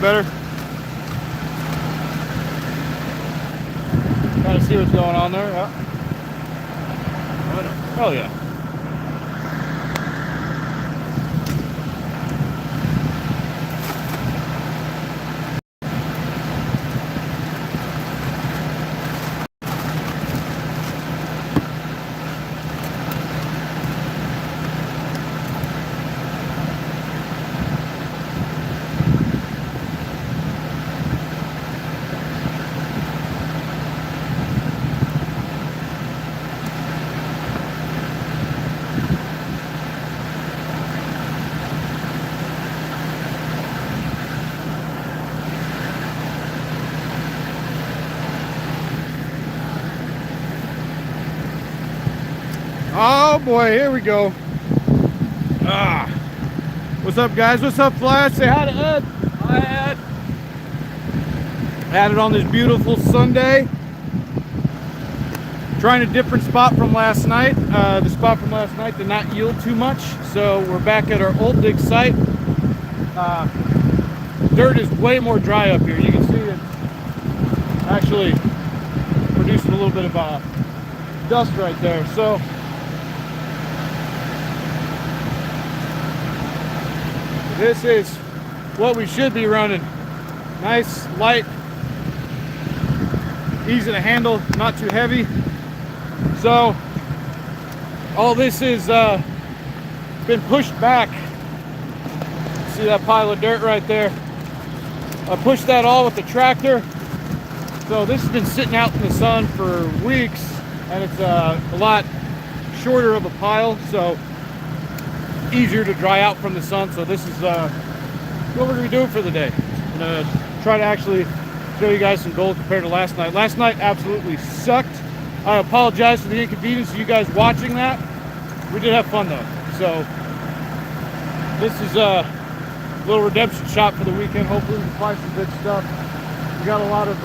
better. Trying to see what's going on there. Yeah. Oh yeah. Oh boy, here we go. What's up, guys? What's up, Flash? Say hi to Ed. Hi, Ed. Had it on this beautiful Sunday. Trying a different spot from last night. The spot from last night did not yield too much, so we're back at our old dig site. Dirt is way more dry up here. You can see it's actually producing a little bit of dust right there. So this is what we should be running. Nice, light, easy to handle, not too heavy. So all this is been pushed back. See that pile of dirt right there? I pushed that all with the tractor. So this has been sitting out in the sun for weeks, and it's a lot shorter of a pile, so easier to dry out from the sun. So this is what we're gonna be doing for the day. I'm gonna try to actually show you guys some gold compared to last night. Last night absolutely sucked. I apologize for the inconvenience of you guys watching that. We did have fun though. So this is a little redemption shot for the weekend. Hopefully we can find some good stuff. We got a lot of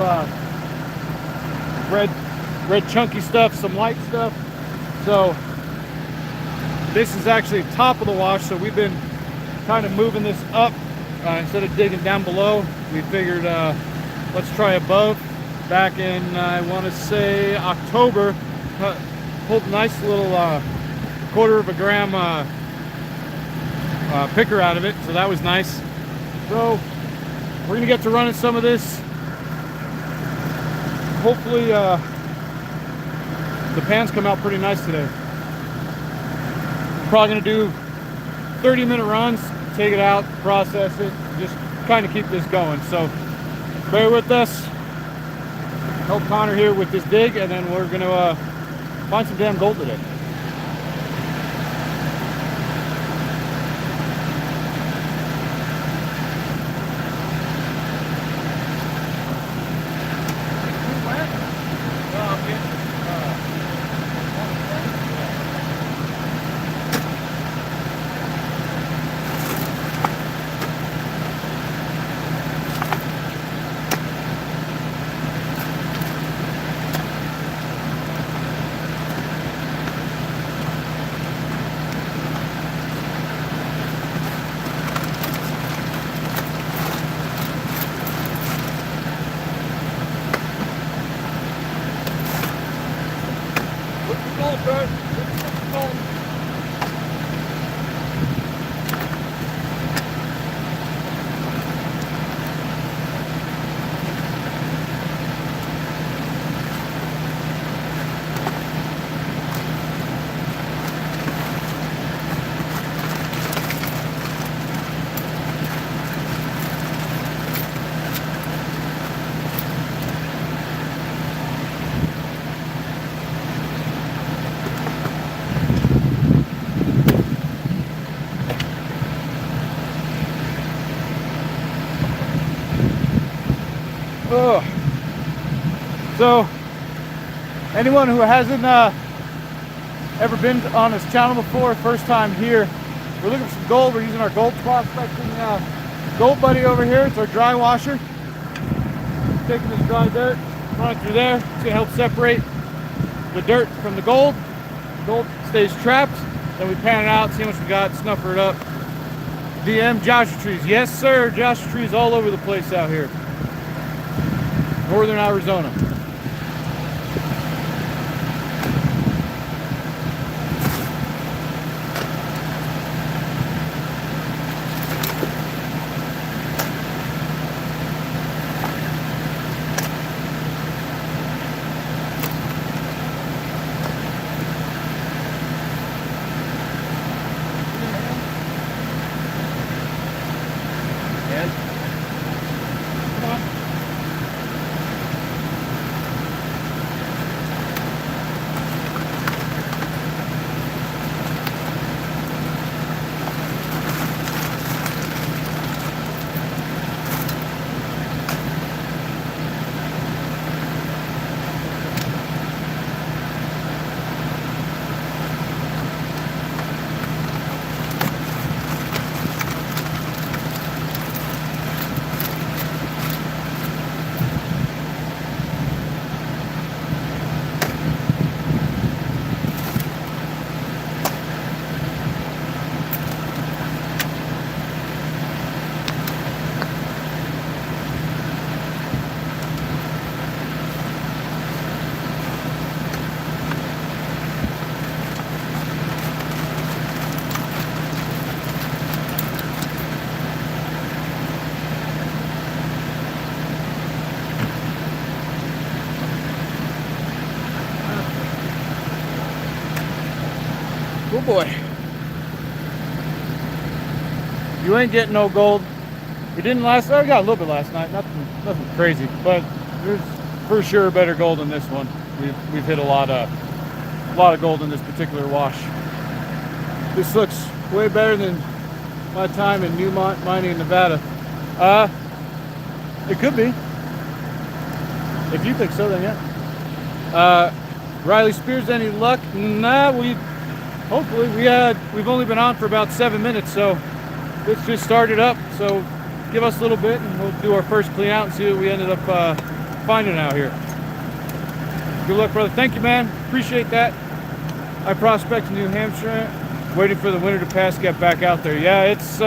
red chunky stuff, some light stuff. So this is actually top of the wash, so we've been kind of moving this up instead of digging down below. We figured let's try above. Back in I want to say October, pulled a nice little 1/4 gram picker out of it, so that was nice. So we're gonna get to running some of this. Hopefully the pans come out pretty nice today. Probably gonna do 30-minute runs, take it out, process it, just kind of keep this going. So bear with us. Help Connor here with this dig, and then we're gonna find some damn gold today. So anyone who hasn't ever been on this channel before, first time here, we're looking for some gold. We're using our gold prospecting gold buddy over here. It's our dry washer. Taking this dry dirt, running through there. It's gonna help separate the dirt from the gold. The gold stays trapped. Then we pan it out, see how much we got, snuffer it up, DM Joshua trees. Yes, sir. Joshua trees all over the place out here. Northern Arizona. Oh boy. You ain't getting no gold. It didn't last. I got a little bit last night. Nothing crazy, but there's for sure better gold than this one. We've hit a lot of gold in this particular wash. This looks way better than my time in Newmont mining in Nevada. It could be. If you think so, then yeah. Riley Spears, any luck? Nah, hopefully we've only been on for about 7 minutes, so let's just start it up. So give us a little bit and we'll do our first clean out and see what we ended up finding out here. Good luck, brother. Thank you, man. Appreciate that. I prospect in New Hampshire, waiting for the winter to pass, get back out there. Yeah, it's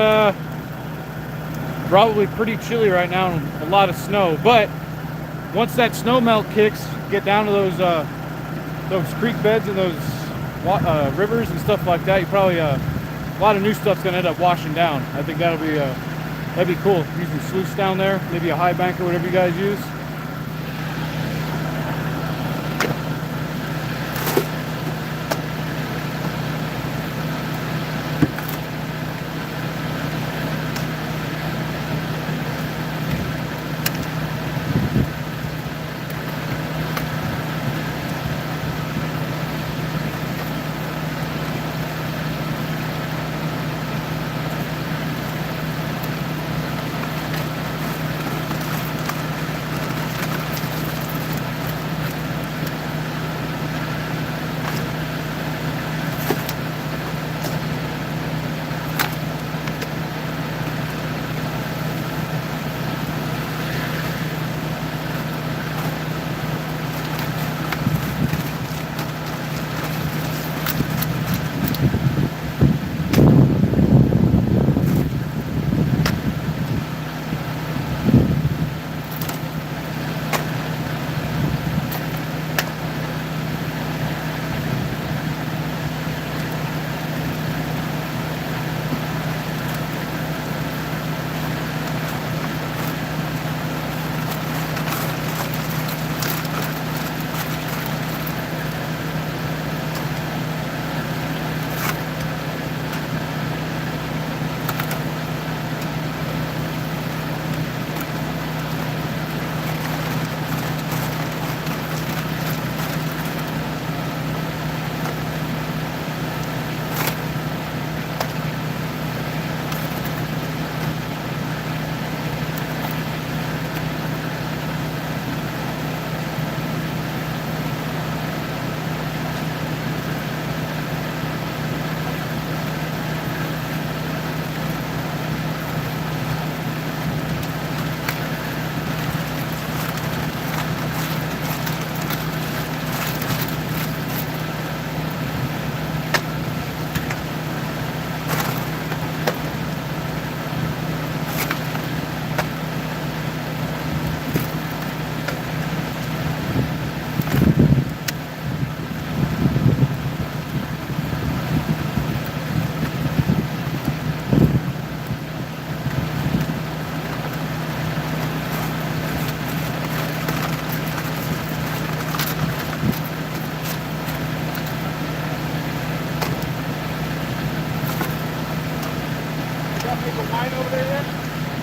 probably pretty chilly right now and a lot of snow, but once that snow melt kicks, get down to those creek beds and those rivers and stuff like that, you probably a lot of new stuff's gonna end up washing down. I think that'd be cool. Using sluice down there, maybe a high bank or whatever you guys use. line over there yet?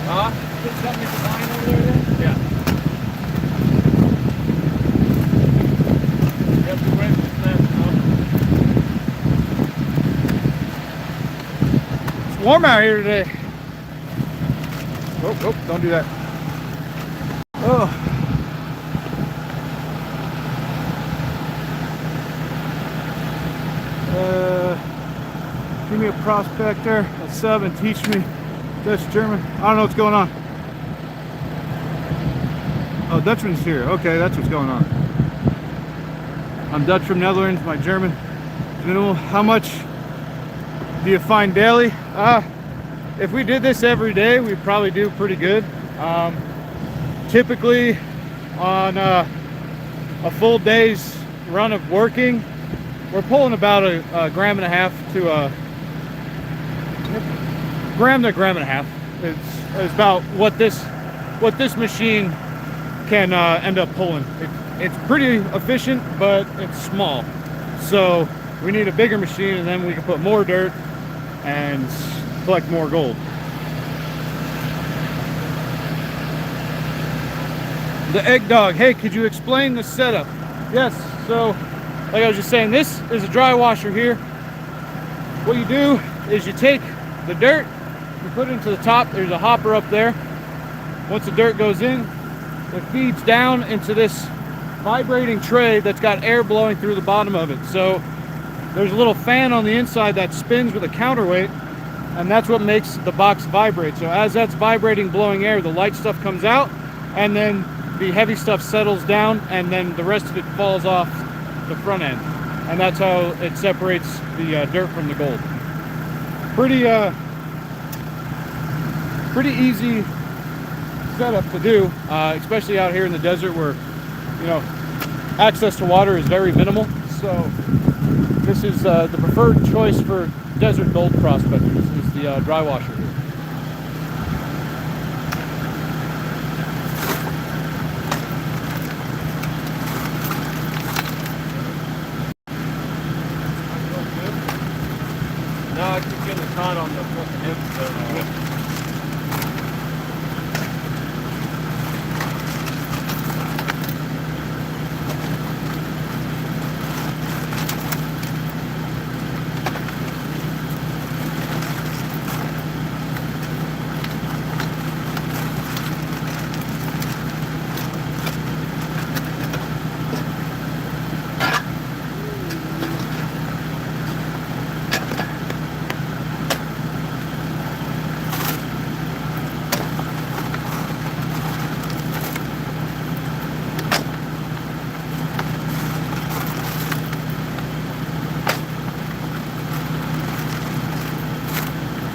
Huh? Put something in the line over there yet? Yeah. Yep, the wind is It's warm out here today. Oh, oh, don't do that. Oh. Give me a prospector, a sub, and teach me Dutch German. I don't know what's going on. Oh, Dutchman's here. Okay, that's what's going on. I'm Dutch from Netherlands. My German is minimal. How much do you find daily? If we did this every day, we'd probably do pretty good. Typically, on a full day's run of working, we're pulling about a gram and a half to a gram to a gram and a half. It's about what this machine can end up pulling. It's pretty efficient, but it's small. So we need a bigger machine, and then we can put more dirt and collect more gold. The Egg Dog, hey, could you explain the setup? Yes, so like I was just saying, this is a dry washer here. What you do is you take the dirt, you put it into the top. There's a hopper up there. Once the dirt goes in, it feeds down into this vibrating tray that's got air blowing through the bottom of it. So there's a little fan on the inside that spins with a counterweight, and that's what makes the box vibrate. So as that's vibrating, blowing air, the light stuff comes out, and then the heavy stuff settles down, and then the rest of it falls off the front end. And that's how it separates the dirt from the gold. Pretty easy setup to do, especially out here in the desert where, you know, access to water is very minimal. So this is the preferred choice for desert gold prospectors, is the dry washer here. No, I keep getting the con on the fucking hip.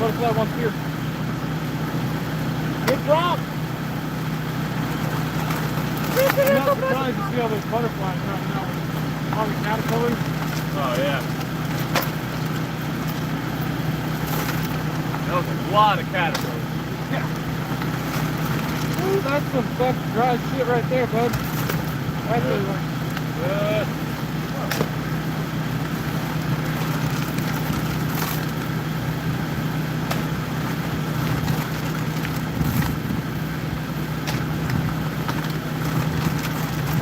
Butterfly one here. Good drop! I'm not surprised to see all those butterflies coming out. All the caterpillars. Oh, yeah. That was a lot of caterpillars. Yeah. Ooh, that's some fucking dry shit right there, bud. That's Good.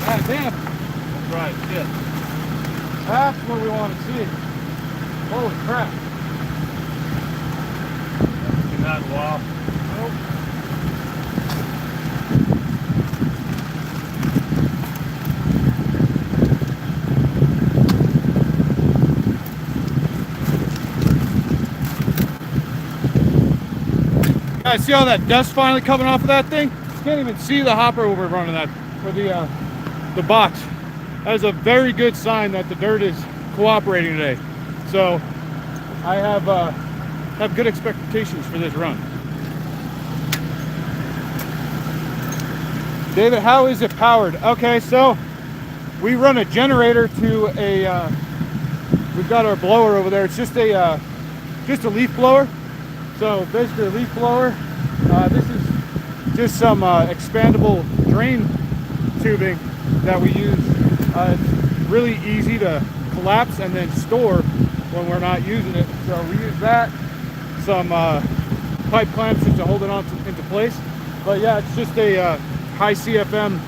God damn. That's right, shit. That's what we want to see. Holy crap. Seen that in a while. Nope. Guys, see all that dust finally coming off of that thing? You can't even see the hopper we're running that, or the box. That is a very good sign that the dirt is cooperating today. So I have good expectations for this run. David, how is it powered? Okay, so we run a generator to a. We've got our blower over there. It's just a leaf blower. So basically a leaf blower. This is just some expandable drain tubing that we use. It's really easy to collapse and then store when we're not using it. So we use that, some pipe clamps just to hold it into place. But yeah, it's just a high CFM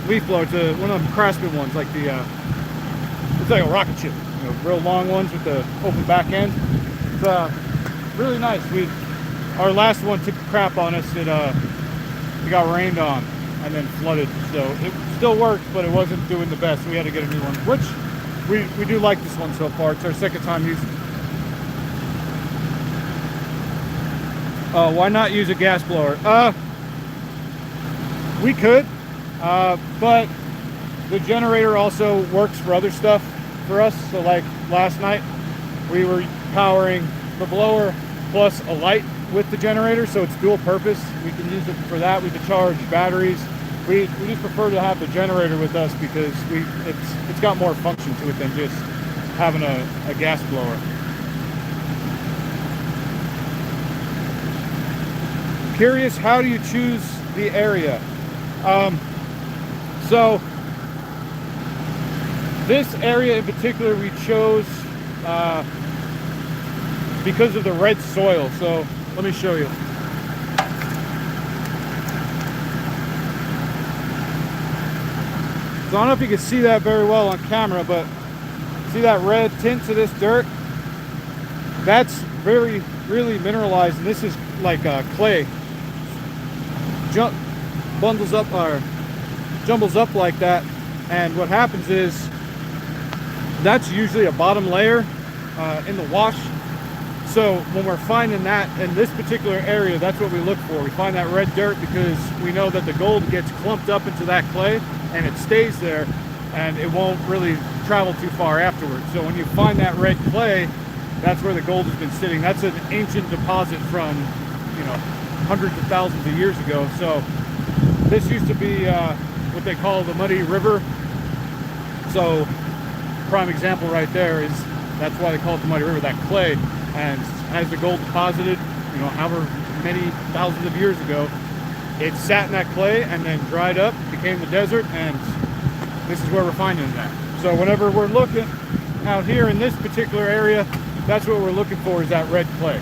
leaf blower. It's one of them Craftsman ones, like the it's like a rocket ship, you know, real long ones with the open back end. It's really nice. Our last one took crap on us. It got rained on and then flooded, so it still works, but it wasn't doing the best. We had to get a new one, which we do like this one so far. It's our second time using it. Why not use a gas blower? We could, but the generator also works for other stuff for us. So like last night, we were powering the blower plus a light with the generator, so it's dual purpose. We can use it for that. We can charge batteries. We just prefer to have the generator with us because it's got more function to it than just having a gas blower. Curious, how do you choose the area? So this area in particular we chose because of the red soil. So let me show you. So I don't know if you can see that very well on camera, but see that red tint to this dirt? That's really mineralized, and this is like clay. Bundles up or jumbles up like that, and what happens is that's usually a bottom layer in the wash. So when we're finding that in this particular area, that's what we look for. We find that red dirt because we know that the gold gets clumped up into that clay and it stays there and it won't really travel too far afterwards. So when you find that red clay, that's where the gold has been sitting. That's an ancient deposit from, you know, hundreds of thousands of years ago. So this used to be what they call the Muddy River. So prime example right there is that's why they call it the Muddy River, that clay. And as the gold deposited, you know, however many thousands of years ago, it sat in that clay and then dried up, became the desert, and this is where we're finding that. So whenever we're looking out here in this particular area, that's what we're looking for, is that red clay.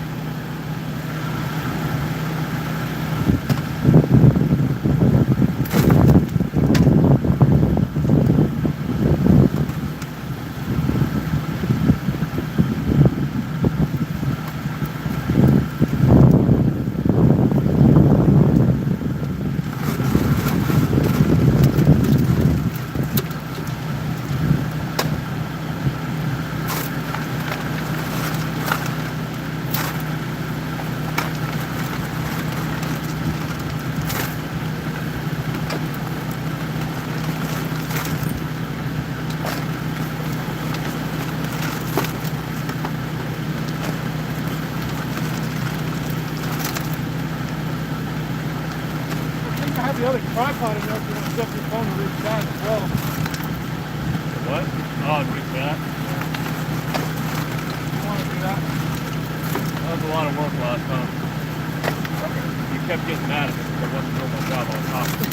The other tripod in there if you want to set your phone to reach that as well. What? Oh, I'd reach that. You want to do that? That was a lot of work last time. You kept getting mad at me because I wasn't doing my job on top of it.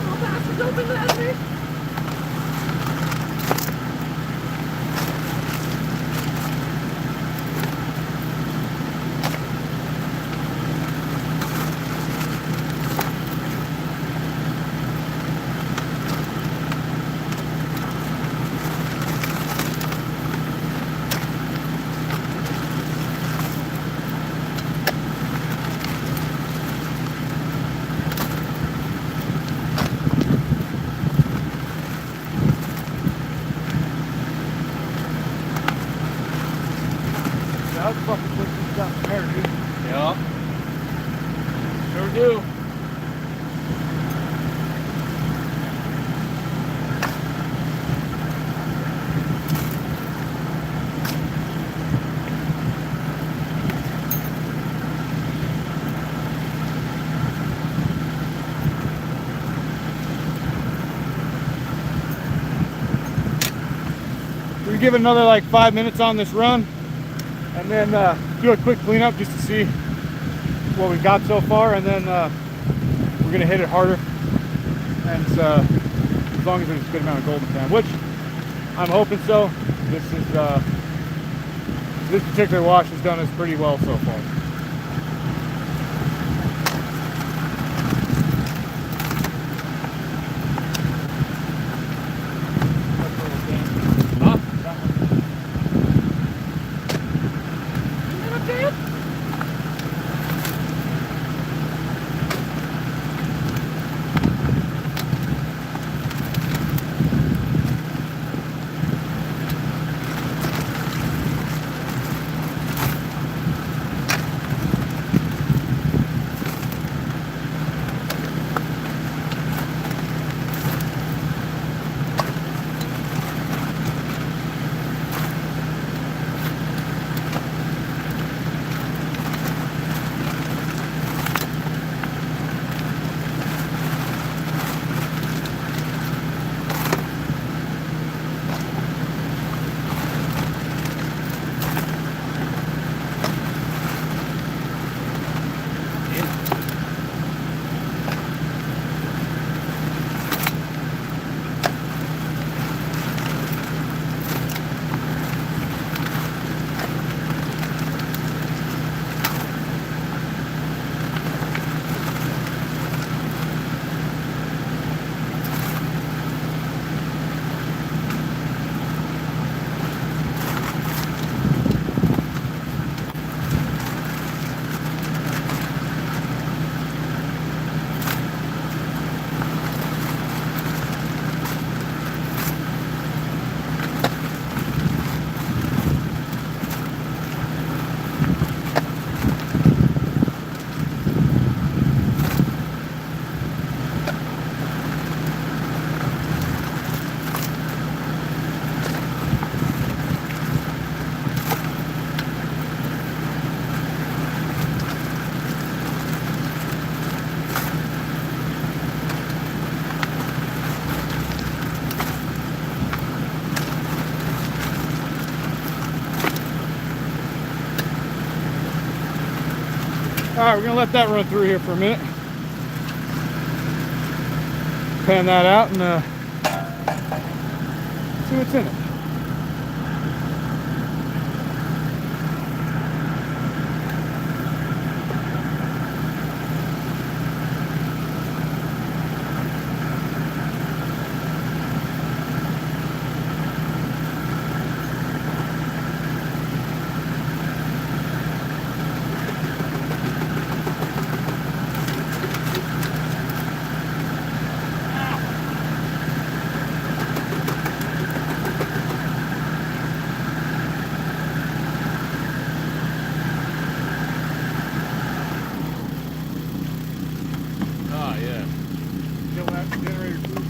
Oh, bastard, don't be mad at me. That's fucking what you got from there, dude. Yeah. Sure do. We give it another like 5 minutes on this run, and then do a quick cleanup just to see what we've got so far, and then we're gonna hit it harder and as long as there's a good amount of gold in town, which I'm hoping so. This particular wash has done us pretty well so far. Huh? All right, we're gonna let that run through here for a minute. Pan that out and see what's in it. Ah, yeah. Kill that generator too.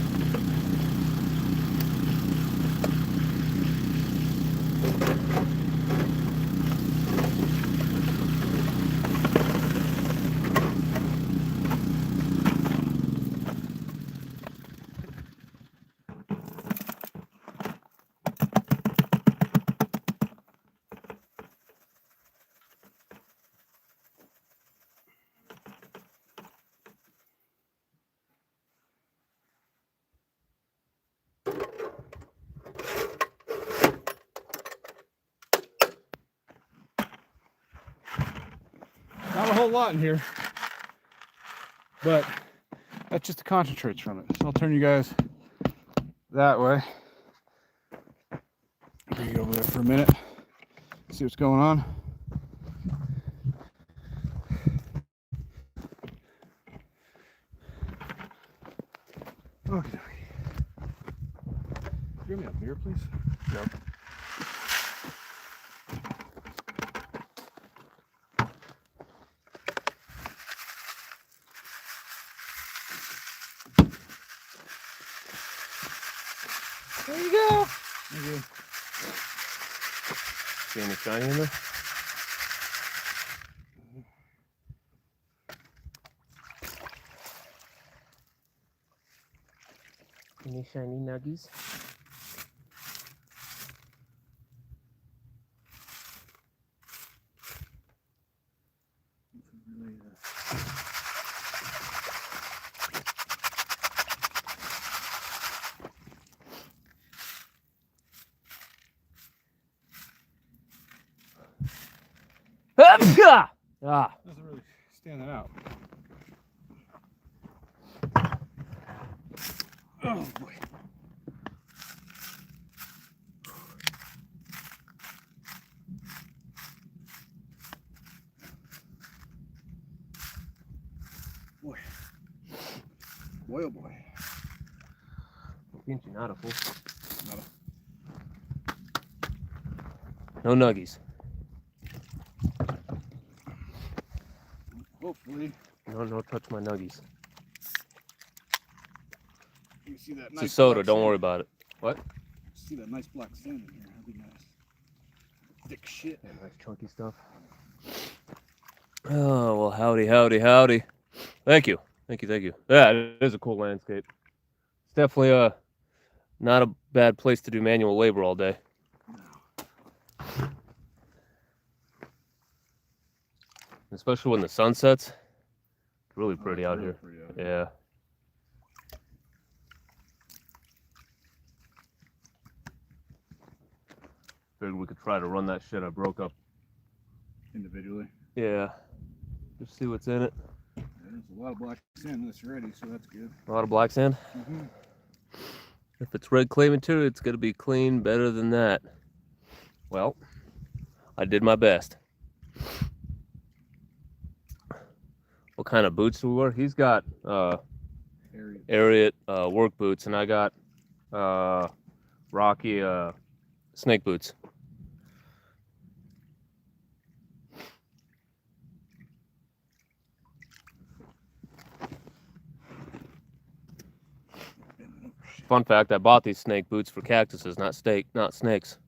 Not a whole lot in here, but that's just the concentrates from it. So I'll turn you guys that way. Bring it over there for a minute. See what's going on. Okay. Give me a beer, please. Yep. There you go. Thank you. See any shiny in there? Any shiny nuggies? Doesn't really stand that out. Oh boy. Boy. Boy, oh boy. Pinch nada, fool. Nada. No nuggies. Hopefully. No touch my nuggies. You see that It's nice a soda, black don't sand? worry about it. What? See that nice black sand in here? That'd be nice. Thick shit. Yeah, nice chunky stuff. Oh, well, howdy, howdy, howdy. Thank you. Thank you. Yeah, it is a cool landscape. It's definitely not a bad place to do manual labor all day. Especially when the sun sets. It's really pretty out here. Yeah. Figured we could try to run that shit I broke up. Individually. Yeah. Just see what's in it. Yeah, there's a lot of black sand in this already, so that's good. A lot of black sand. Mm-hmm. If it's red clay material, it's gonna be clean better than that. Well, I did my best. What kind of boots do we wear? He's got Ariat work boots, and I got Rocky snake boots. Fun fact, I bought these snake boots for cactuses, not snakes.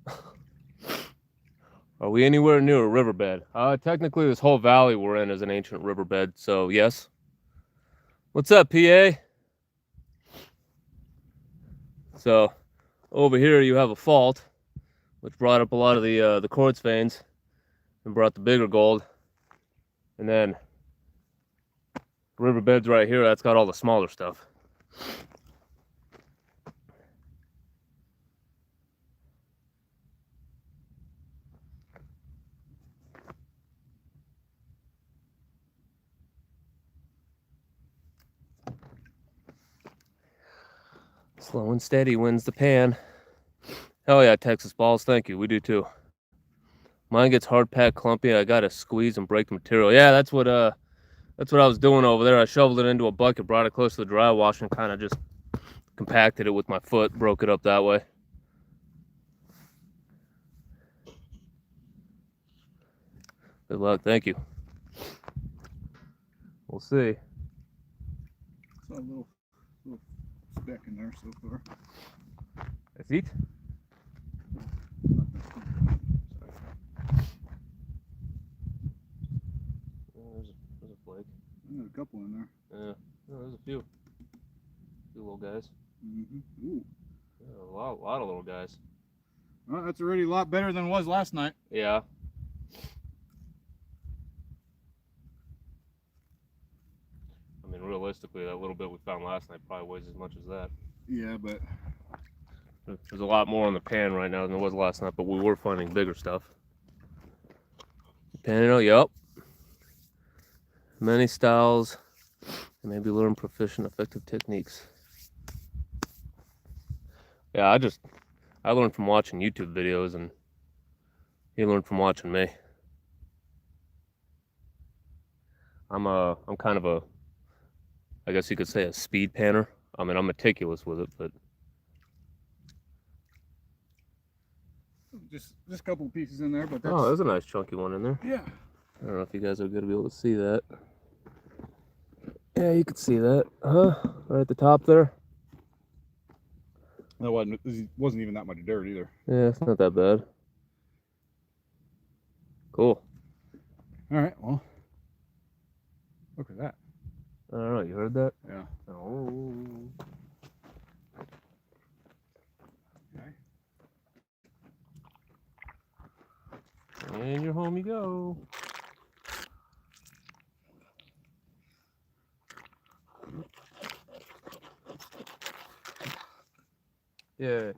Are we anywhere near a riverbed? Technically this whole valley we're in is an ancient riverbed, so yes. What's up, PA? So, over here you have a fault, which brought up a lot of the quartz veins and brought the bigger gold. And then riverbed's right here, that's got all the smaller stuff. Slow and steady wins the pan. Hell yeah, Texas balls. Thank you. We do too. Mine gets hard packed, clumpy. I gotta squeeze and break the material. Yeah, that's what I was doing over there. I shoveled it into a bucket, brought it close to the dry wash, and kind of just compacted it with my foot, broke it up that way. Good luck. Thank you. We'll see. Saw a little speck in there so far. That's it. There's a flake. There's a couple in there. Yeah, there's a few little guys. Mm-hmm. Ooh. Yeah, a lot of little guys. Well, that's already a lot better than it was last night. Yeah. I mean, realistically, that little bit we found last night probably weighs as much as that. Yeah, but there's a lot more on the pan right now than there was last night, but we were finding bigger stuff. Panning, yep. Many styles, and maybe learn proficient, effective techniques. Yeah, I learned from watching YouTube videos, and he learned from watching me. I'm kind of a, I guess you could say, a speed panner. I mean, I'm meticulous with it, but just a couple pieces in there. But that's, oh, there's a nice chunky one in there. Yeah. I don't know if you guys are going to be able to see that. Yeah, you could see that, huh? Right at the top there. That wasn't even that much dirt either. Yeah, it's not that bad. Cool. All right, well, look at that. I don't know, you heard that? Yeah. Oh. Okay. And you're home you go. Yeah.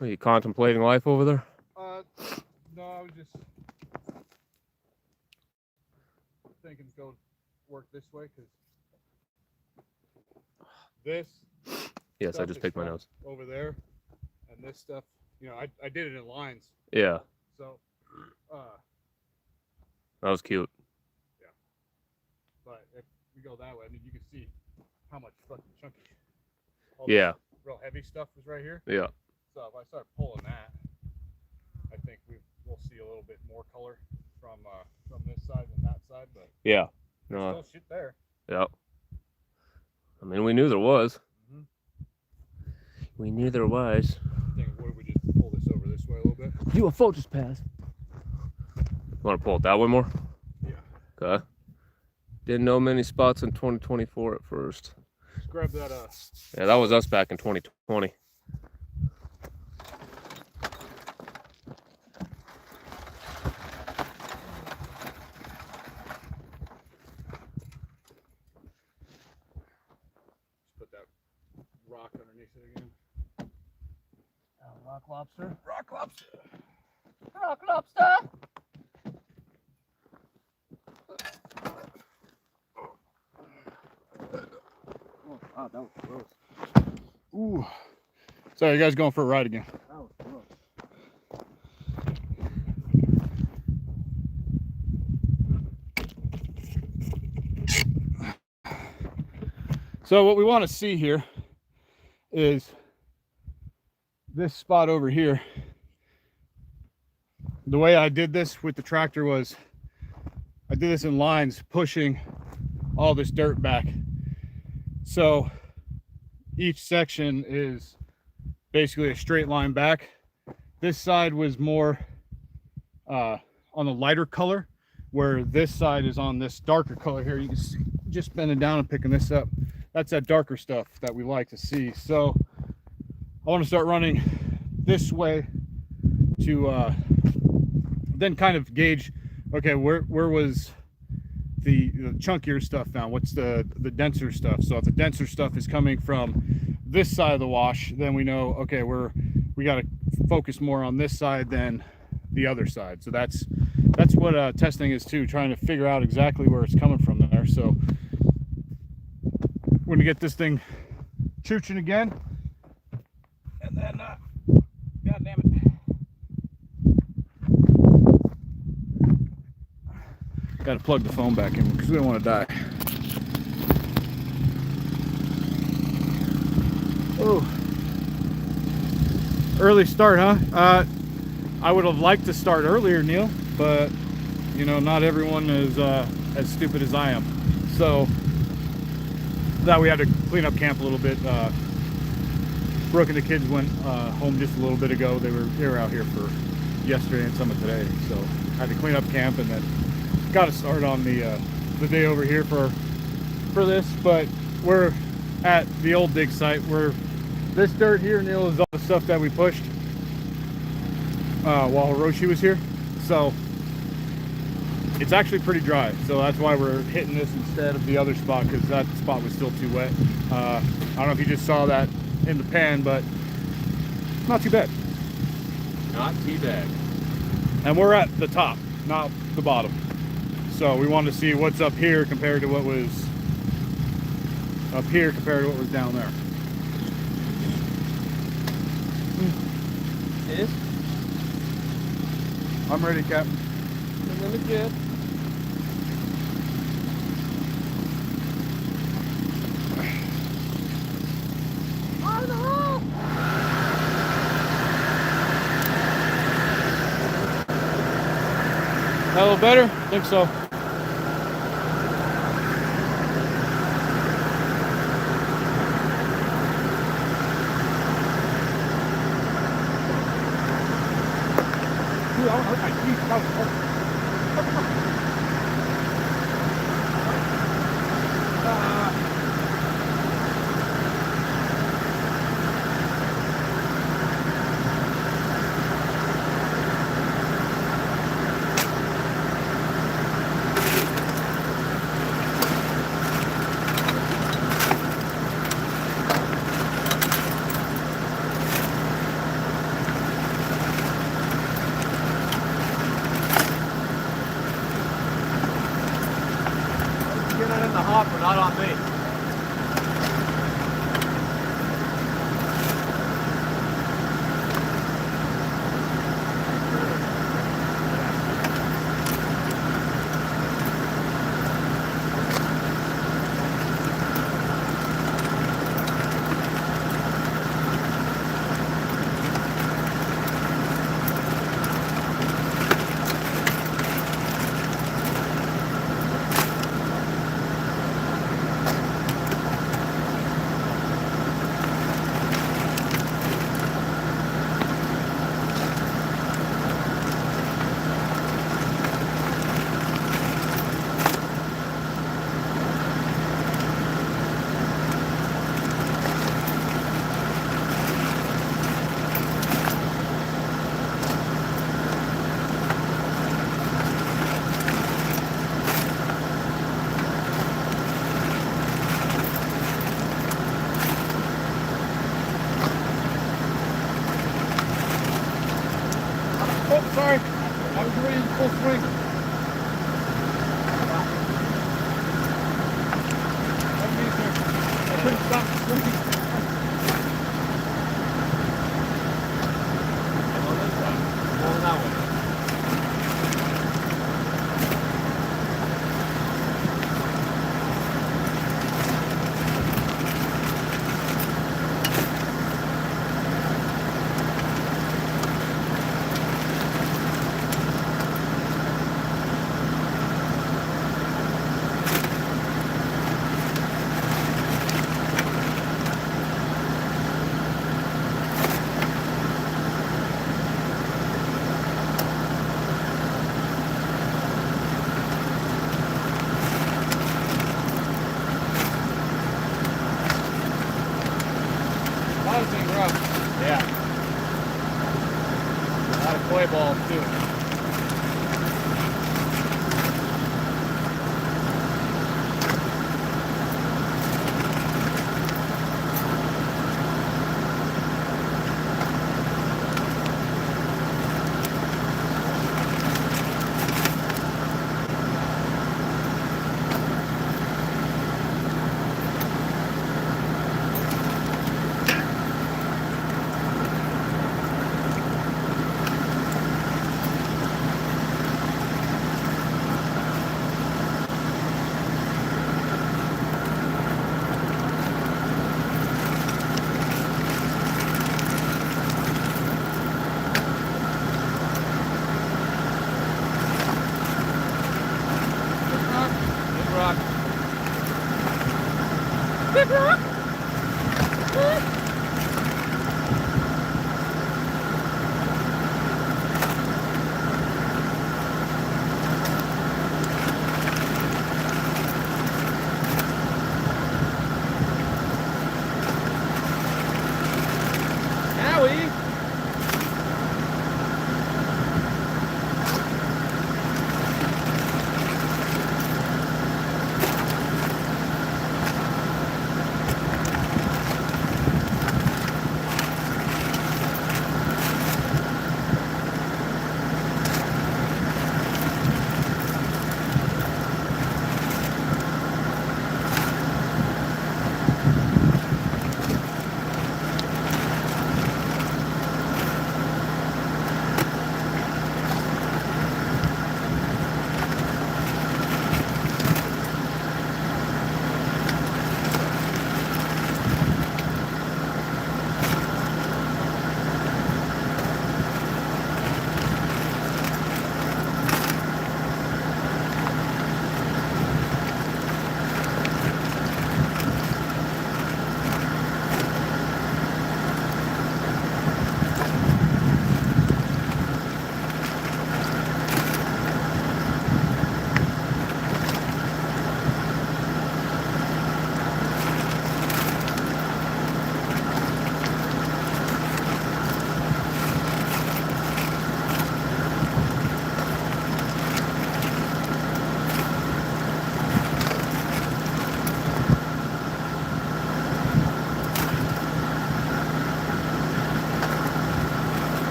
Are you contemplating life over there? No, I was just thinking to go work this way because this. Yes, I stuff just is picked my from nose. over there, and this stuff. You know, I did it in lines, Yeah, so. that was cute. But if we go that way, I mean, you can see how much fucking chunky. All Yeah, this real heavy stuff is right here. yeah. So if I start pulling that, I think we'll see a little bit more color from this side than that side. But Yeah. there's No. still shit there. Yeah. I mean, we knew there was. Mhm. We knew there was. I think what if we just pull this over this way a little bit? UFO just passed. You want to pull it that way more? Yeah. Okay. Didn't know many spots in 2024 at first. Just grab that. Yeah, that was us back in 2020. Just put that rock underneath it again. Rock lobster. Rock lobster. Rock lobster. Oh, that was gross. Ooh. Sorry, you guys going for a ride again. That was gross. So what we want to see here is this spot over here. The way I did this with the tractor was I did this in lines, pushing all this dirt back. So each section is basically a straight line back. This side was more on the lighter color, where this side is on this darker color here. You can see, just bending down and picking this up. That's that darker stuff that we like to see. So I want to start running this way to then kind of gauge, okay, where was the chunkier stuff found? What's the denser stuff? So if the denser stuff is coming from this side of the wash, then we know, okay, we got to focus more on this side than the other side. So that's what testing is too, trying to figure out exactly where it's coming from there. So we're gonna get this thing chooching again, and then god damn it, gotta plug the phone back in because we don't want to die. Oh, early start, huh? I would have liked to start earlier, Neil, but you know, not everyone is as stupid as I am. So that we had to clean up camp a little bit. Brooke and the kids went home just a little bit ago. They were out here for yesterday and some of today, so had to clean up camp and then got to start on the day over here for this. But we're at the old dig site where this dirt here, Neil, is all the stuff that we pushed while Hiroshi was here. So it's actually pretty dry, so that's why we're hitting this instead of the other spot, because that spot was still too wet. I don't know if you just saw that in the pan, but not too bad. Not too bad. And we're at the top, not the bottom. So we wanted to see what's up here compared to what was up here compared to what was down there. Yes. I'm ready, Captain. Let me get. On the roll. That a little better? I think so. Dude, I hurt my teeth. That was hard. hot, but not on me. Oh, sorry. I was already in full swing. Pardon me, sir. I couldn't stop swinging. On this side. Going that way.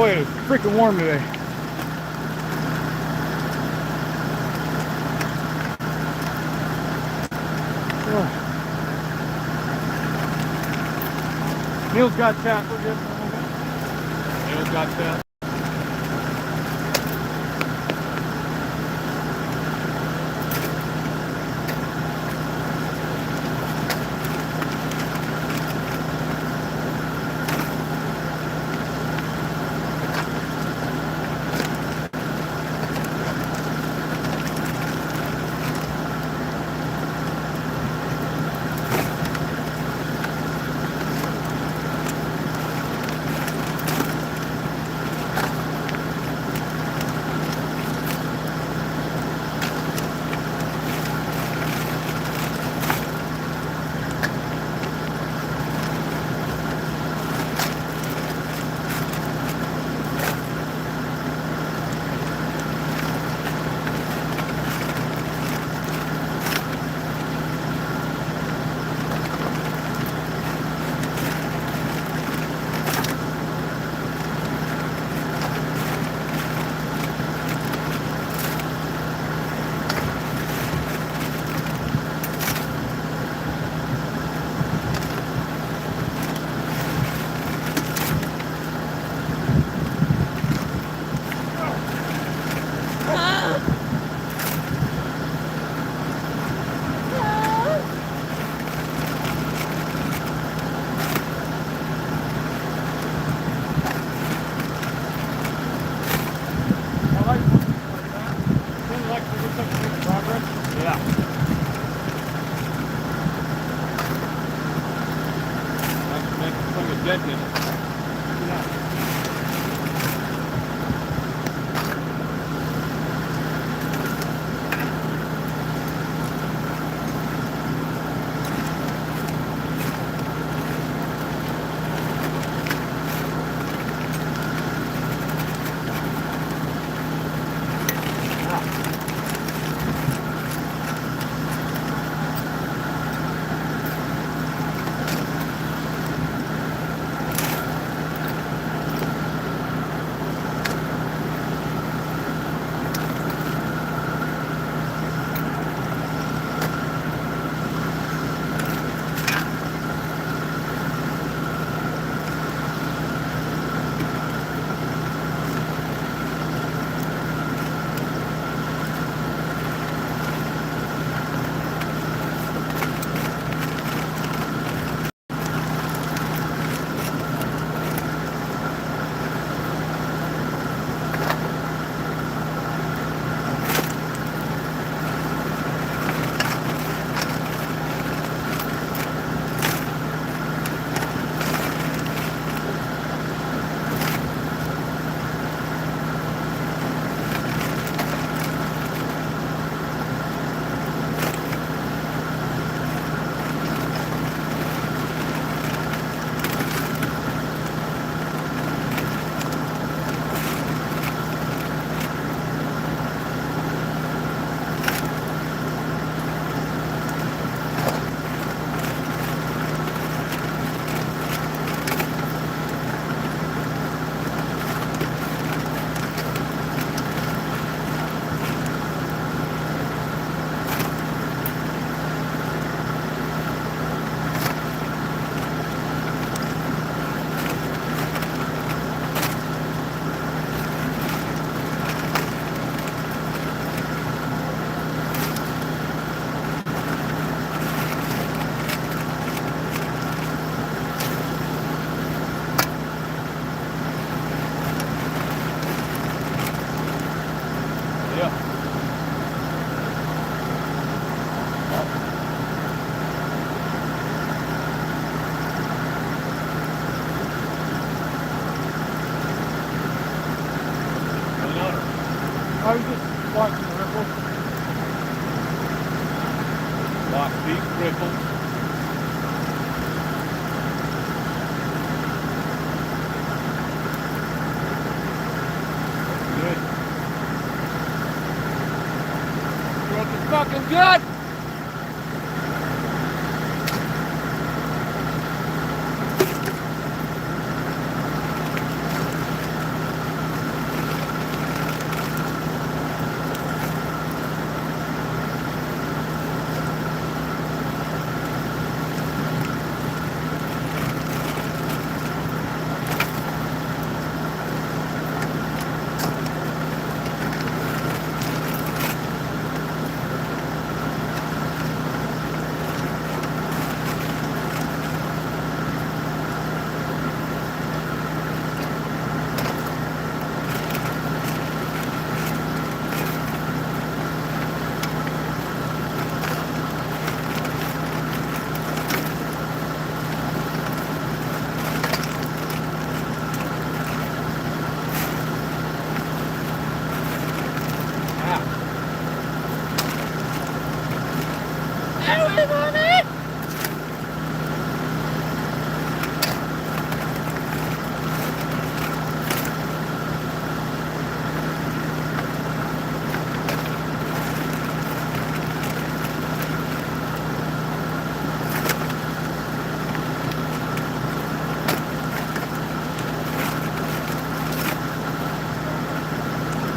Boy, it's freaking warm today. Oh. Neil's got chat. We're good. Neil's got that. I was just watching the ripples. Lock deep ripples. Good. Looking fucking good.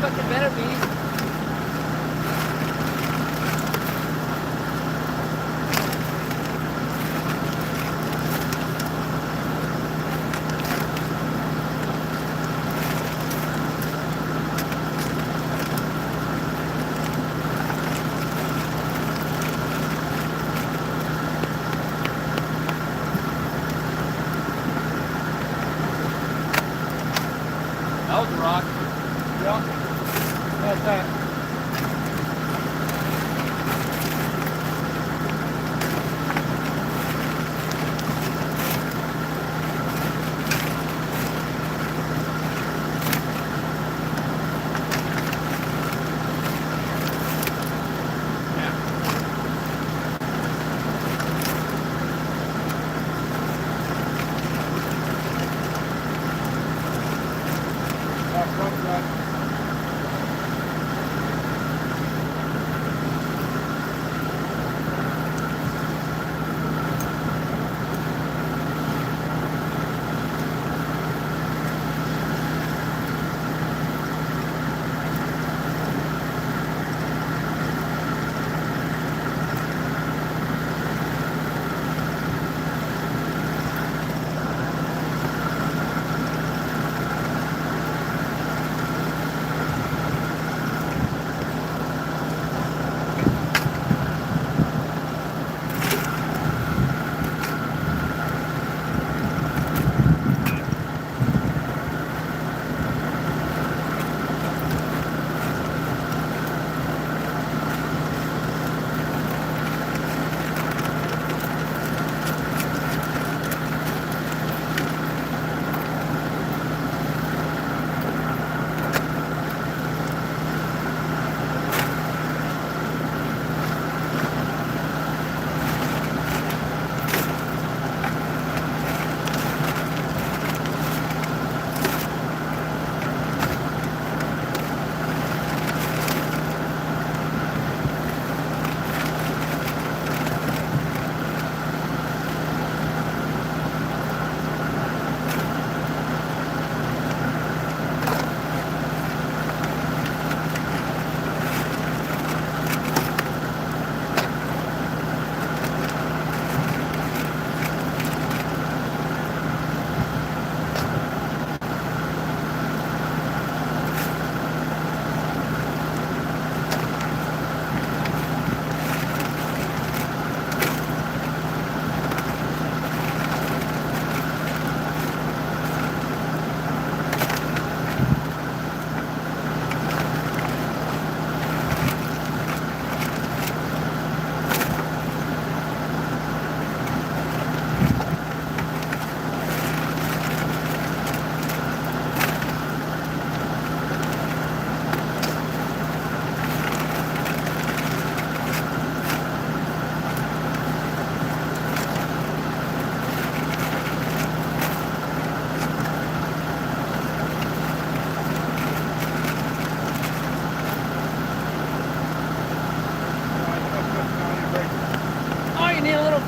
Fucking better be. That was a rock. Yeah. That's that.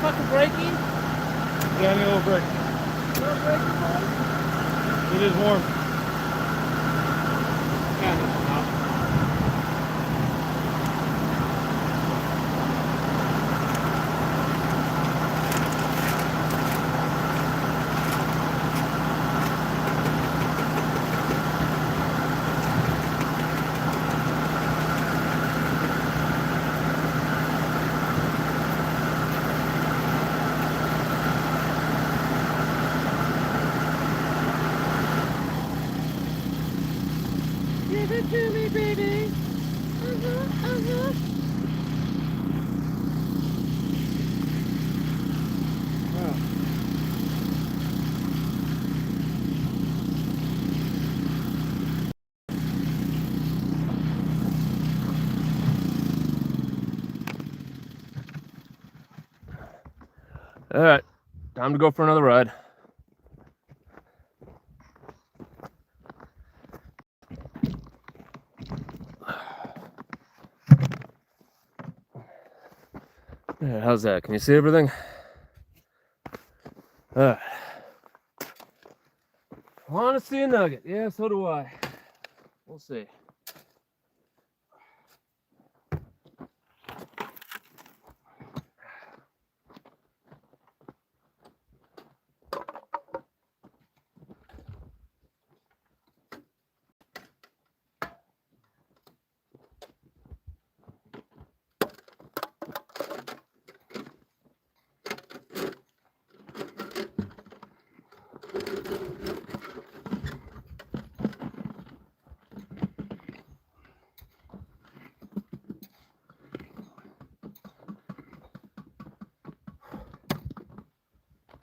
fucking braking? Yeah, I need a little break. Little braking, boy? It is warm. Yeah, this is not. All right, time to go for another ride. Yeah, how's that? Can you see everything? All right. Want to see a nugget? Yeah, so do I. We'll see.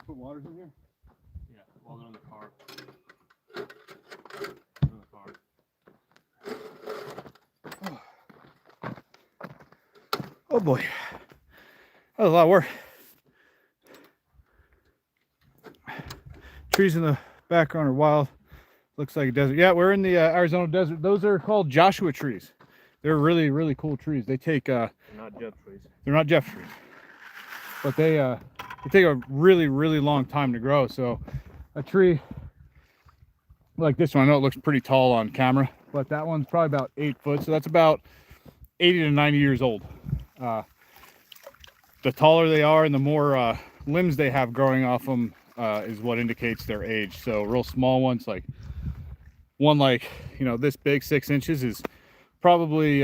Put waters in here. Yeah, while they're in the car. In the car. Oh boy, that was a lot of work. Trees in the background are wild. Looks like a desert. Yeah, we're in the Arizona desert. Those are called Joshua trees. They're really, really cool trees. They take They're not Jeff trees. they're not Jeff trees, but they take a really, really long time to grow. So a tree like this one, I know it looks pretty tall on camera, but that one's probably about 8 foot. So that's about 80 to 90 years old. The taller they are and the more limbs they have growing off them is what indicates their age. So real small ones, like one like, you know, this big, 6 inches, is probably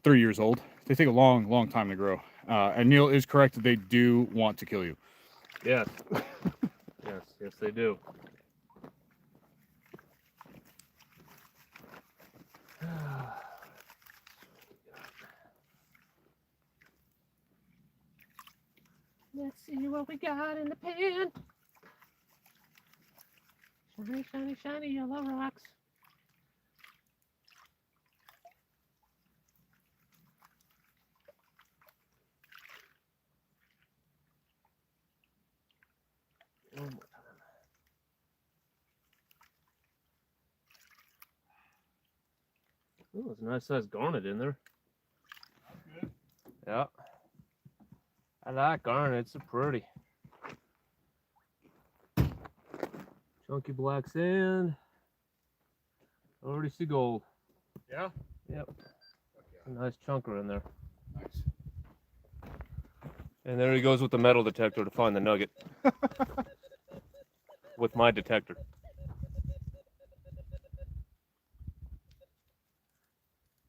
3 years old. They take a long, long time to grow. And Neil is correct that they do want to kill you. Yes. Yes, they do. Let's see what we got in the pan. Shiny, shiny, shiny yellow rocks. One more time. Oh, there's a nice sized garnet in there. That's good. Yeah. I like garnet, it's so pretty. Chunky black sand. Already see gold. Yeah? Yep. A nice chunker in there. Nice. And there he goes with the metal detector to find the nugget. With my detector.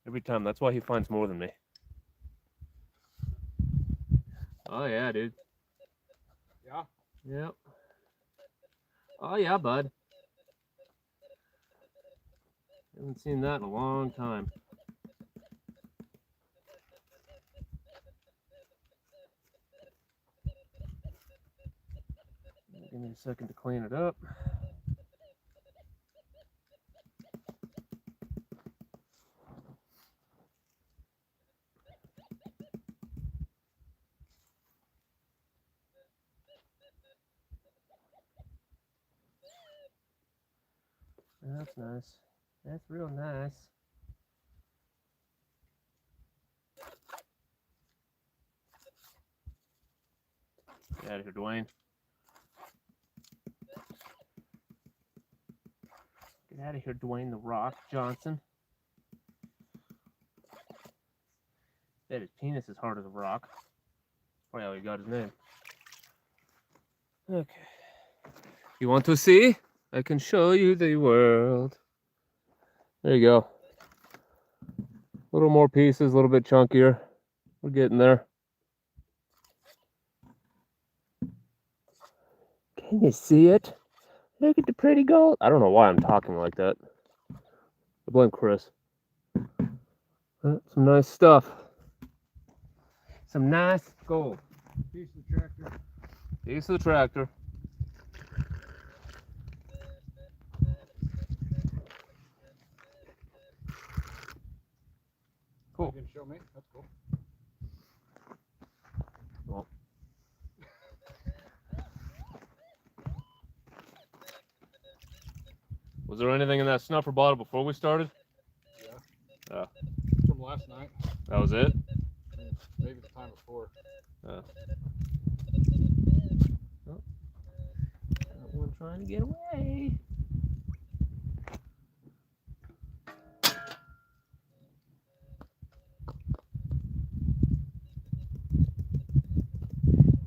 Every time. That's why he finds more than me. Oh yeah, dude. Yeah? Yep. Oh yeah, bud. Haven't seen that in a long time. Give me a second to clean it up. That's nice. That's real nice. Get out of here, Dwayne. Get out of here, Dwayne the Rock Johnson. Bet his penis is hard as a rock. Probably how he got his name. Okay. You want to see? I can show you the world. There you go. A little more pieces, a little bit chunkier. We're getting there. Can you see it? Look at the pretty gold. I don't know why I'm talking like that. I blame Chris. Some nice stuff. Some nice gold. Piece of the tractor. Piece of the tractor. Cool. You can show me. That's cool. Well, Was there anything in that snuffer bottle before we started? Yeah. From last night. That was it? Maybe the time before. Oh. Oh. Got one trying to get away.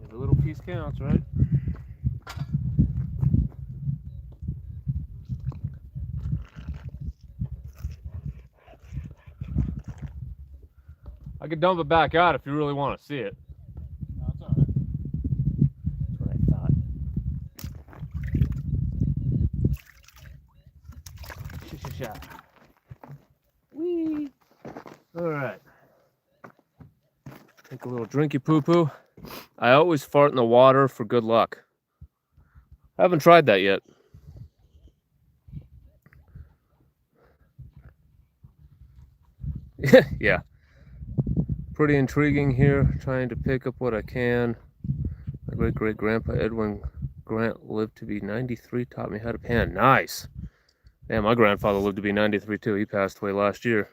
Every little piece counts, right? I could dump it back out if you really want to see it. No, it's alright. That's what I thought. Sha-sha-sha. Whee! Alright. Take a little drinky poo-poo. I always fart in the water for good luck. I haven't tried that yet. Yeah. Pretty intriguing here, trying to pick up what I can. My great-great-grandpa Edwin Grant lived to be 93, taught me how to pan. Nice. Damn, my grandfather lived to be 93 too. He passed away last year.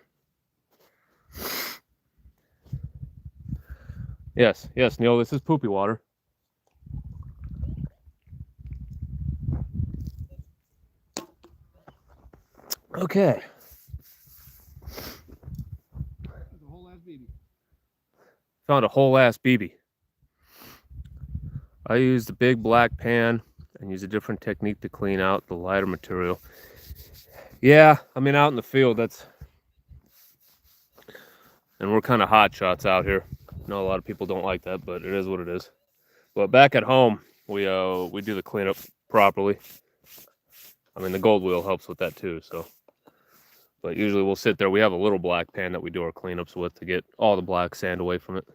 Yes, Neil, this is poopy water. Okay. The whole ass baby. Found a whole ass BB. I use the big black pan and use a different technique to clean out the lighter material. Yeah, I mean, out in the field, and we're kind of hot shots out here. I know a lot of people don't like that, but it is what it is. But back at home, we do the cleanup properly. I mean, the gold wheel helps with that too, so. But usually we'll sit there. We have a little black pan that we do our cleanups with to get all the black sand away from it.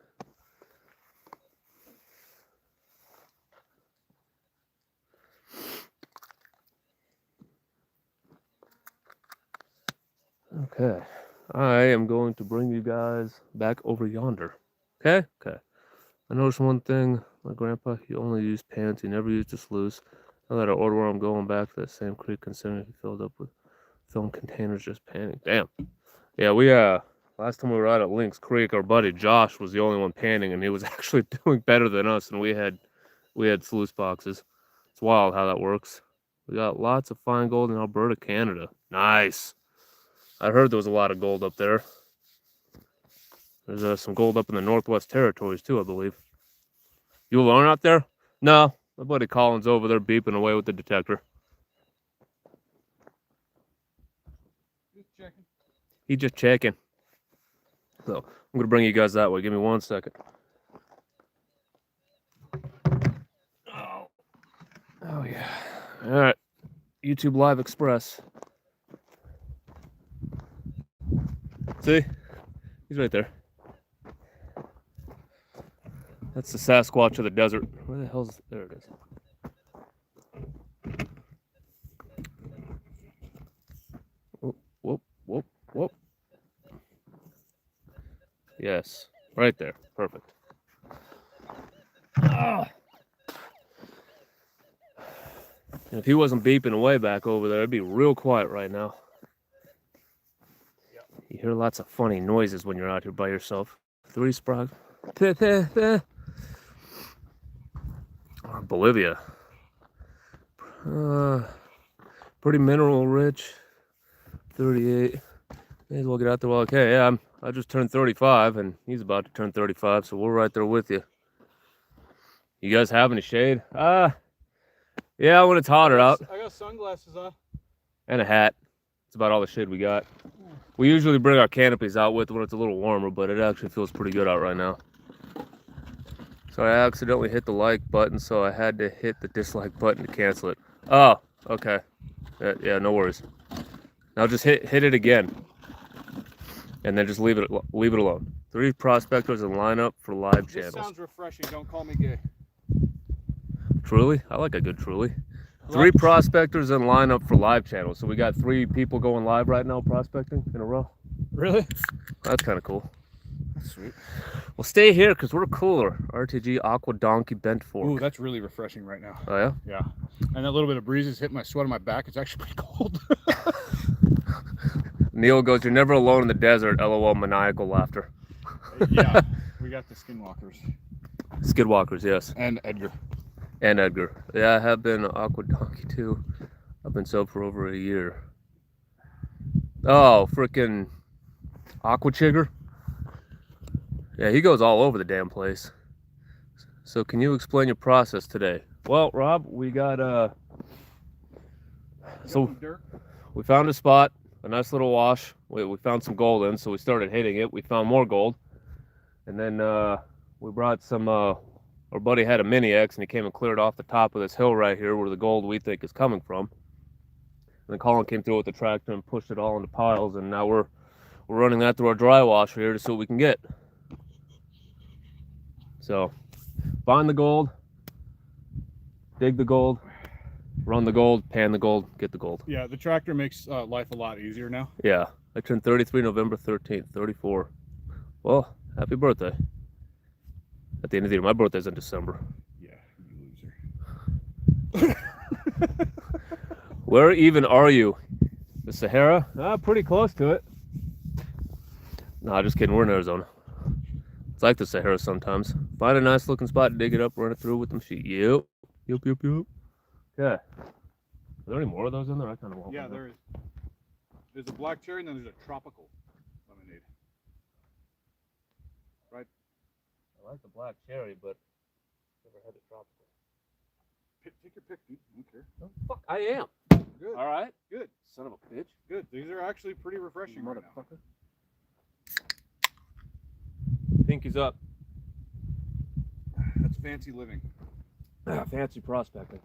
Okay, I am going to bring you guys back over yonder. Okay? Okay. I noticed one thing. My grandpa, he only used pans. He never used a sluice. Now that I order where I'm going back to that same creek, considering he filled up with film containers just panning. Damn. Yeah, we, last time we were out at Lynx Creek, our buddy Josh was the only one panning, and he was actually doing better than us, and we had sluice boxes. It's wild how that works. We got lots of fine gold in Alberta, Canada. Nice. I heard there was a lot of gold up there. There's some gold up in the Northwest Territories too, I believe. You alone out there? No, my buddy Colin's over there beeping away with the detector. Just checking. He's just checking. So I'm gonna bring you guys that way. Give me 1 second. Oh yeah. All right. YouTube Live Express. See? He's right there. That's the Sasquatch of the desert. Where the hell's... There it is. Whoop, whoop, whoop, whoop. Yes. Right there. Perfect. Ah. And if he wasn't beeping away back over there, it'd be real quiet right now. You hear lots of funny noises when you're out here by yourself. 3 sprogs. Bolivia. Pretty mineral rich. 38. May as well get out there while I can. Yeah, I just turned 35 and he's about to turn 35, so we're right there with you. You guys have any shade? Yeah, when it's hotter out. I got sunglasses on. And a hat. It's about all the shade we got. We usually bring our canopies out with when it's a little warmer, but it actually feels pretty good out right now. So I accidentally hit the like button, so I had to hit the dislike button to cancel it. Oh, okay. Yeah, no worries. Now just hit it again, and then just leave it alone. 3 prospectors in lineup for live channels. This sounds refreshing. Don't call me gay. Truly? I like a good truly. 3 prospectors in lineup for live channels. So we got 3 people going live right now prospecting in a row. Really? That's kind of cool. Sweet. Well, stay here because we're cooler. RTG Aqua Donkey Bent Fork. Ooh, that's really refreshing right now. Oh, yeah? Yeah. And that little bit of breeze is hitting my sweat on my back. It's actually pretty cold. Neil goes, "You're never alone in the desert." LOL, maniacal laughter. Yeah. We got the skinwalkers. Skidwalkers, yes. And Edgar. And Edgar. Yeah, I have been Aqua Donkey too. I've been sober for over a year. Oh, freaking Aqua Chigger. Yeah, he goes all over the damn place. So can you explain your process today? Well, Rob, we got so dirt. we found a spot, a nice little wash. We found some gold in, so we started hitting it. We found more gold. And then we brought some our buddy had a Mini X and he came and cleared off the top of this hill right here where the gold we think is coming from. And then Colin came through with the tractor and pushed it all into piles, and now we're running that through our dry washer here to see what we can get. So, find the gold, dig the gold, run the gold, pan the gold, get the gold. Yeah, the tractor makes life a lot easier now. Yeah, I turned 33 November 13th, 34. Well, happy birthday. At the end of the year, my birthday's in December. Yeah, you loser. Where even are you? The Sahara? Pretty close to it. Nah, just kidding, we're in Arizona. It's like the Sahara sometimes. Find a nice looking spot, dig it up, run it through with the machine. Yep. Okay. Are there any more of those in there? I kind of want Yeah, one. there is. There's a black cherry and then there's a tropical lemonade. Right? I like the black cherry, but never had the tropical. Take your pick, dude. I don't care. Oh, fuck, I am. Good. All right. Good. Son of a bitch. Good. These are actually pretty refreshing right now. Motherfucker. Pinky's up. That's fancy living. Fancy prospecting.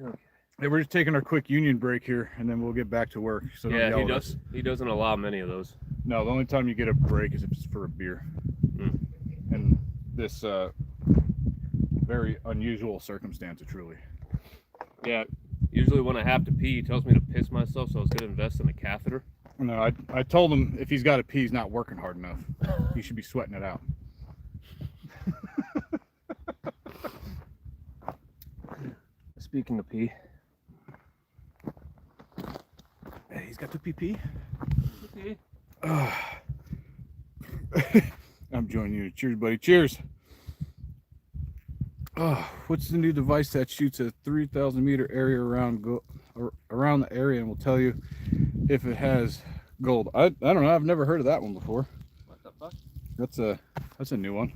Okay. Hey, we're just taking our quick union break here, and then we'll get back to work. So don't Yeah, yell he at does. us. He doesn't allow many of those. No, the only time you get a break is if it's for a beer. Mm. And this very unusual circumstance, truly. Yeah. Usually when I have to pee, he tells me to piss myself, so I was gonna invest in a catheter. No, I told him if he's got to pee, he's not working hard enough. He should be sweating it out. Speaking of pee. Hey, he's got the PP. Pee. I'm joining you. Cheers, buddy. Cheers. What's the new device that shoots a 3,000 meter area around the area and will tell you if it has gold? I don't know. I've never heard of that one before. What the fuck? That's a new one.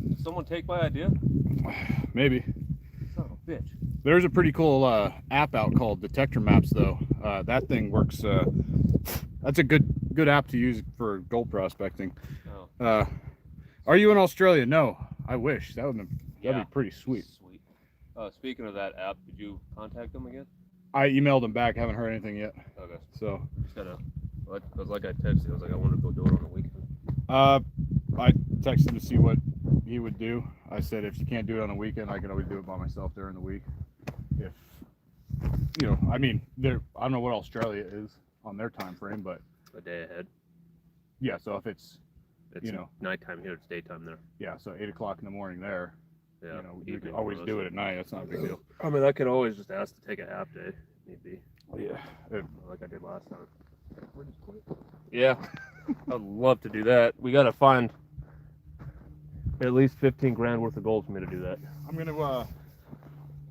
Did someone take my idea? Maybe. Son of a bitch. There's a pretty cool app out called Detector Maps, though. That thing works. That's a good app to use for gold prospecting. Oh. Are you in Australia? No. I wish that'd be pretty sweet. Sweet. Speaking of that app, did you contact them again? I emailed him back. Haven't heard anything yet. Okay. So Just gotta. I was like, I texted you. I was like, I wanted to go do it on the weekend. I texted him to see what he would do. I said if you can't do it on the weekend, I can always do it by myself during the week. If I mean, I don't know what Australia is on their time frame, but A day ahead. yeah. So if it's It's nighttime here. It's daytime there. yeah, so 8 o'clock in the morning there. Yeah. You evening can always for us. do it at night. That's not a big deal. I mean, I could always just ask to take a half day, if need be, Yeah. like I did last time. Yeah, I'd love to do that. We gotta find at least 15 grand worth of gold for me to do that. I'm gonna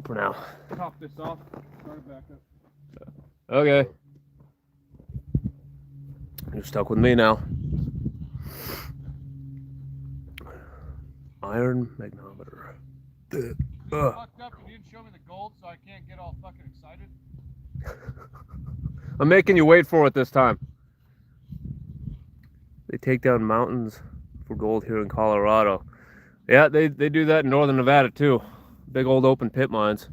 For now. top this off. Start it back up. Okay. You're stuck with me now. Iron magnometer. Fucked up. You didn't show me the gold, so I can't get all fucking excited. I'm making you wait for it this time. They take down mountains for gold here in Colorado. Yeah, they do that in northern Nevada too. Big old open pit mines.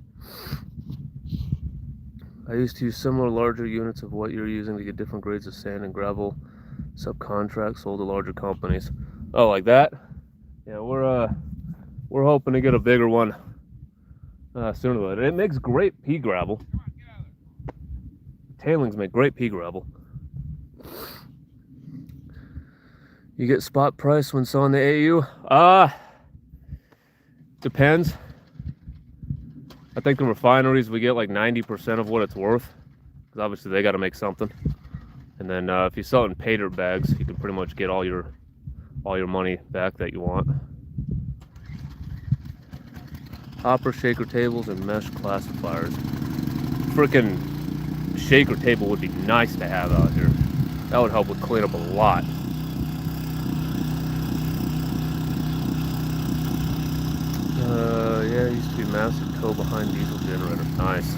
I used to use similar larger units of what you're using to get different grades of sand and gravel. Subcontract sold to larger companies. Oh, like that? Yeah, we're hoping to get a bigger one sooner or later. It makes great pea gravel. Tailings make great pea gravel. You get spot price when it's on the AU? Depends. I think the refineries, we get like 90% of what it's worth. Because obviously they got to make something. And then if you sell it in pay dirt bags, you can pretty much get all your money back that you want. Hopper, shaker tables, and mesh classifiers. Freaking shaker table would be nice to have out here. That would help with cleanup a lot. Yeah, it used to be massive tow behind diesel generator. Nice.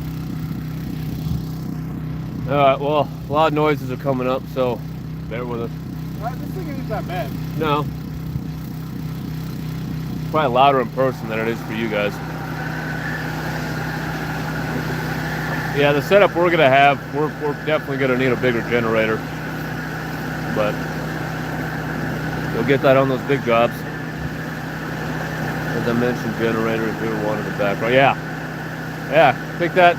Alright, well, a lot of noises are coming up, so bear with us. This thing ain't that bad. No. Probably louder in person than it is for you guys. Yeah, the setup we're gonna have, we're definitely gonna need a bigger generator. But you'll get that on those big jobs. As I mentioned, generator here, one in the background. Yeah, pick that.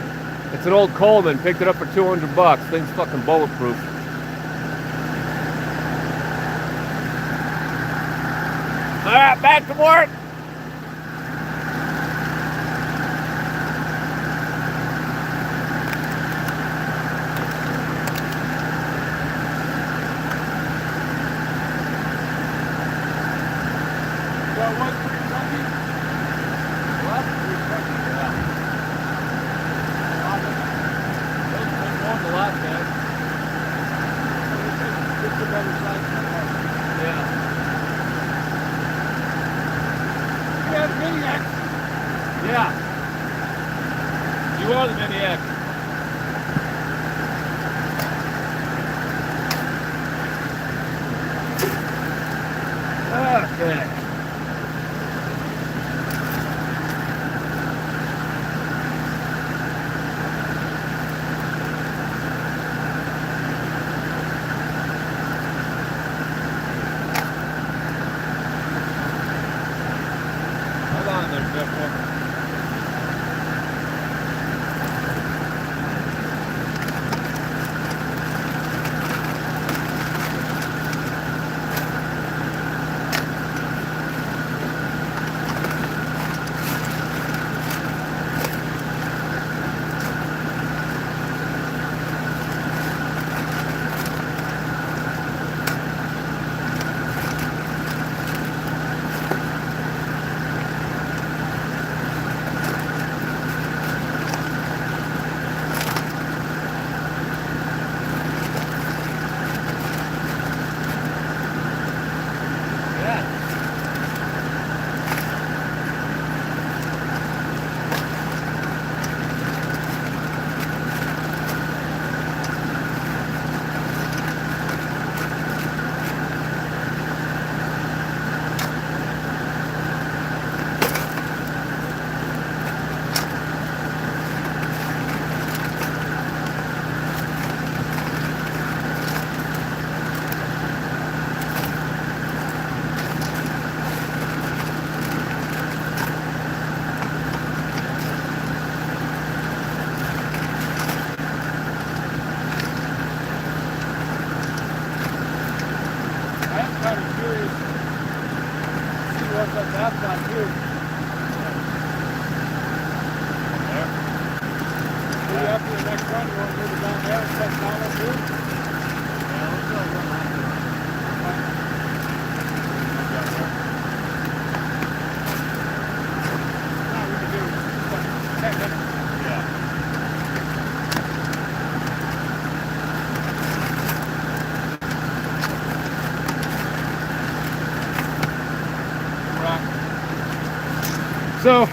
It's an old Coleman. Picked it up for $200. Thing's fucking bulletproof. All right, back to work. Yeah. You are the maniac. Okay. Hold on there, Jeff. So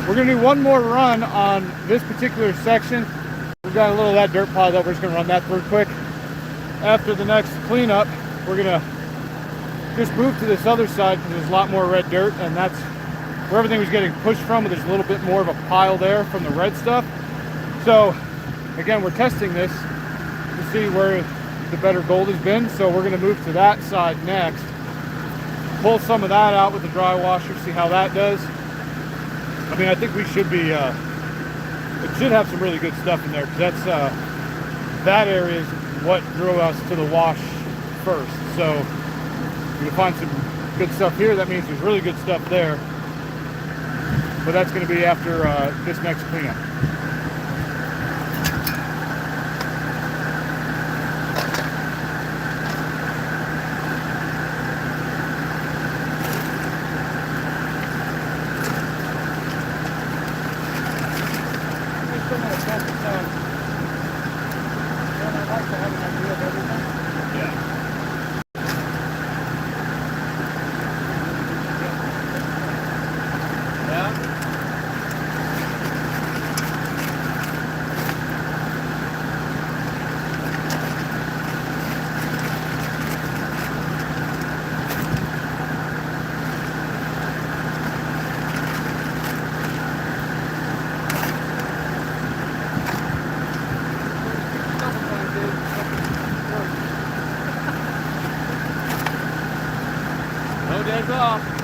we're gonna do one more run on this particular section. We've got a little of that dirt pile that we're just gonna run that through quick. After the next cleanup, we're gonna just move to this other side because there's a lot more red dirt, and that's where everything was getting pushed from, but there's a little bit more of a pile there from the red stuff. So again, we're testing this to see where the better gold has been. So we're gonna move to that side next. Pull some of that out with the dry washer, see how that does. I mean, I think we should be, it should have some really good stuff in there, because that's, that area is what drew us to the wash first. So you're gonna find some good stuff here. That means there's really good stuff there. But that's gonna be after this next cleanup. No days off.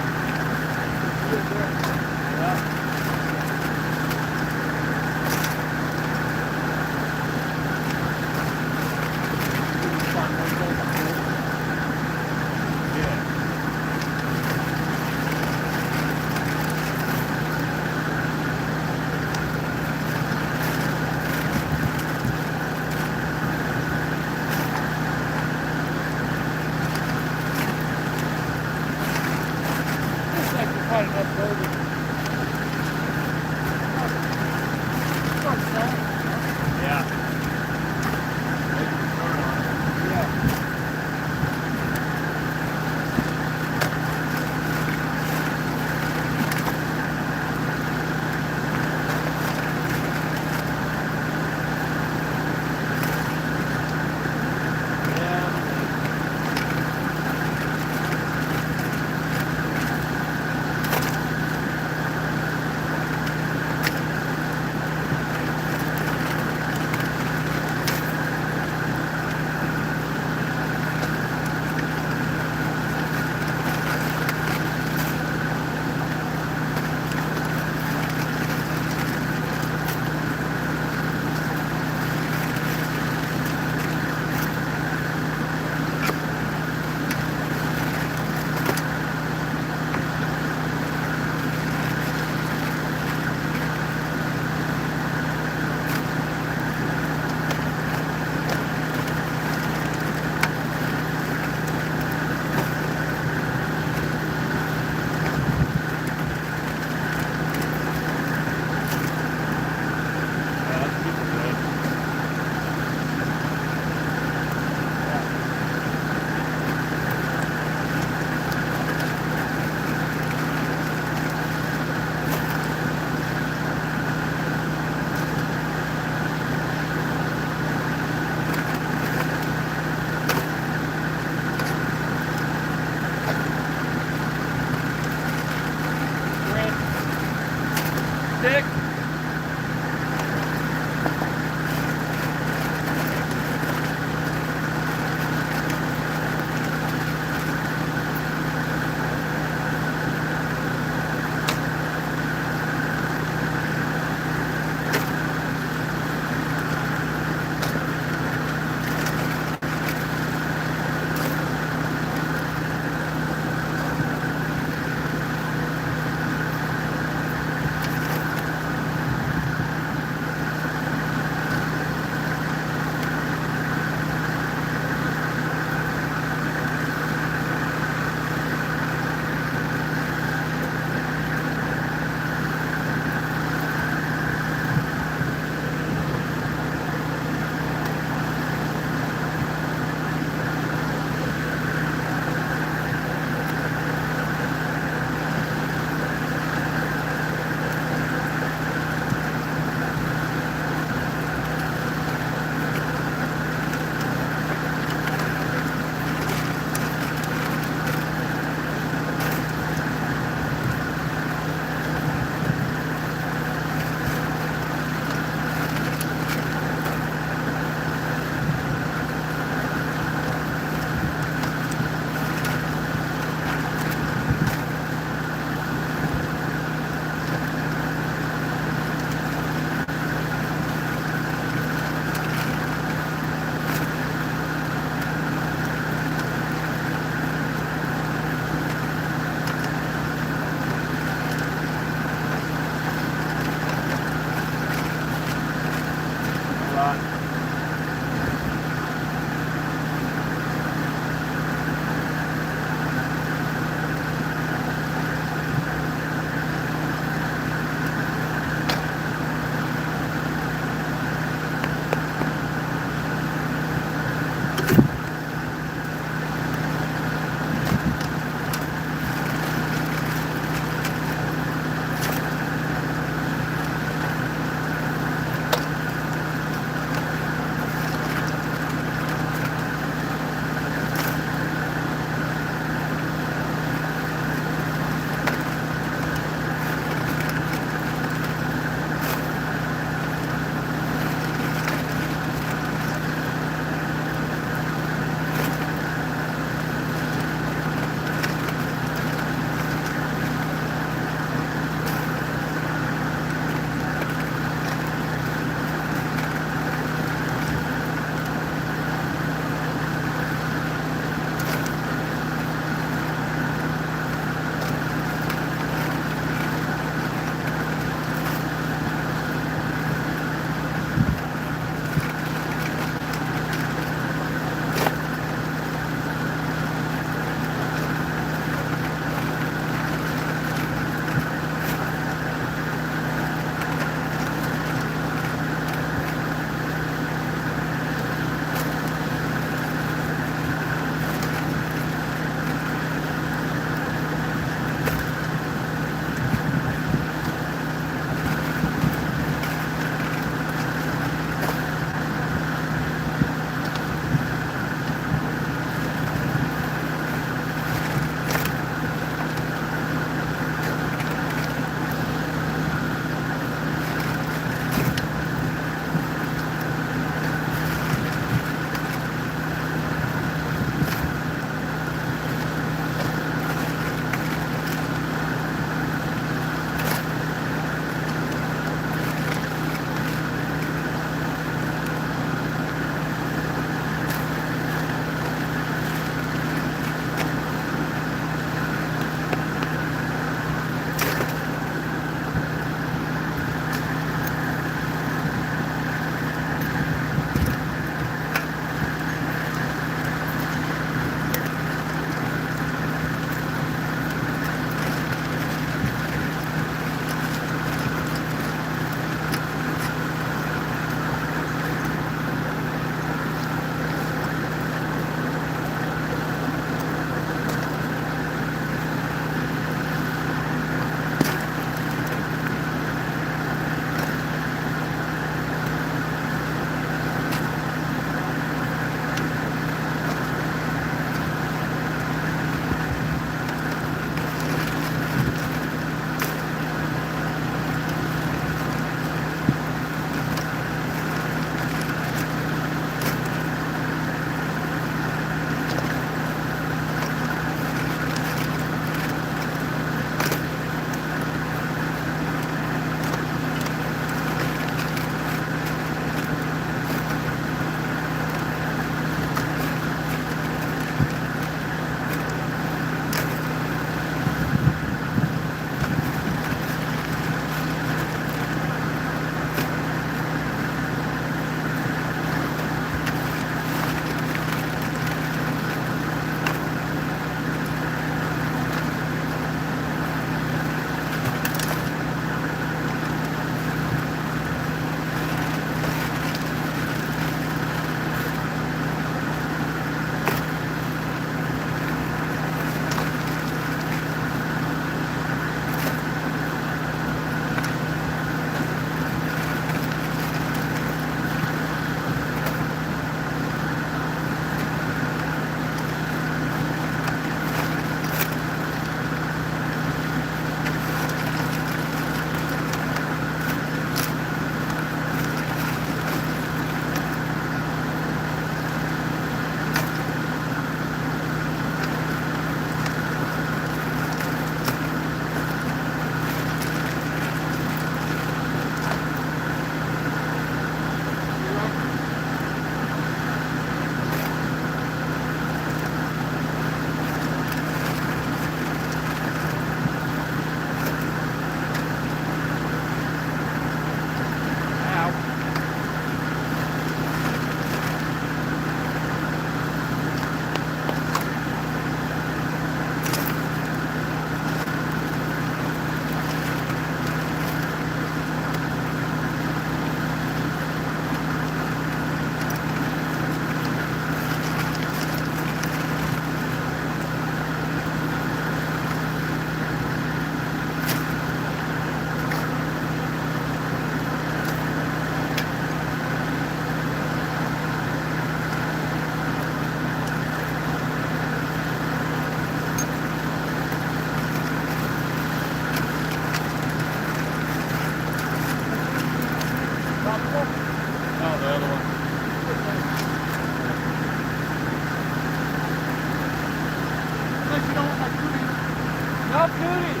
Off duty.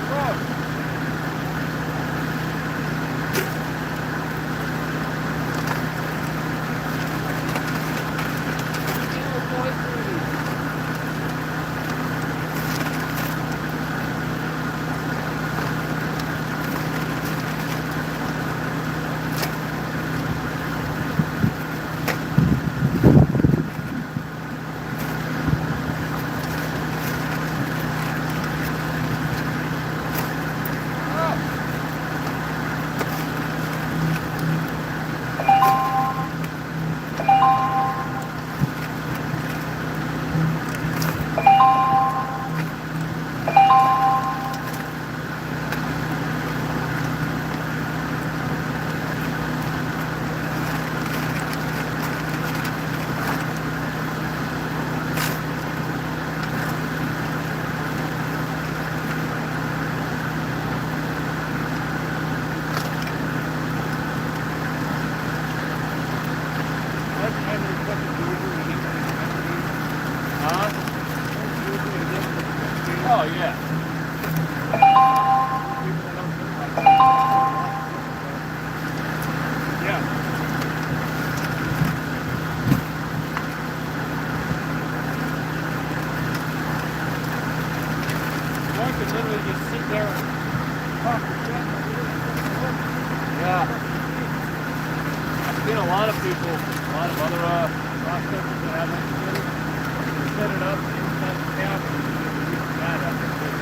Whoa. Oh, yeah. Yeah. One could literally just sit there and talk to them. Yeah. I've seen a lot of people, a lot of other prospectors that have it set it up inside the cabin and use that as a big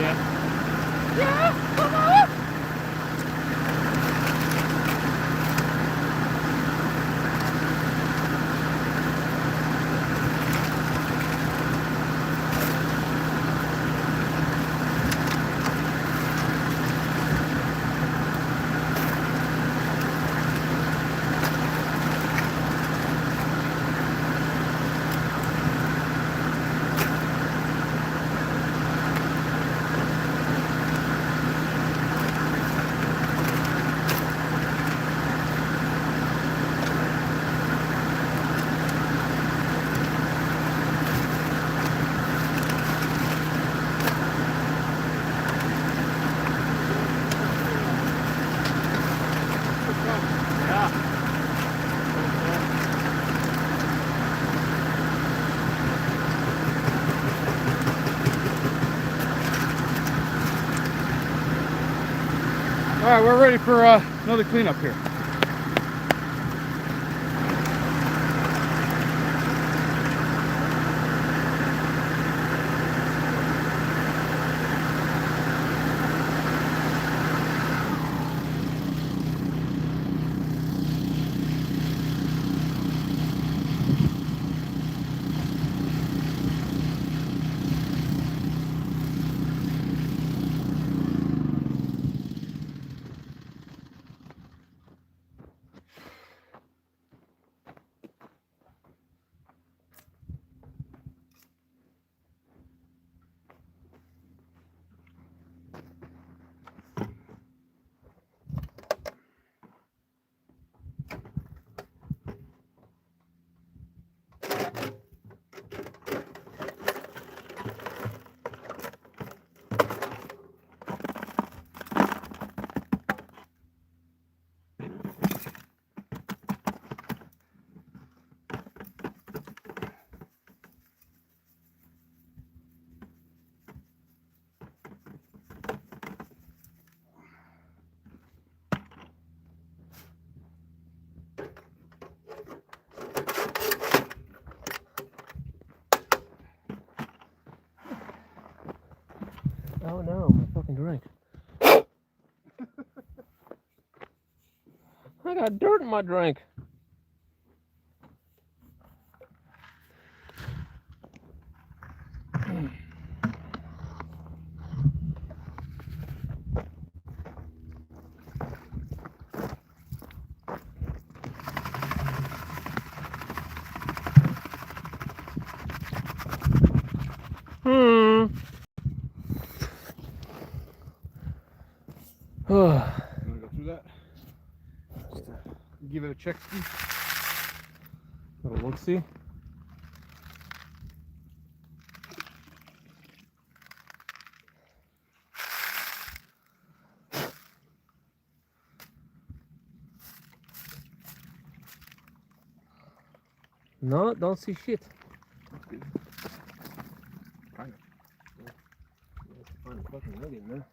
Yeah. Yeah, come on. All right, we're ready for another cleanup here. Oh no, my fucking drink. I got dirt in my drink. gonna go through that. Just to give it a check. Little look-see. No, don't see shit. Kind of. Find a fucking nugget in there.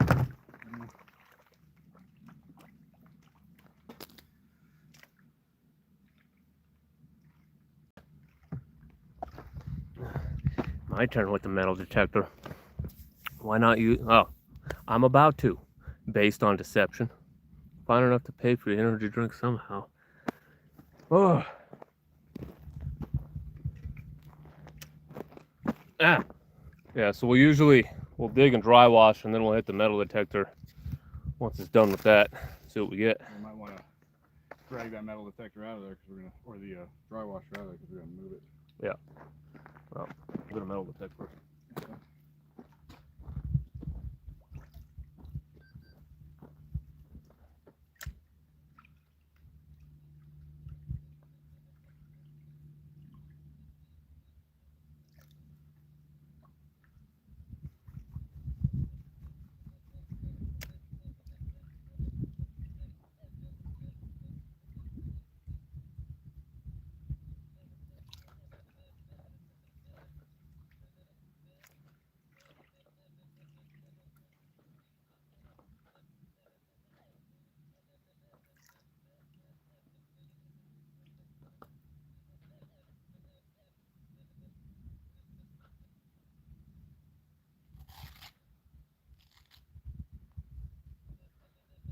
My turn with the metal detector. Why not use? Oh, I'm about to, based on deception. Find enough to pay for the energy drink somehow. Oh. Ah. Yeah, so we'll dig and dry wash, and then we'll hit the metal detector once it's done with that. See what we get. We might want to drag that metal detector out of there, because we're gonna, or the dry washer out of there, because we're gonna move it. Yeah. Well, get a metal detector.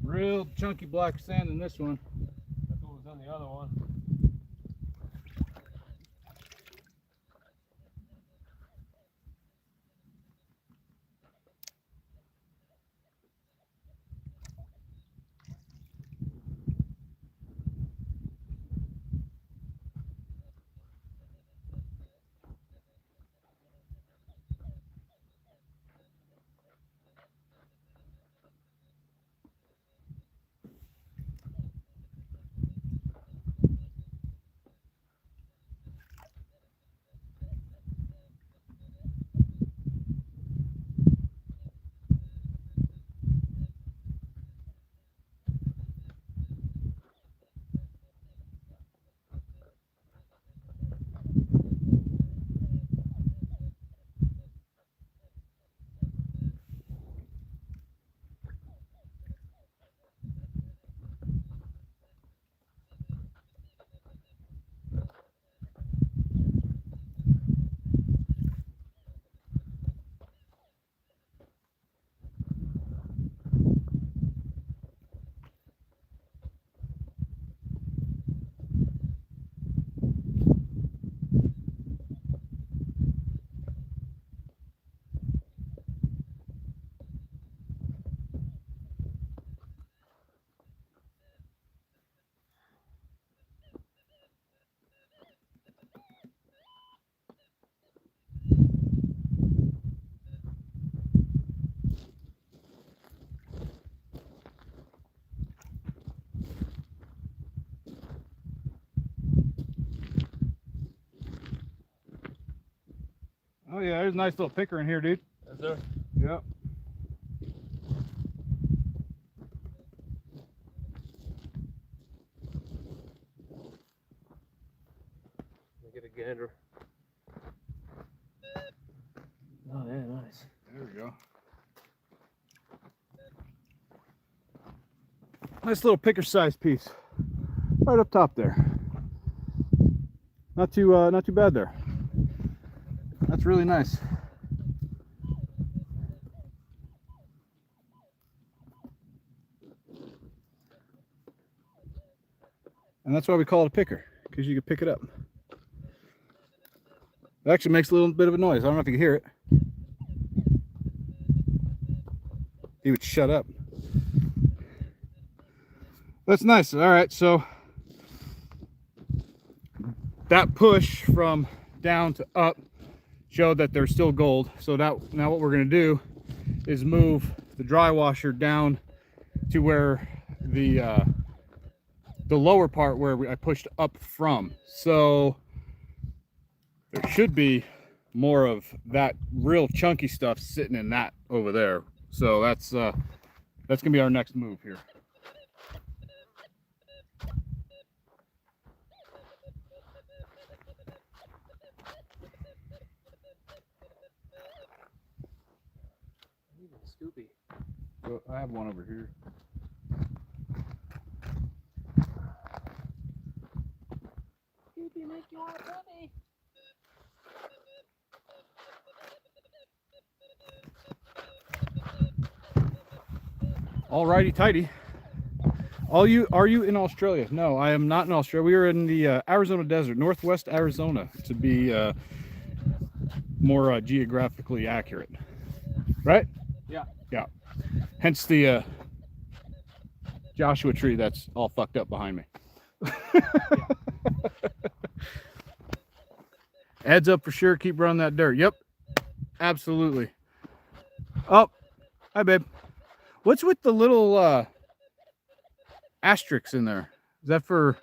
Real chunky black sand in this one. That's what was on the other one. Oh yeah, there's a nice little picker in here, dude. Is there? Yep. Get a gander. Oh yeah, nice. There we go. Nice little picker size piece. Right up top there. Not too bad there. That's really nice. And that's why we call it a picker, because you can pick it up. It actually makes a little bit of a noise. I don't know if you can hear it. He would shut up. That's nice. All right, so that push from down to up showed that there's still gold. So now what we're going to do is move the dry washer down to where the lower part where I pushed up from. So there should be more of that real chunky stuff sitting in that over there. So that's gonna be our next move here. Scoopy. So I have one over here. Scoopy, make you want money. Alrighty tighty. Are you in Australia? No, I am not in Australia. We are in the Arizona desert, northwest Arizona, to be more geographically accurate. Right? Yeah. Yeah. Hence the Joshua tree that's all fucked up behind me. Heads up for sure. Keep running that dirt. Yep. Absolutely. Oh, hi, babe. What's with the little asterisks in there? Is that for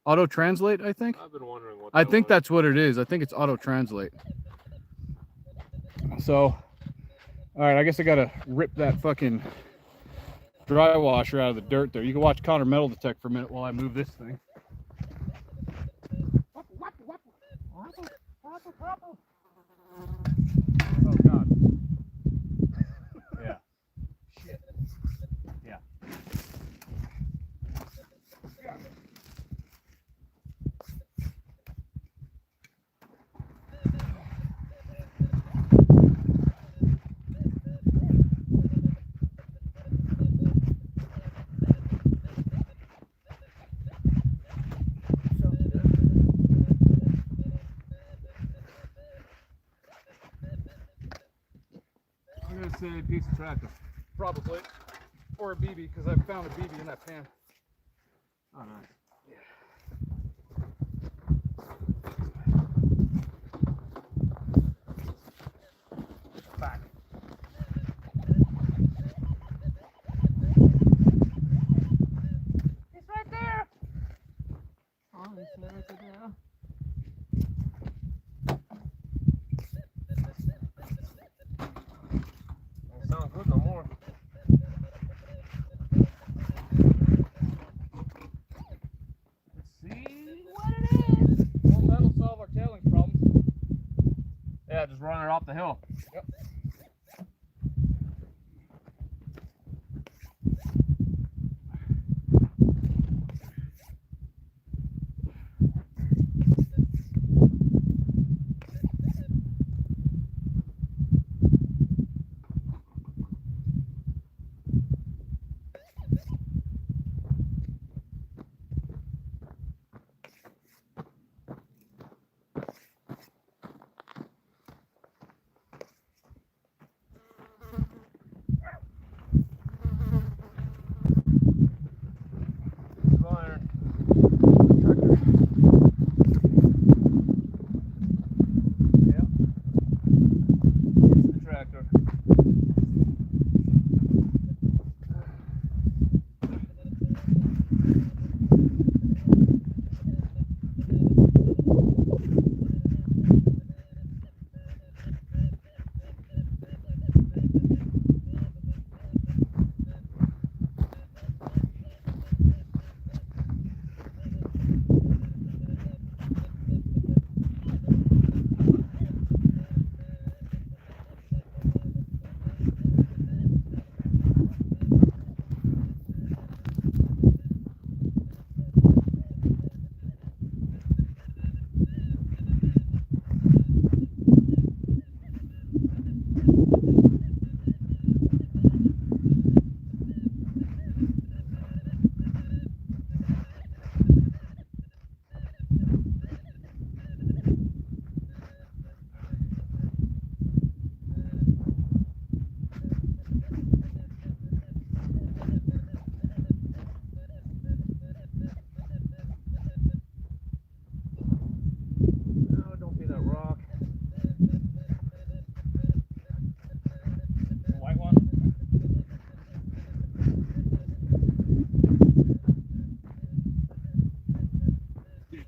auto translate? I think. I've been wondering what. I think that's what it is. I think it's auto translate. So, all right. I guess I gotta rip that fucking dry washer out of the dirt there. You can watch Connor metal detect for a minute while I move this thing. Oh God. Yeah. Shit. Yeah. I'm gonna say a piece of tractor. Probably. Or a BB, because I found a BB in that pan. Oh, nice. Back. It's right there. Oh, it's right there. Don't sound good no more. Let's see what it is. Well, that'll solve our tailings problem. Yeah, just run it off the hill. Yep.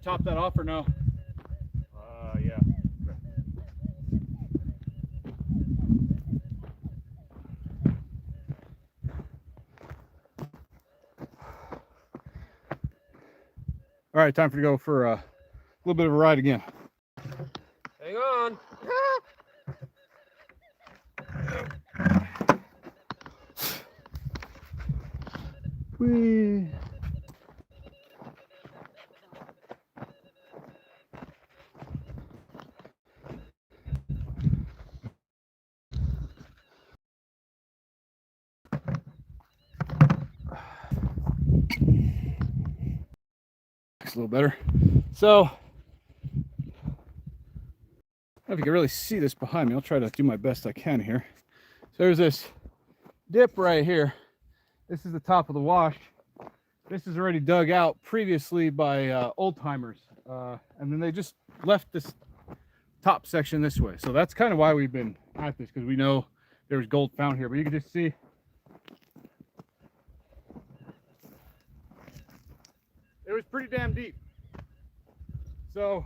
top that off or no? Yeah. All right, time for to go for a little bit of a ride again. Hang on. Whee. Looks a little better. So, I don't know if you can really see this behind me. I'll try to do my best I can here. So there's this dip right here. This is the top of the wash. This is already dug out previously by old timers. And then they just left this top section this way. So that's kind of why we've been at this, because we know there's gold found here. But you can just see it was pretty damn deep. So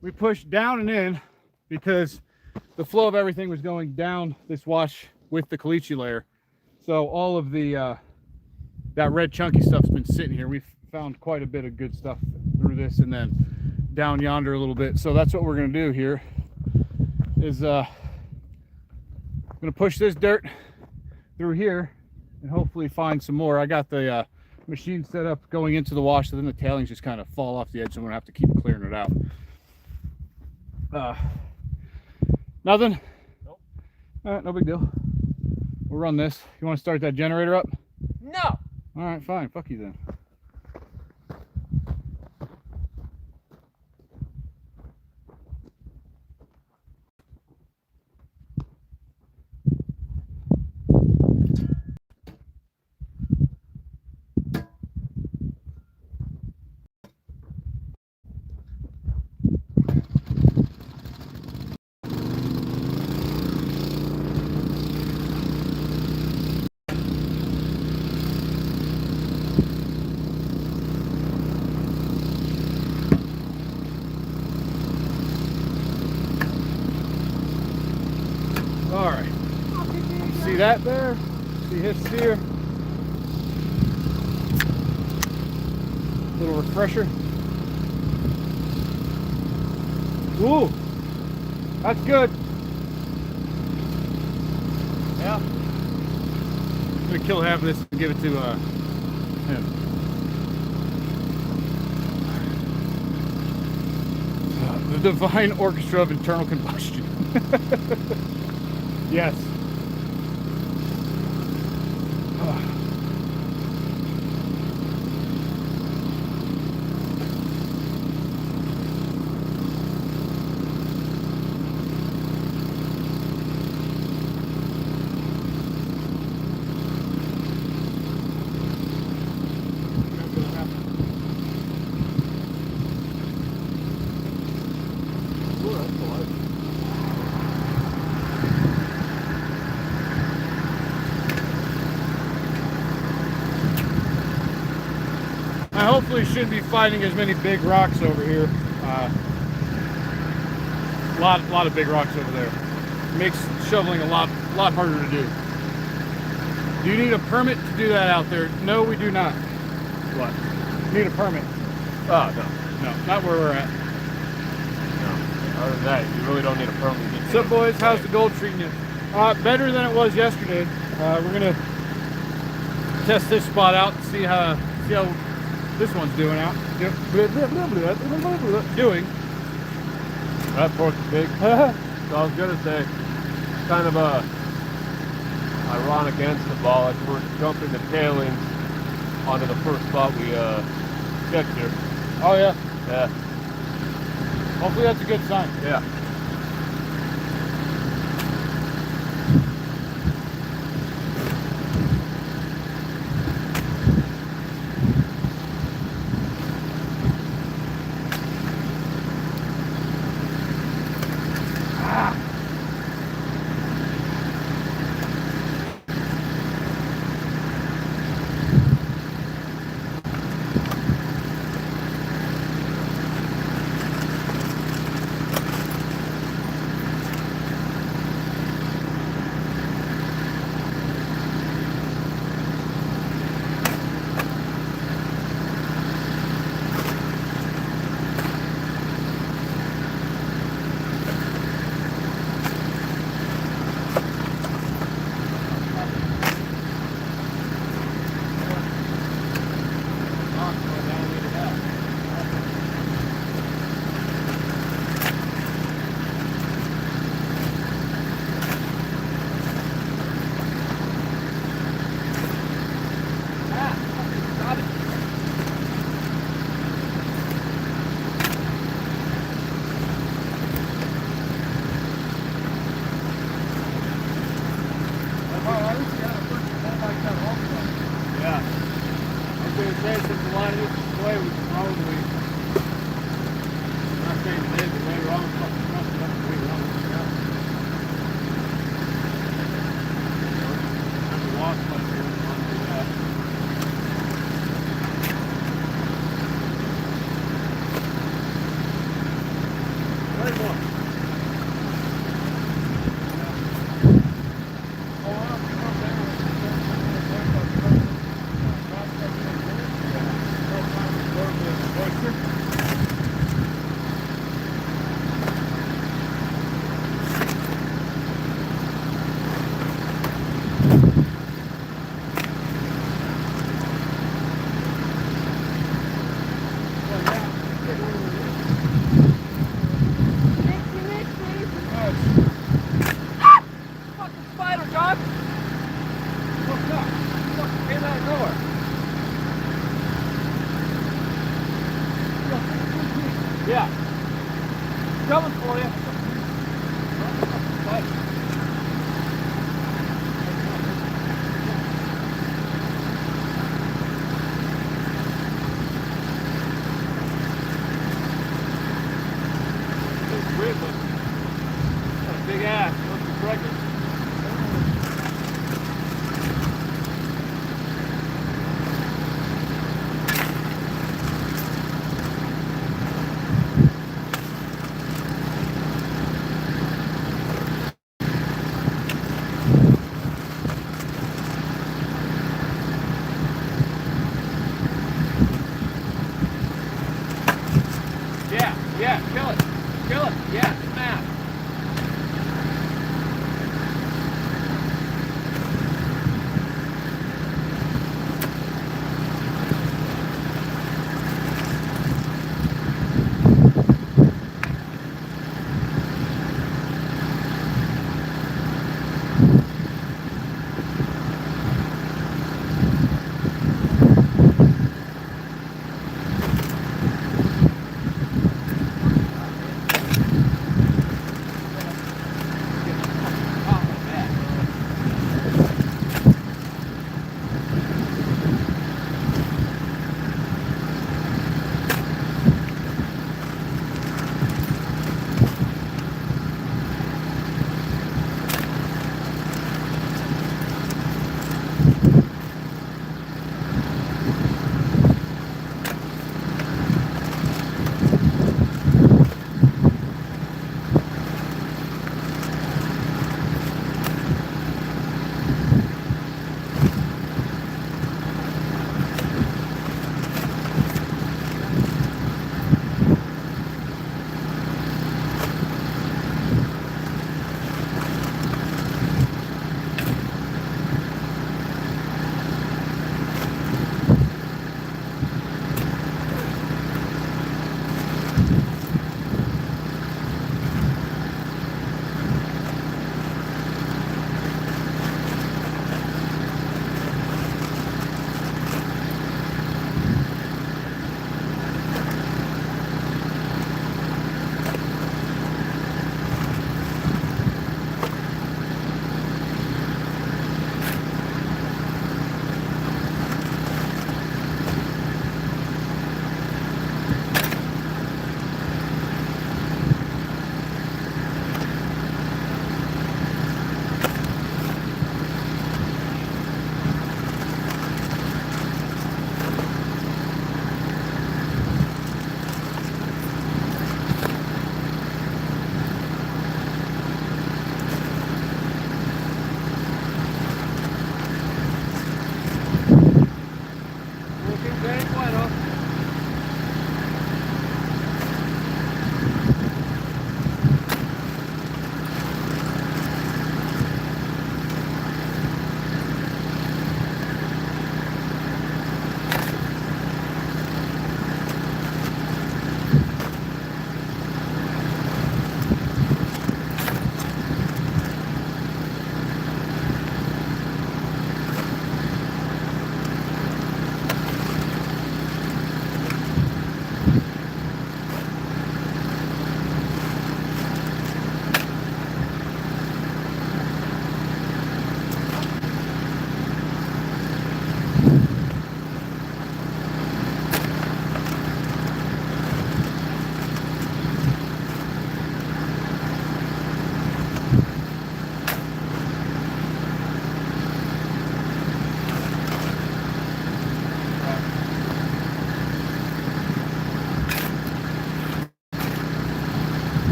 we pushed down and in because the flow of everything was going down this wash with the caliche layer. So all of the that red chunky stuff's been sitting here. We've found quite a bit of good stuff through this and then down yonder a little bit. So that's what we're going to do here is I'm going to push this dirt through here and hopefully find some more. I got the machine set up going into the wash, so then the tailings just kind of fall off the edge, so I'm going to have to keep clearing it out. Nothing? Nope. All right, no big deal. We'll run this. You want to start that generator up? No. All right, fine. Fuck you then. All right. See that there? See his steer? Little refresher. Ooh, that's good. Yeah. I'm gonna kill half of this and give it to him. The divine orchestra of internal combustion. Yes. I hopefully shouldn't be finding as many big rocks over here. Lot of big rocks over there. Makes shoveling a lot harder to do. Do you need a permit to do that out there? No, we do not. What? Need a permit? Oh, no. No, not where we're at. No. Other than that, you really don't need a permit. So boys, how's the gold treating you? Better than it was yesterday. We're gonna test this spot out and see how this one's doing out. Doing. That pork's big. So I was gonna say, kind of a ironic end to the ball. Like we're jumping the tailings onto the first spot we checked here. Oh yeah. Yeah. Hopefully that's a good sign. Yeah. It's weird, but got a big ass. Must be pregnant. Yeah, kill it. Kill it. Yeah, smash.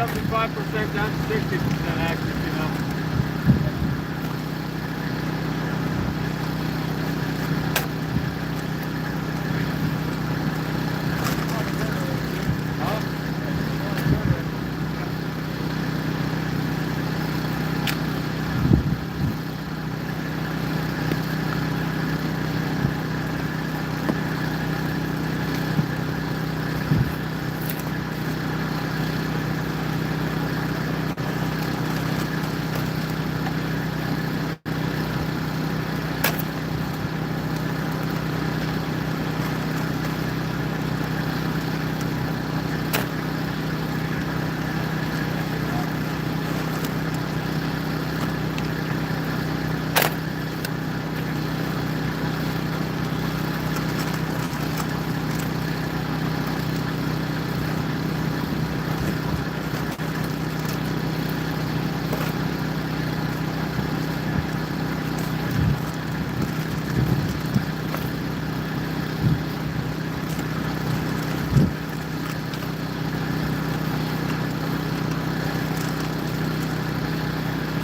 75% down to 60% active, you know.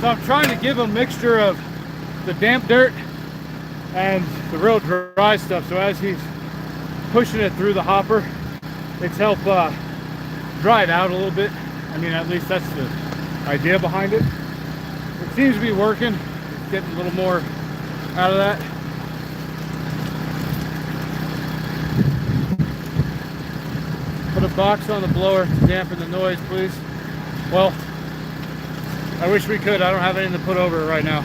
So I'm trying to give a mixture of the damp dirt and the real dry stuff. So as he's pushing it through the hopper, it's helped dry it out a little bit. I mean, at least that's the idea behind it. It seems to be working. It's getting a little more out of that. Put a box on the blower to dampen the noise, please. Well, I wish we could. I don't have anything to put over it right now.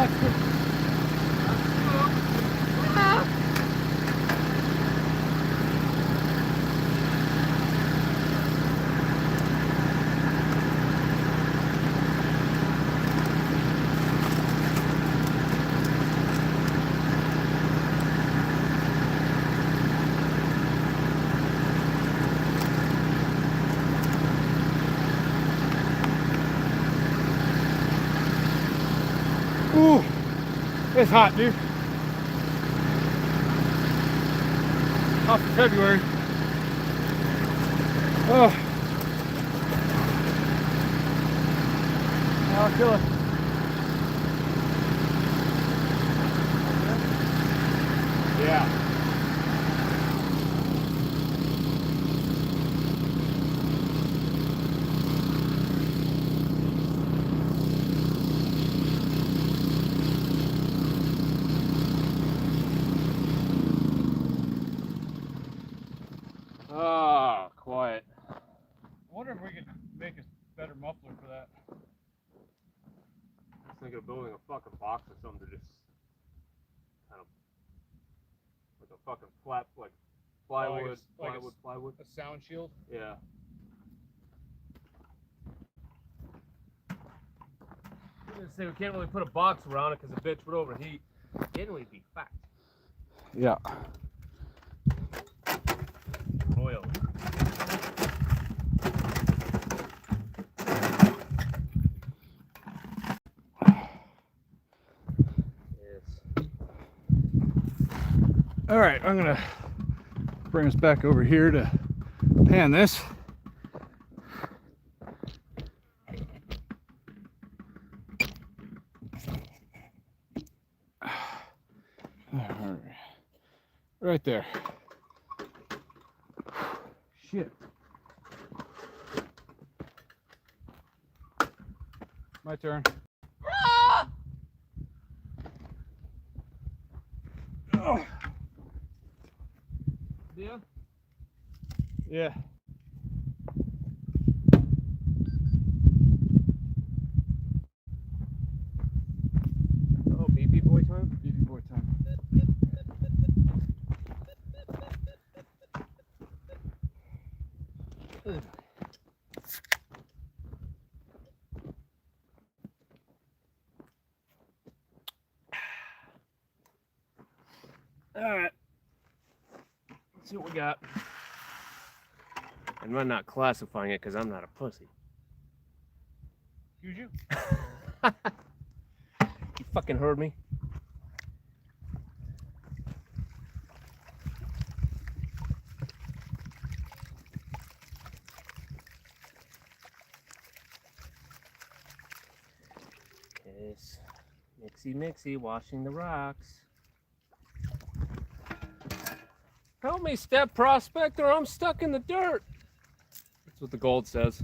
Blacksburg. Ooh, it's hot, dude. Hot for February. Oh. I'll kill it. Yeah. Oh, quiet. I wonder if we could make a better muffler for that. I was thinking of building a fucking box or something to just kind of like a fucking flat, like plywood, plywood. A sound shield. Yeah. I was gonna say we can't really put a box around it because the bitch would overheat. Then we'd be fucked. Yeah. Royal. Yes. All right, I'm gonna bring us back over here to pan this. Right there. Shit. My turn. Oh. Yeah. Yeah. Oh, BB boy time? BB boy time. Alright. Let's see what we got. And I'm not classifying it because I'm not a pussy. Excuse you? You fucking heard me. Yes. Mixy mixy, washing the rocks. Help me, step prospector, I'm stuck in the dirt. That's what the gold says.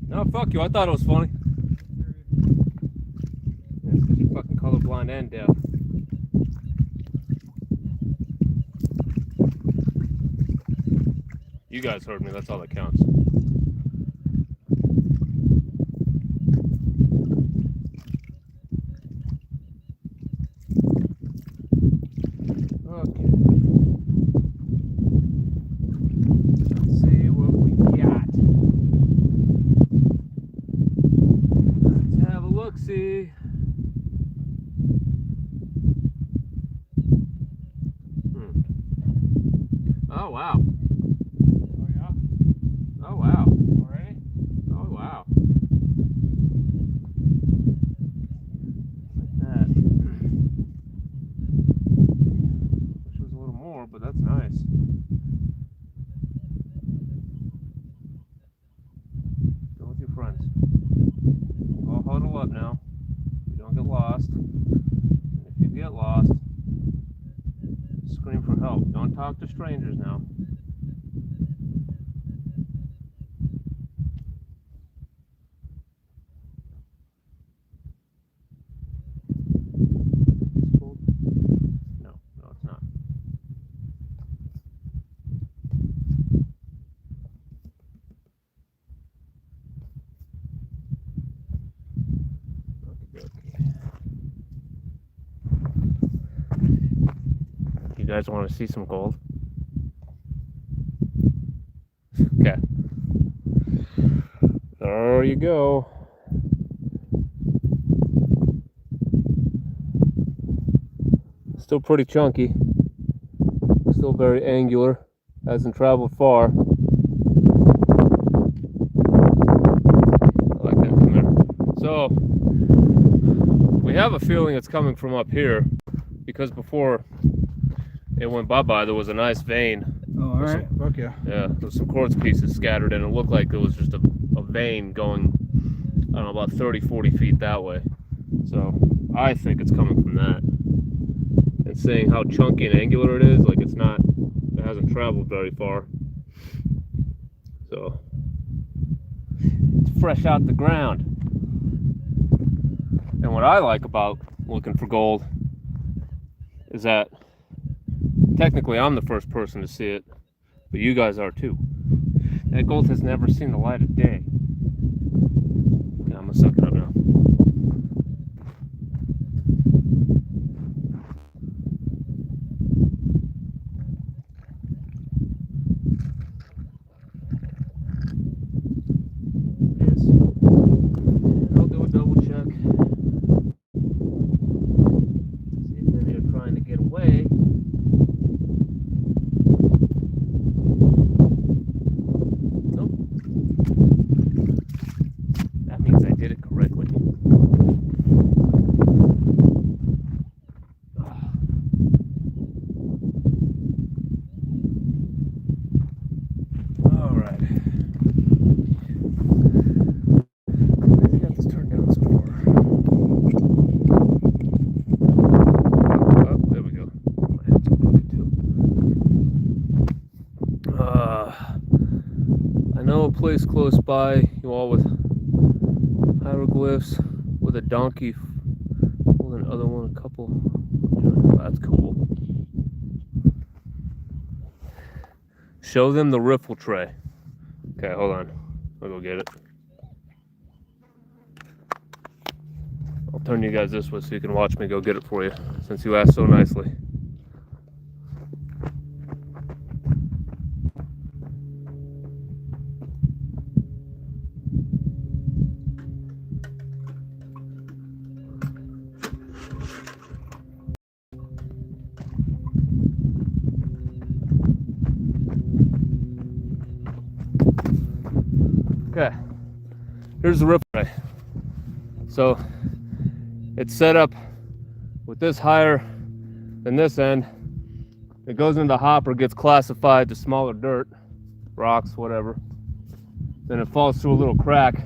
No, fuck you, I thought it was funny. Yeah, because you're fucking colorblind and deaf. You guys heard me, that's all that counts. Okay. Let's see what we got. Let's have a look-see. Oh, wow. Oh, yeah? Oh, wow. Already? Oh, wow. Like that. Wish it was a little more, but that's nice. Go with your friends. All huddle up now. You don't get lost. And if you get lost, scream for help. Don't talk to strangers now. No, no, it's not. You guys want to see some gold? Okay. There you go. Still pretty chunky. Still very angular. Hasn't traveled far. I like that. Come here. So, we have a feeling it's coming from up here because before it went bye-bye, there was a nice vein. Oh, all right. Fuck yeah. Yeah, there's some quartz pieces scattered, and it looked like it was just a vein going, I don't know, about 30, 40 feet that way. So I think it's coming from that. And seeing how chunky and angular it is, like it hasn't traveled very far. So it's fresh out the ground. And what I like about looking for gold is that technically I'm the first person to see it, but you guys are too. That gold has never seen the light of day. Yeah, I'm gonna suck it up now. Yes. And I'll do a double check. See if any are trying to get away. That means I did it correctly. All right. I got this turned down some more. Oh, there we go. My head's crooked too. I know a place close by, you all with hieroglyphs with a donkey holding another one, a couple. That's cool. Show them the riffle tray. Okay, hold on. I'll go get it. I'll turn you guys this way so you can watch me go get it for you, since you asked so nicely. Okay, here's the riffle tray. So it's set up with this higher than this end. It goes into the hopper, gets classified to smaller dirt, rocks, whatever. Then it falls through a little crack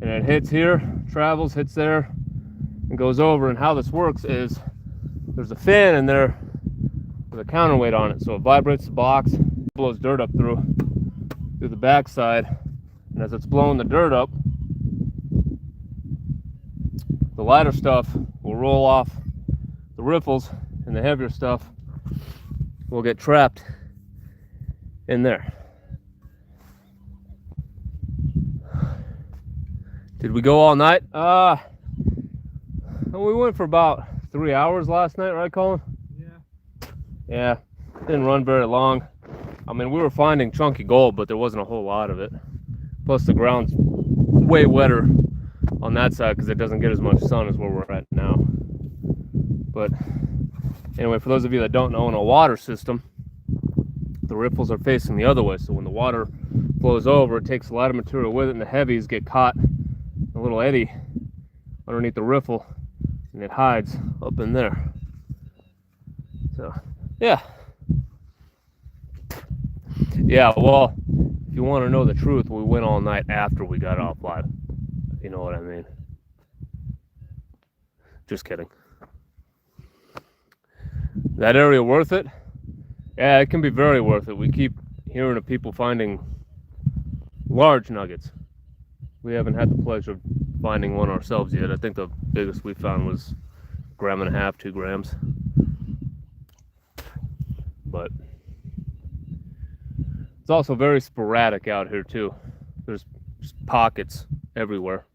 and it hits here, travels, hits there, and goes over. And how this works is there's a fan in there with a counterweight on it. So it vibrates the box, blows dirt up through the backside. And as it's blowing the dirt up, the lighter stuff will roll off the riffles and the heavier stuff will get trapped in there. Did we go all night? We went for about 3 hours last night, right, Colin? Yeah, didn't run very long. I mean, we were finding chunky gold, but there wasn't a whole lot of it. Plus the ground's way wetter on that side because it doesn't get as much sun as where we're at now. But anyway, for those of you that don't know, in a water system, the riffles are facing the other way. So when the water flows over, it takes a lot of material with it, and the heavies get caught in a little eddy underneath the riffle, and it hides up in there. So, yeah. Yeah, well, if you want to know the truth, we went all night after we got off live. You know what I mean? Just kidding. That area worth it? Yeah, it can be very worth it. We keep hearing of people finding large nuggets. We haven't had the pleasure of finding one ourselves yet. I think the biggest we found was 1.5 grams, 2 grams. But it's also very sporadic out here too. There's just pockets everywhere.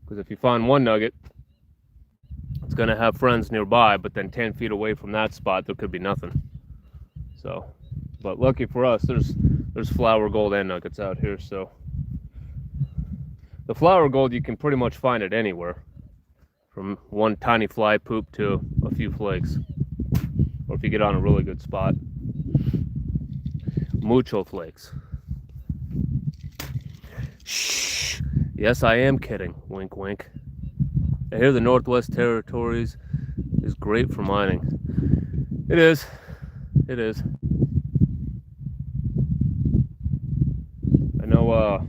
Because if you find one nugget, gonna have friends nearby, but then 10 feet away from that spot, there could be nothing. So, but lucky for us, there's flower gold and nuggets out here. So the flower gold, you can pretty much find it anywhere, from one tiny fly poop to a few flakes, or if you get on a really good spot, mucho flakes. Shh. Yes, I am kidding. Wink, wink. I hear the Northwest Territories is great for mining. It is. It is. I know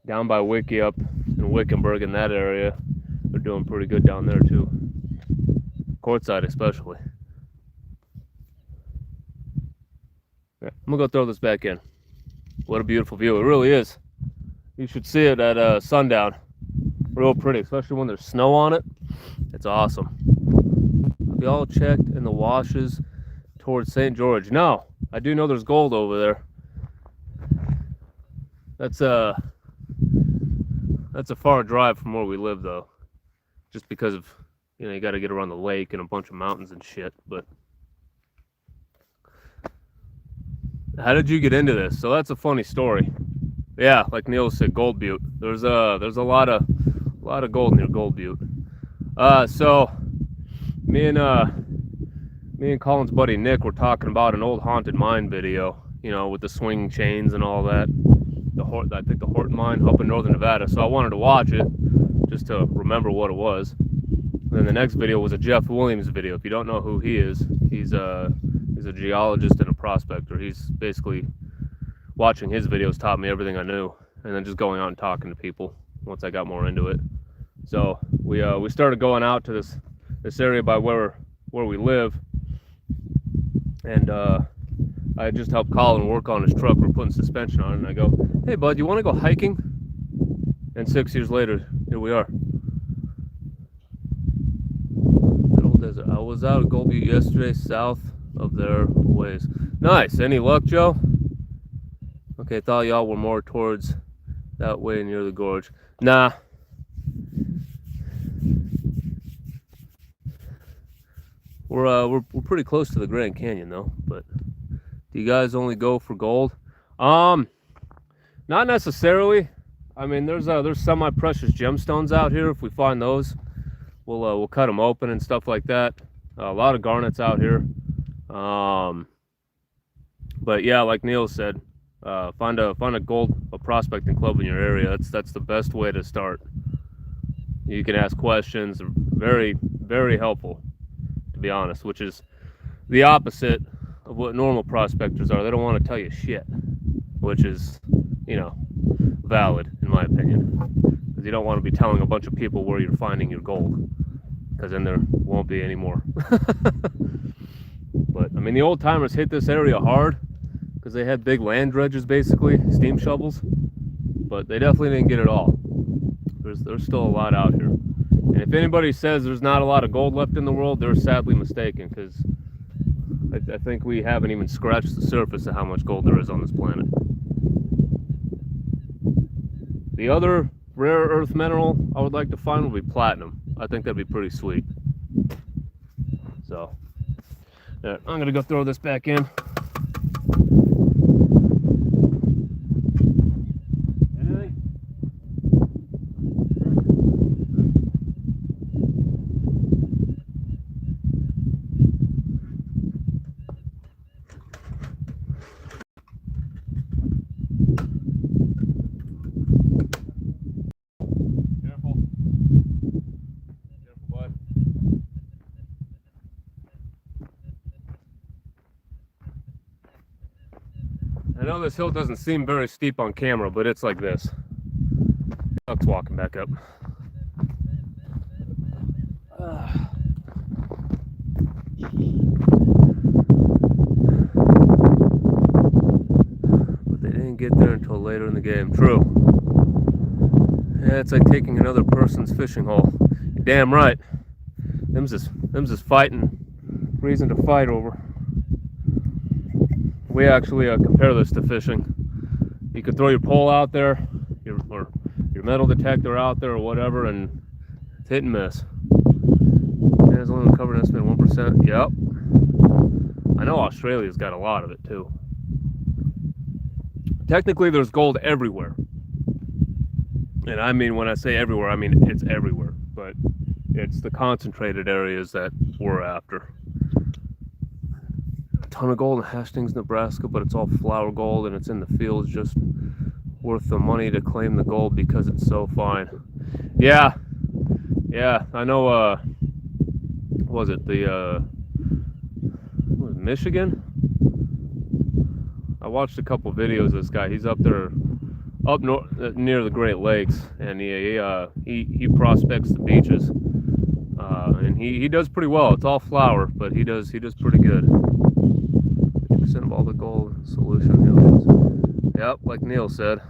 down by Wiki up in Wickenburg in that area, they're doing pretty good down there too. Quartzite especially. Yeah, I'm gonna go throw this back in. What a beautiful view. It really is. You should see it at sundown. Real pretty, especially when there's snow on it. It's awesome. Have you all checked in the washes towards St. George? No, I do know there's gold over there. That's a far drive from where we live though. Just because of, you know, you got to get around the lake and a bunch of mountains and shit. But how did you get into this? So that's a funny story. Yeah, like Neil said, Gold Butte. There's a lot of gold near Gold Butte. So me and Colin's buddy Nick were talking about an old haunted mine video, you know, with the swinging chains and all that. I think the Horton mine up in northern Nevada. So I wanted to watch it just to remember what it was. And then the next video was a Jeff Williams video. If you don't know who he is, he's a geologist and a prospector. He's basically, watching his videos taught me everything I knew, and then just going out and talking to people once I got more into it. So we started going out to this area by where we live, and I just helped Colin work on his truck. We're putting suspension on it, and I go, "Hey bud, you want to go hiking?" And 6 years later, here we are. Good old desert. I was out at Gold Butte yesterday, south of there ways. Nice. Any luck, Joe? Okay, thought y'all were more towards that way near the gorge. Nah. We're pretty close to the Grand Canyon though. But do you guys only go for gold? Not necessarily. I mean, there's semi-precious gemstones out here. If we find those, we'll cut them open and stuff like that. A lot of garnets out here. But yeah, like Neil said, find a prospecting club in your area. That's the best way to start. You can ask questions. They're very, very helpful, to be honest, which is the opposite of what normal prospectors are. They don't want to tell you shit, which is, you know, valid in my opinion, because you don't want to be telling a bunch of people where you're finding your gold, because then there won't be any more. But I mean, the old timers hit this area hard because they had big land dredges, basically steam shovels, but they definitely didn't get it all. There's still a lot out here, and if anybody says there's not a lot of gold left in the world, they're sadly mistaken, because I think we haven't even scratched the surface of how much gold there is on this planet. The other rare earth mineral I would like to find would be platinum. I think that'd be pretty sweet. So I'm gonna go throw this back in. I know this hill doesn't seem very steep on camera, but it's like this. Duck's walking back up. But they didn't get there until later in the game. True. Yeah, it's like taking another person's fishing hole. You're damn right. Them's just fighting. Reason to fight over. We actually compare this to fishing. You could throw your pole out there, or your metal detector out there, or whatever, and it's hit and miss. has only recovered an estimated 1%. Yep. I know Australia's got a lot of it too. Technically, there's gold everywhere. And I mean, when I say everywhere, I mean it's everywhere. But it's the concentrated areas that we're after. A ton of gold in Hastings, Nebraska, but it's all flour gold and it's in the fields, just worth the money to claim the gold because it's so fine. Yeah, I know. Was it the was it Michigan? I watched a couple videos of this guy. He's up there, up north near the Great Lakes, and he prospects the beaches, and he does pretty well. It's all flour, but he does pretty good. 50% of all the gold solution in the oceans. Yep, like Neil said.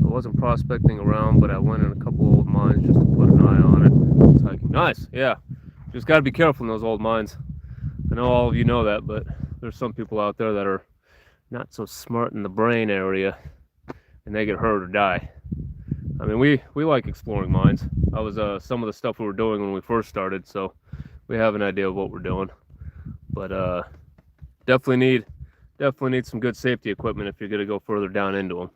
I wasn't prospecting around, but I went in a couple old mines just to put an eye on it. It's hiking. Nice, yeah. Just got to be careful in those old mines. I know all of you know that, but there's some people out there that are not so smart in the brain area, and they get hurt or die. I mean, we like exploring mines. That was some of the stuff we were doing when we first started, so we have an idea of what we're doing. But definitely need some good safety equipment if you're going to go further down into them.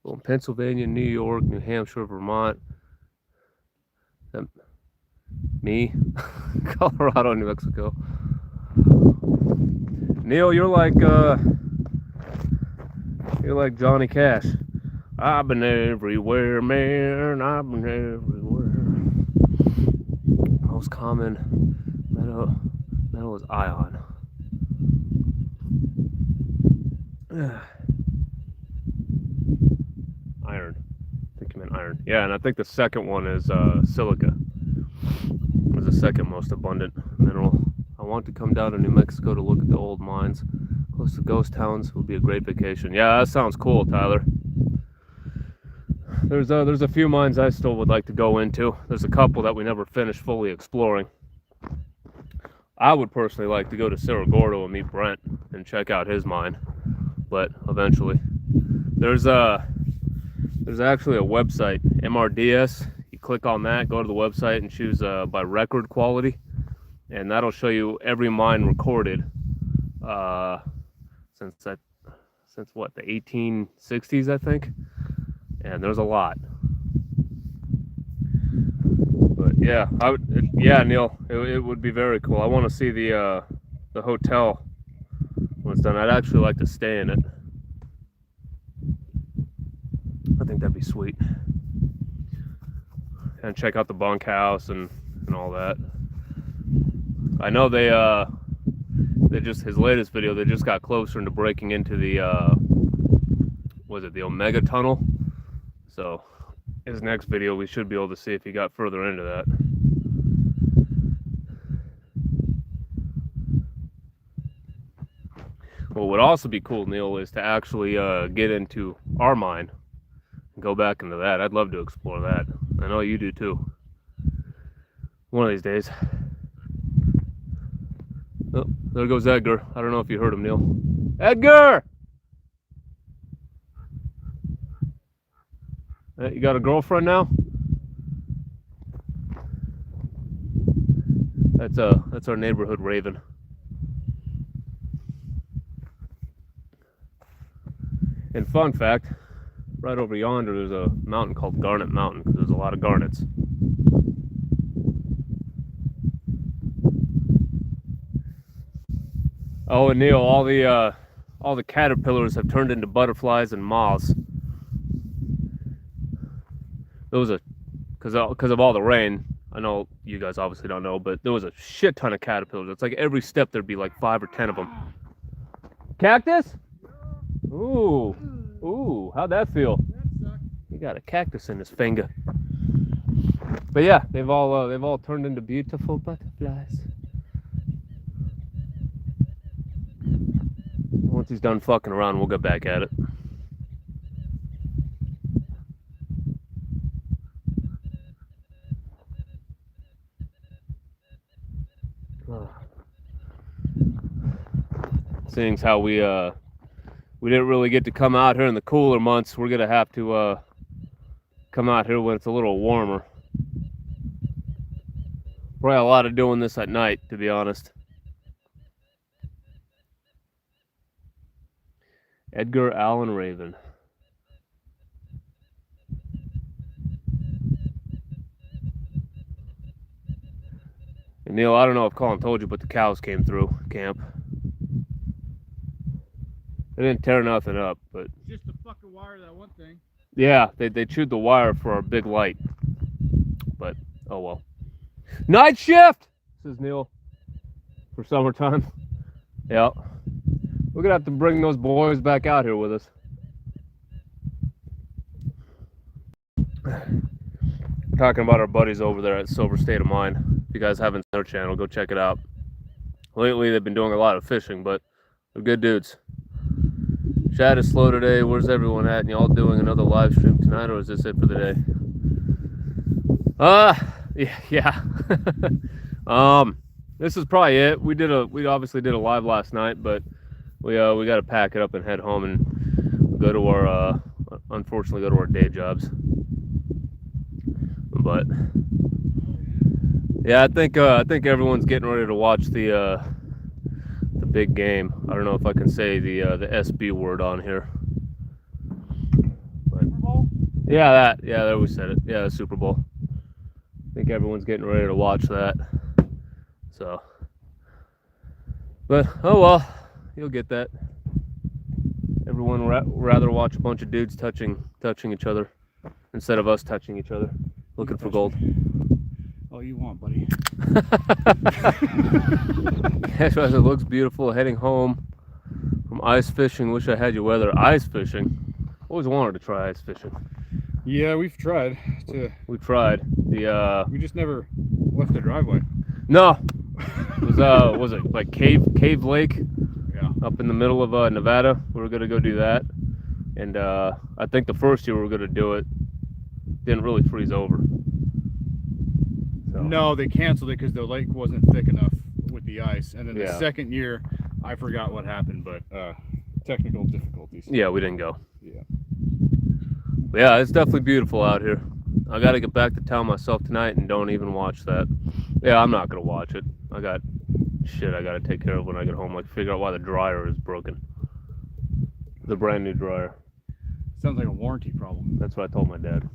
Well, in Pennsylvania, New York, New Hampshire, Vermont, me, Colorado, New Mexico. Neil, you're like Johnny Cash. I've been everywhere, man. I've been everywhere. Most common metal is ion. Iron. I think you meant iron. Yeah, and I think the second one is silica. It's the second most abundant mineral. I want to come down to New Mexico to look at the old mines. Close to ghost towns would be a great vacation. Yeah, that sounds cool, Tyler. There's a few mines I still would like to go into. There's a couple that we never finished fully exploring. I would personally like to go to Cerro Gordo and meet Brent and check out his mine, but eventually. There's actually a website, MRDS. You click on that, go to the website and choose by record quality, and that'll show you every mine recorded since what, the 1860s, I think. And there's a lot. But yeah, Neil, it would be very cool. I want to see the hotel when it's done. I'd actually like to stay in it. I think that'd be sweet. And check out the bunkhouse and all that. I know they just, his latest video, they just got closer into breaking into the the Omega Tunnel. So his next video, we should be able to see if he got further into that. What would also be cool, Neil, is to actually get into our mine and go back into that. I'd love to explore that. I know you do too. One of these days. Oh, there goes Edgar. I don't know if you heard him, Neil. Edgar! You got a girlfriend now? That's our neighborhood raven. And fun fact, right over yonder there's a mountain called Garnet Mountain because there's a lot of garnets. Oh, and Neil, all the caterpillars have turned into butterflies and moths. Those are because of all the rain. I know you guys obviously don't know, but there was a shit ton of caterpillars. It's like every step there'd be like 5 or 10 of them. Cactus? Ooh, how'd that feel? He got a cactus in his finger. But yeah, they've all turned into beautiful butterflies. Once he's done fucking around, we'll get back at it. Seeing as how we didn't really get to come out here in the cooler months, we're gonna have to come out here when it's a little warmer. Probably a lot of doing this at night, to be honest. Edgar Allan Raven. And Neil, I don't know if Colin told you, but the cows came through camp. They didn't tear nothing up, but Just the fucking wire, that one thing. yeah, they chewed the wire for our big light. But oh well. Night shift, says Neil. For summertime. Yeah. We're gonna have to bring those boys back out here with us. Talking about our buddies over there at Silver State of Mind. If you guys haven't seen their channel, go check it out. Lately, they've been doing a lot of fishing, but they're good dudes. Chat is slow today. Where's everyone at? And y'all doing another live stream tonight, or is this it for the day? Yeah. This is probably it. We obviously did a live last night, but we got to pack it up and head home and go to our unfortunately go to our day jobs. But yeah, I think everyone's getting ready to watch the big game. I don't know if I can say the SB word on here. But, Super Bowl? yeah, there we said it. Yeah, the Super Bowl. I think everyone's getting ready to watch that. So, but oh well, you'll get that. Everyone rather watch a bunch of dudes touching each other instead of us touching each other, looking for gold. All you want, buddy. As it looks beautiful, heading home from ice fishing. Wish I had your weather. Ice fishing. Always wanted to try ice fishing. Yeah, we've tried to. We tried. We just never left the driveway. No. It was it like Cave Lake? Yeah. Up in the middle of Nevada. We were gonna go do that, and I think the first year we were gonna do it, didn't really freeze over. So. No, they canceled it because the lake wasn't thick enough with the ice. And then the Yeah. second year, I forgot what happened, but technical difficulties. Yeah, we didn't go. Yeah. But yeah, it's definitely beautiful out here. I got to get back to town myself tonight and don't even watch that. Yeah, I'm not gonna watch it. I got shit I gotta take care of when I get home. Like figure out why the dryer is broken. The brand new dryer. Sounds like a warranty problem. That's what I told my dad.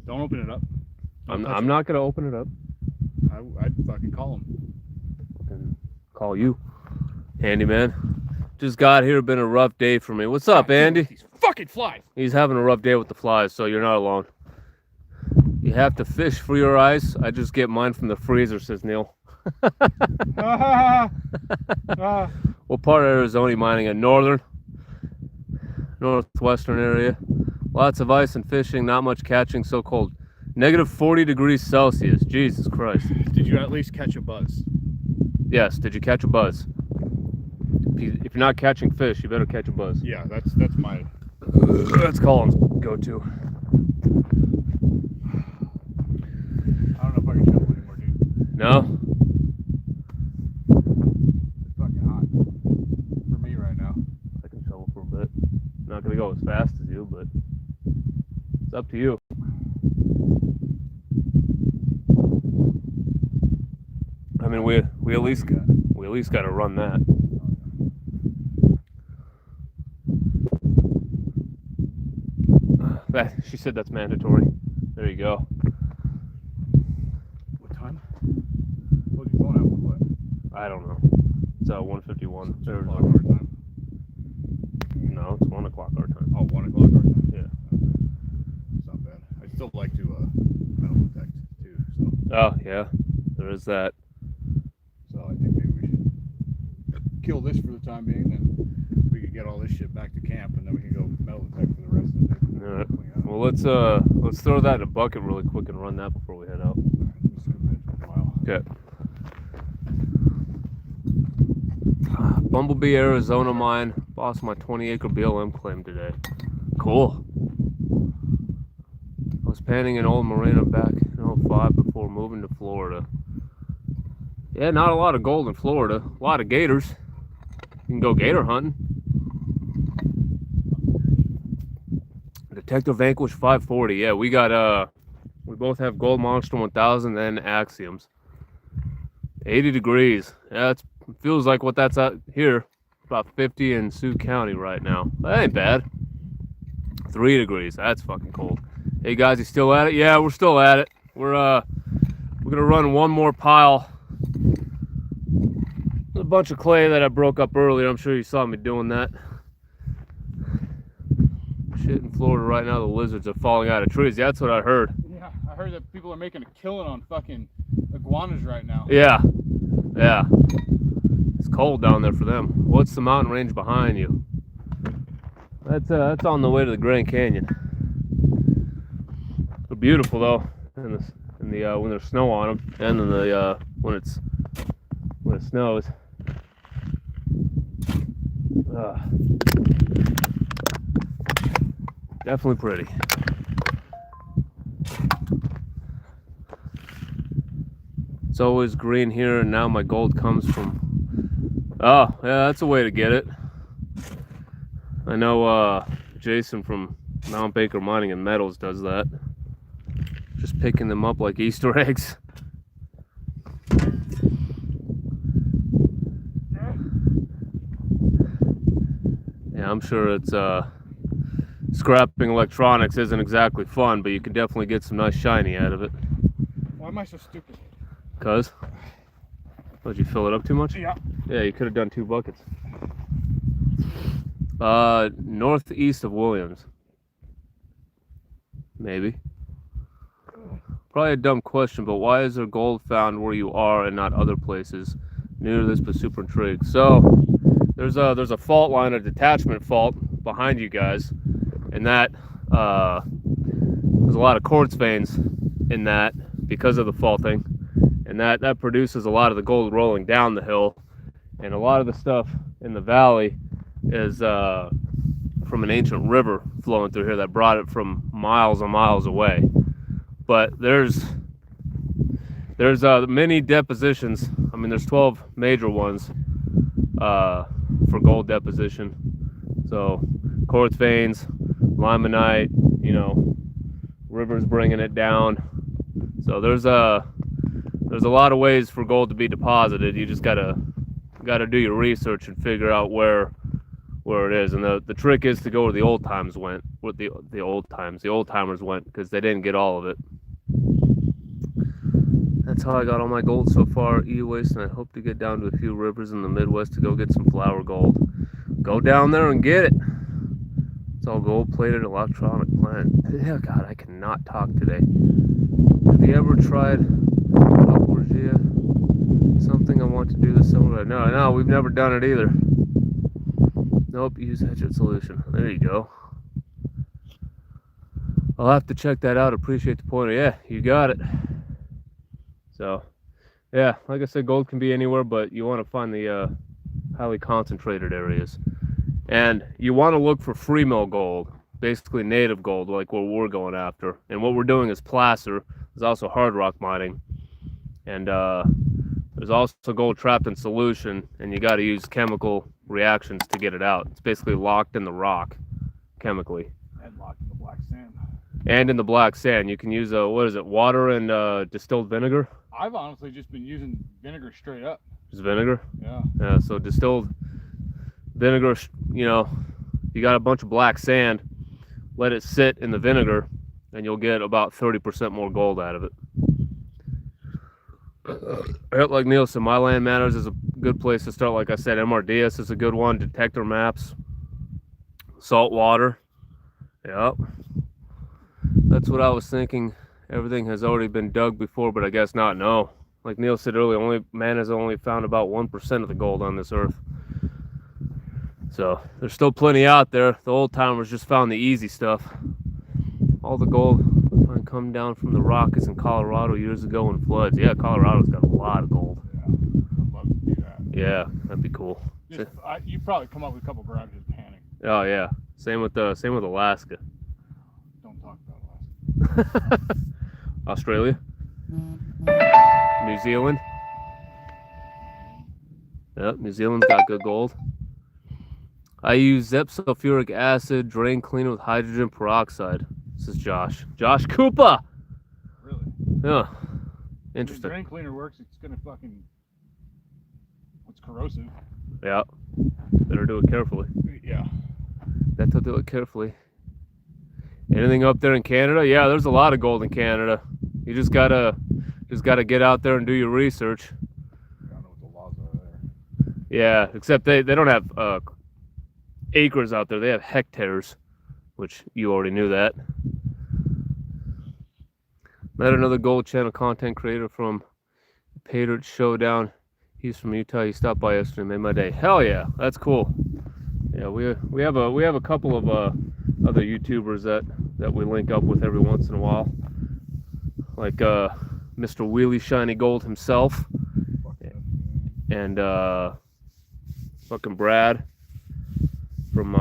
Don't open it up. I'm not gonna open it up. I'd fucking call him. And call you, handyman. Just got here. Been a rough day for me. What's up, Andy? These fucking flies. He's having a rough day with the flies, so you're not alone. You have to fish for your ice. I just get mine from the freezer, says Neil. What part of Arizona are you mining in? Northwestern area. Lots of ice and fishing, not much catching, so cold. Negative 40 degrees Celsius. Jesus Christ. Did you at least catch a buzz? Yes, did you catch a buzz? If you're not catching fish, you better catch a buzz. Yeah, that's my. That's Colin's go-to. I don't know if I can shovel anymore, dude. No? It's fucking hot for me right now. I can shovel for a bit. I'm not gonna go as fast as you, but it's up to you. I mean, we at least got to run that. She said that's mandatory. There you go. What time? What your phone out for what? I don't know. It's 1:51. 2 o'clock our time. No, it's 1 o'clock our time. Oh, 1 o'clock our time. Yeah. It's not bad. I'd still like to metal detect too. So Oh yeah, there is that. I think maybe we should kill this for the time being, then we could get all this shit back to camp, and then we can go metal detect for the rest of the day. All right. Well, let's throw that in a bucket really quick and run that before we head out. Okay. Bumblebee, Arizona mine. Lost my 20-acre BLM claim today. Cool. I was panning in Old Marina back in 05 before moving to Florida. Yeah, not a lot of gold in Florida. A lot of gators. You can go gator hunting. Detective Vanquish 540. Yeah, we got we both have Gold Monster 1000 and Axioms. 80 degrees. Yeah, it feels like what that's out here. About 50 in Sioux County right now. That ain't bad. 3 degrees. That's fucking cold. Hey guys, you still at it? Yeah, we're still at it. We're gonna run one more pile. There's a bunch of clay that I broke up earlier. I'm sure you saw me doing that. Shit in Florida right now, the lizards are falling out of trees. That's what I heard. Yeah, I heard that people are making a killing on fucking iguanas right now. Yeah. It's cold down there for them. What's the mountain range behind you? That's on the way to the Grand Canyon. They're beautiful though, in the when there's snow on them, and then when it snows. Definitely pretty. It's always green here, and now my gold comes from. Oh, yeah, that's a way to get it. I know Jason from Mount Baker Mining and Metals does that. Just picking them up like Easter eggs. Yeah, I'm sure it's scrapping electronics isn't exactly fun, but you can definitely get some nice shiny out of it. Why am I so stupid? Cause? Did you fill it up too much? Yeah. Yeah, you could have done 2 buckets. Northeast of Williams. Maybe. Probably a dumb question, but why is there gold found where you are and not other places? New to this, but super intrigued. So there's a fault line, a detachment fault behind you guys, and that there's a lot of quartz veins in that because of the faulting, and that produces a lot of the gold rolling down the hill, and a lot of the stuff in the valley is from an ancient river flowing through here that brought it from miles and miles away. But there's many depositions. I mean, there's 12 major ones for gold deposition. So quartz veins, limonite, rivers bringing it down. So there's a lot of ways for gold to be deposited. You just gotta do your research and figure out where it is. And the trick is to go where the old timers went, because they didn't get all of it. That's how I got all my gold so far, e-waste, and I hope to get down to a few rivers in the Midwest to go get some flour gold. Go down there and get it. It's all gold-plated electronic plant. Yeah, God, I cannot talk today. Have you ever tried Aquagia? Something I want to do this summer. No, we've never done it either. Nope, use Hedgehog solution. There you go. I'll have to check that out. Appreciate the pointer. Yeah, you got it. So, yeah, like I said, gold can be anywhere, but you want to find the highly concentrated areas. And you want to look for free mill gold, basically native gold, like what we're going after. And what we're doing is placer. There's also hard rock mining. And there's also gold trapped in solution, and you got to use chemical reactions to get it out. It's basically locked in the rock chemically. And locked in the black sand. And in the black sand, you can use water and distilled vinegar. I've honestly just been using vinegar straight up. Just vinegar? Yeah. Yeah, so distilled vinegar, you got a bunch of black sand, let it sit in the vinegar, and you'll get about 30% more gold out of it. Like Neil said, My Land Matters is a good place to start. Like I said, MRDS is a good one. Detector maps, salt water. Yep. That's what I was thinking. Everything has already been dug before, but I guess not. No. Like Neil said earlier, man has only found about 1% of the gold on this earth. So there's still plenty out there. The old timers just found the easy stuff. All the gold come down from the Rockies in Colorado years ago in floods. Yeah, Colorado's got a lot of gold. Yeah, I'd love to do that. Yeah, that'd be cool. You probably come up with a couple grabs just panic. Oh yeah, same with Alaska. Don't talk about Alaska. Australia, New Zealand. Yep, New Zealand's got good gold. I use Zep sulfuric acid, drain cleaner with hydrogen peroxide. This is Josh. Josh Koopa! Really? Yeah. If Interesting. drain cleaner works, it's gonna fucking corrosive. Yeah. Better do it carefully. Yeah. Better do it carefully. Anything up there in Canada? Yeah, there's a lot of gold in Canada. You just gotta get out there and do your research. I don't know what the laws are there. Yeah, except they don't have acres out there. They have hectares, which you already knew that. Met another Gold Channel content creator from Patriot Showdown. He's from Utah. He stopped by yesterday, made my day. Hell yeah, that's cool. Yeah, we have a couple of other YouTubers that we link up with every once in a while, like Mr. Wheelie Shiny Gold himself, and fucking Brad from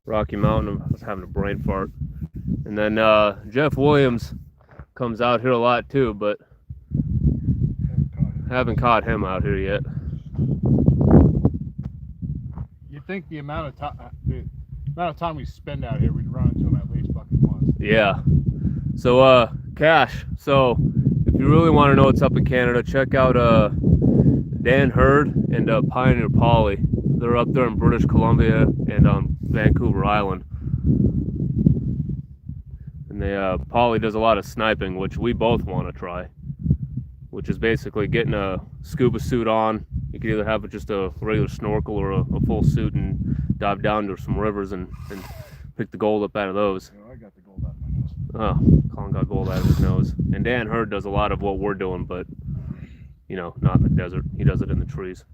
Rocky Mountain. I was having a brain fart. And then Jeff Williams comes out here a lot too, but haven't caught him out here yet. You'd think the amount of time we spend out here, we'd run into him at least fucking once. Yeah. So Cash. So if you really want to know what's up in Canada, check out Dan Hurd and Pioneer Polly. They're up there in British Columbia and on Vancouver Island. And Polly does a lot of sniping, which we both want to try. Which is basically getting a scuba suit on. You can either have just a regular snorkel or a full suit and dive down to some rivers and pick the gold up out of those. I got the gold out of my nose. Oh, Colin got gold out of his nose. And Dan Hurd does a lot of what we're doing, but, you know, not in the desert. He does it in the trees.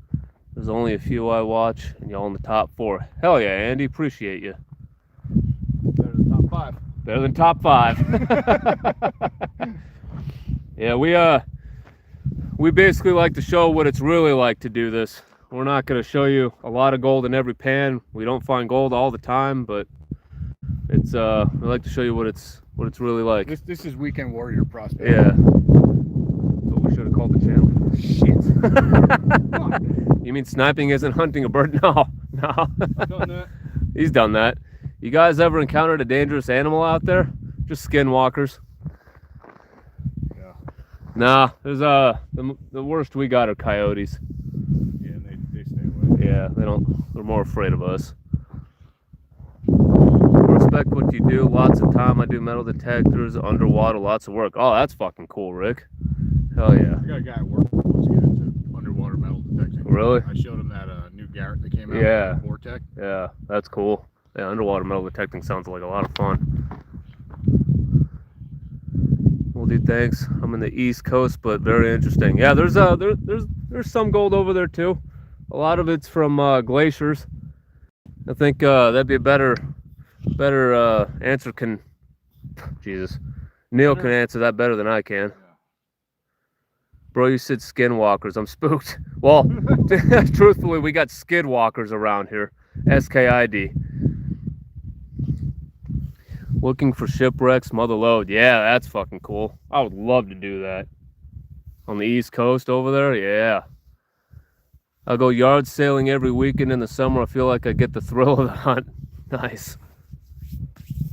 There's only a few I watch, and y'all in the top 4. Hell yeah, Andy, appreciate you. Better than top 5. Better than top 5. Yeah, we basically like to show what it's really like to do this. We're not going to show you a lot of gold in every pan. We don't find gold all the time, but it's we like to show you what it's really like. This is Weekend Warrior prospect. Yeah. That's what we should have called the channel. Shit. You mean sniping isn't hunting a bird? No. I've done that. He's done that. You guys ever encountered a dangerous animal out there? Just skinwalkers. Yeah. Nah, there's the worst we got are coyotes. Yeah, and they stay away. Yeah, they're more afraid of us. Respect what you do. Lots of time. I do metal detectors, underwater, lots of work. Oh, that's fucking cool, Rick. Hell yeah. I got a guy at work who wants to get into underwater metal detecting. Really? I showed him that new Garrett that came out. Yeah. Vortec. Yeah, that's cool. Yeah, underwater metal detecting sounds like a lot of fun. Well, dude, thanks. I'm in the East Coast, but very interesting. Yeah, there's some gold over there too. A lot of it's from glaciers. I think that'd be a better answer. Neil can answer that better than I can. Bro, you said skinwalkers. I'm spooked. Well, truthfully, we got skidwalkers around here. SKID. Looking for shipwrecks, mother lode. Yeah, that's fucking cool. I would love to do that. On the East Coast over there, yeah. I'll go yard sailing every weekend in the summer. I feel like I get the thrill of the hunt. Nice.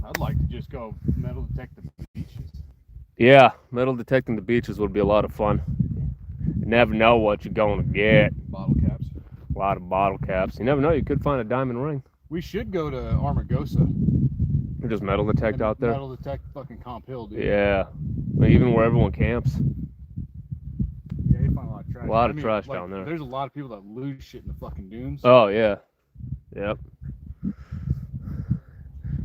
I'd like to just go metal detect the beaches. Yeah, metal detecting the beaches would be a lot of fun. You never know what you're going to get. Bottle caps. A lot of bottle caps. You never know, you could find a diamond ring. We should go to Armagosa. Or just metal detect out there. Metal detect fucking Comp Hill, dude. Yeah. Even where everyone camps. Yeah, you find a lot of trash. A lot of trash down there. There's a lot of people that lose shit in the fucking dunes. Oh, yeah. Yep.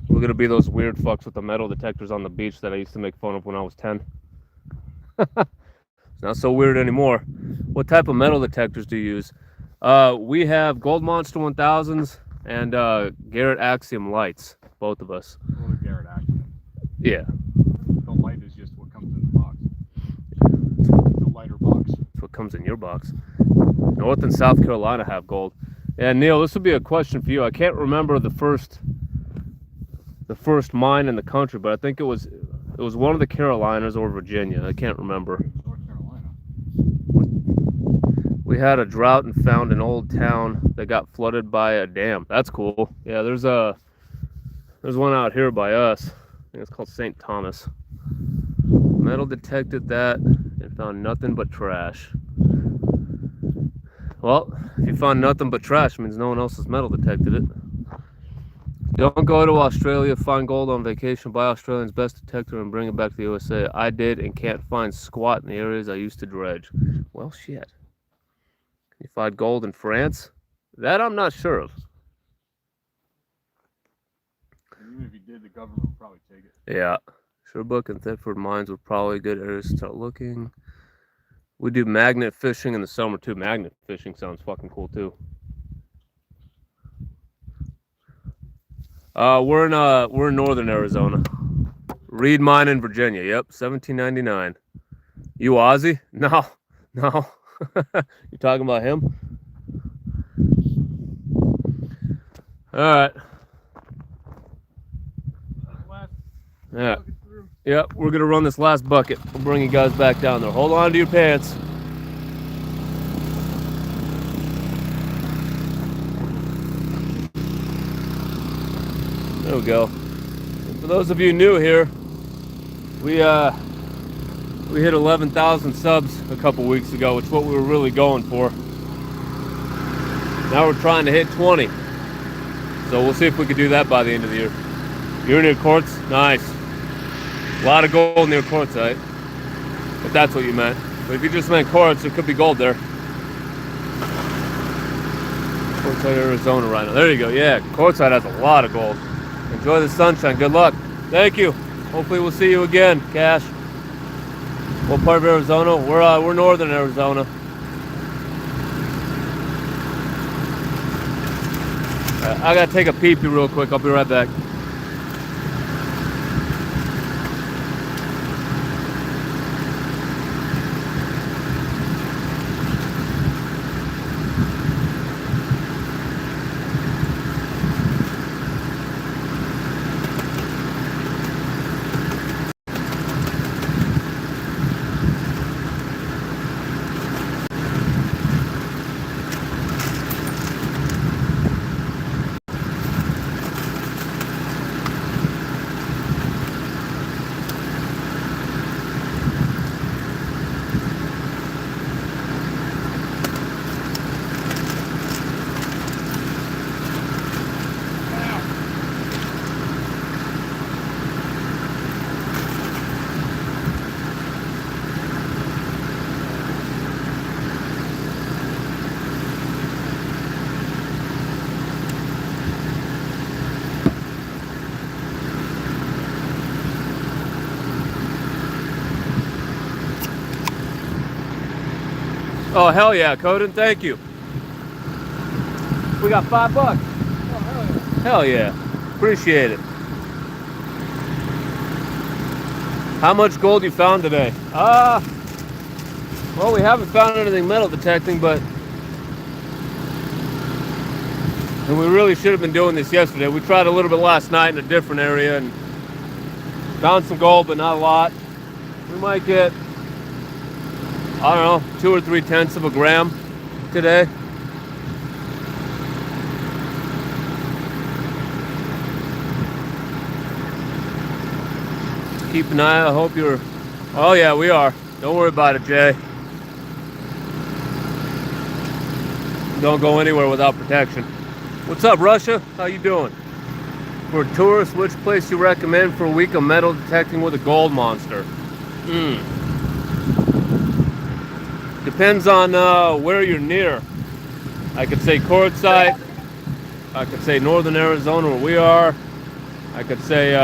We're going to be those weird fucks with the metal detectors on the beach that I used to make fun of when I was 10. It's not so weird anymore. What type of metal detectors do you use? We have Gold Monster 1000s and Garrett Axiom lights, both of us. Well, they're Garrett Axiom. Yeah. The light is just what comes in the box. The lighter box. That's what comes in your box. North and South Carolina have gold. Yeah, Neil, this would be a question for you. I can't remember the first mine in the country, but I think it was one of the Carolinas or Virginia. I can't remember. North Carolina. We had a drought and found an old town that got flooded by a dam. That's cool. Yeah, there's one out here by us. I think it's called St. Thomas. Metal detected that and found nothing but trash. Well, if you find nothing but trash, it means no one else has metal detected it. Don't go to Australia, find gold on vacation, buy Australian's best detector, and bring it back to the USA. I did and can't find squat in the areas I used to dredge. Well, shit. You find gold in France? That I'm not sure of. Even if you did, the government would probably take it. Yeah. Sherbrooke and Thetford mines were probably good areas to start looking. We do magnet fishing in the summer too. Magnet fishing sounds fucking cool too. We're in northern Arizona. Reed Mine in Virginia. Yep, 1799. You Ozzy? No. You talking about him? All right. Yeah. Yep, we're gonna run this last bucket. We'll bring you guys back down there. Hold on to your pants. There we go. And for those of you new here, we hit 11,000 subs a couple weeks ago, which is what we were really going for. Now we're trying to hit 20. So we'll see if we can do that by the end of the year. You're near quartz? Nice. A lot of gold near quartzite. If that's what you meant. But if you just meant quartz, there could be gold there. Quartzite, Arizona right now. There you go. Yeah, quartzite has a lot of gold. Enjoy the sunshine. Good luck. Thank you. Hopefully we'll see you again, Cash. What part of Arizona? We're northern Arizona. I gotta take a pee-pee real quick. I'll be right back. Oh, hell yeah, Coden, thank you. We got $5. Oh, hell yeah. Appreciate it. How much gold you found today? Well, we haven't found anything metal detecting, but and we really should have been doing this yesterday. We tried a little bit last night in a different area and found some gold, but not a lot. We might get, I don't know, 2 or 3/10 of a gram today. Keep an eye. I hope you're. Oh yeah, we are. Don't worry about it, Jay. Don't go anywhere without protection. What's up, Russia? How you doing? For tourists, which place you recommend for a week of metal detecting with a gold monster? Depends on where you're near. I could say quartzite. I could say northern Arizona where we are. I could say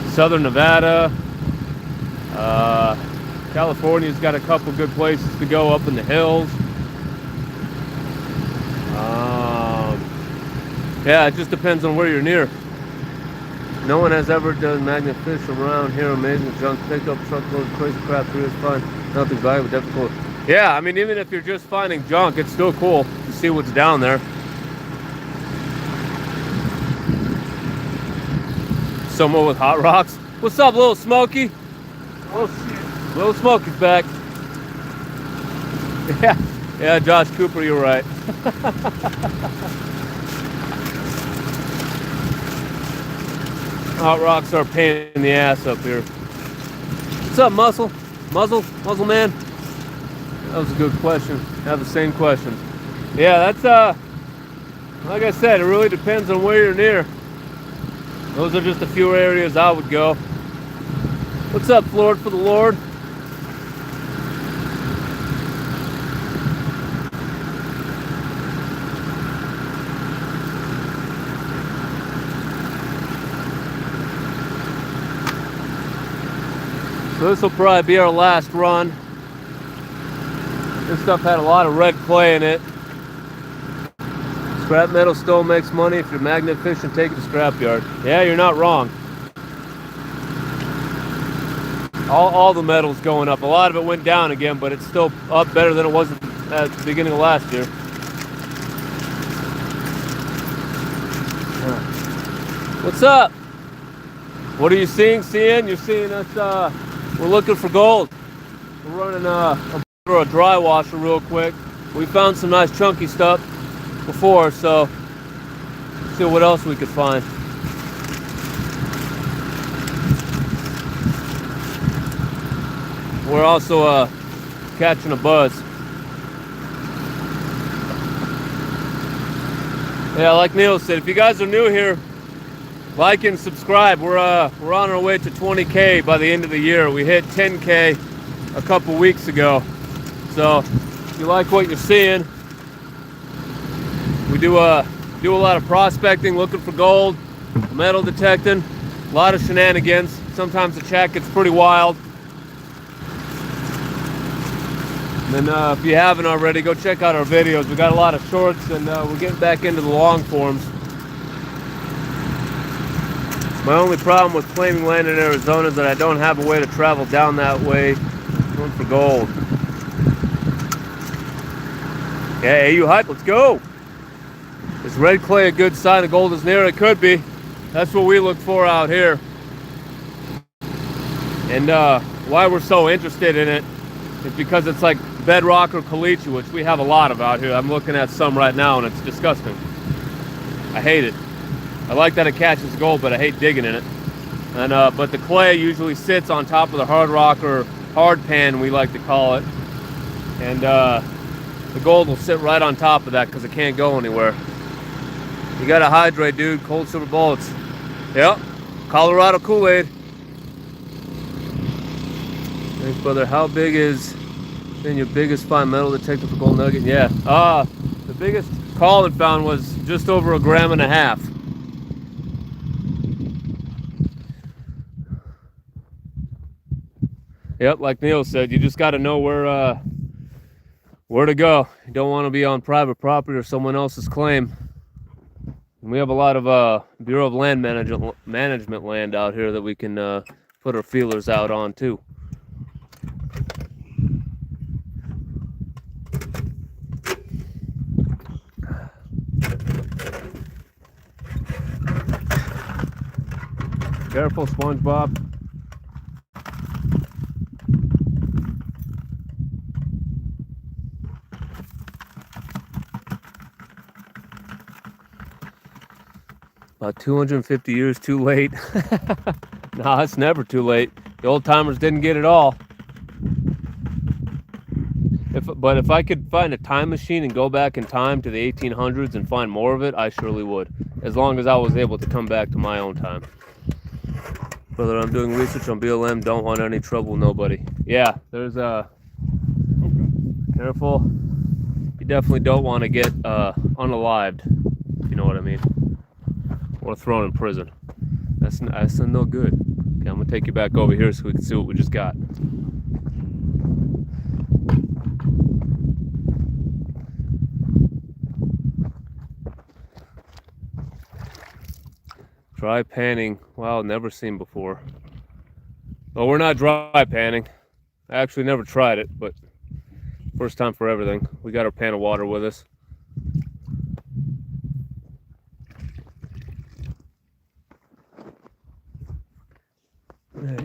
southern Nevada. California's got a couple good places to go up in the hills. Yeah, it just depends on where you're near. No one has ever done magnet fish around here. Amazing junk pickup, truckload, crazy crap. Here is fun. Nothing valuable, difficult. Yeah, I mean, even if you're just finding junk, it's still cool to see what's down there. Someone with hot rocks. What's up, Little Smokey? Little Smokey's back. Yeah, Josh Cooper, you're right. Hot rocks are a pain in the ass up here. What's up, Muzzle man? That was a good question. I have the same question. Yeah, that's like I said, it really depends on where you're near. Those are just a few areas I would go. What's up, Lord for the Lord? So this will probably be our last run. This stuff had a lot of red clay in it. Scrap metal still makes money if you're magnet fishing, take it to scrapyard. Yeah, you're not wrong. All the metal's going up. A lot of it went down again, but it's still up better than it was at the beginning of last year. What's up? What are you seeing? You're seeing us, we're looking for gold. We're running a dry washer real quick. We found some nice chunky stuff before, so let's see what else we could find. We're also catching a buzz. Yeah, like Neil said, if you guys are new here, like and subscribe. We're on our way to 20K by the end of the year. We hit 10K a couple weeks ago. So if you like what you're seeing, we do a lot of prospecting, looking for gold, metal detecting, a lot of shenanigans. Sometimes the chat gets pretty wild. And if you haven't already, go check out our videos. We got a lot of shorts, and we're getting back into the long forms. My only problem with claiming land in Arizona is that I don't have a way to travel down that way going for gold. Yeah, AU hype, let's go. Is red clay a good sign the gold is near? It could be. That's what we look for out here. And why we're so interested in it is because it's like bedrock or caliche, which we have a lot of out here. I'm looking at some right now and it's disgusting. I hate it. I like that it catches gold, but I hate digging in it. And but the clay usually sits on top of the hard rock or hard pan, we like to call it. And the gold will sit right on top of that because it can't go anywhere. You gotta hydrate, dude. Cold silver bullets. Yep. Colorado Kool-Aid. Thanks, brother. How big is been your biggest fine metal detector for gold nugget? Yeah. The biggest call it found was just over 1.5 grams. Yep, like Neil said, you just got to know where to go. You don't want to be on private property or someone else's claim. And we have a lot of Bureau of Land Management land out here that we can put our feelers out on too. Careful, SpongeBob. About 250 years too late. No, it's never too late. The old timers didn't get it all. But if I could find a time machine and go back in time to the 1800s and find more of it, I surely would. As long as I was able to come back to my own time. Brother, I'm doing research on BLM. Don't want any trouble, nobody. Yeah, there's careful. You definitely don't want to get unalived, if you know what I mean. Or thrown in prison. That's no good. Okay, I'm gonna take you back over here so we can see what we just got. Dry panning. Wow, never seen before. Well, we're not dry panning. I actually never tried it, but first time for everything. We got our pan of water with us.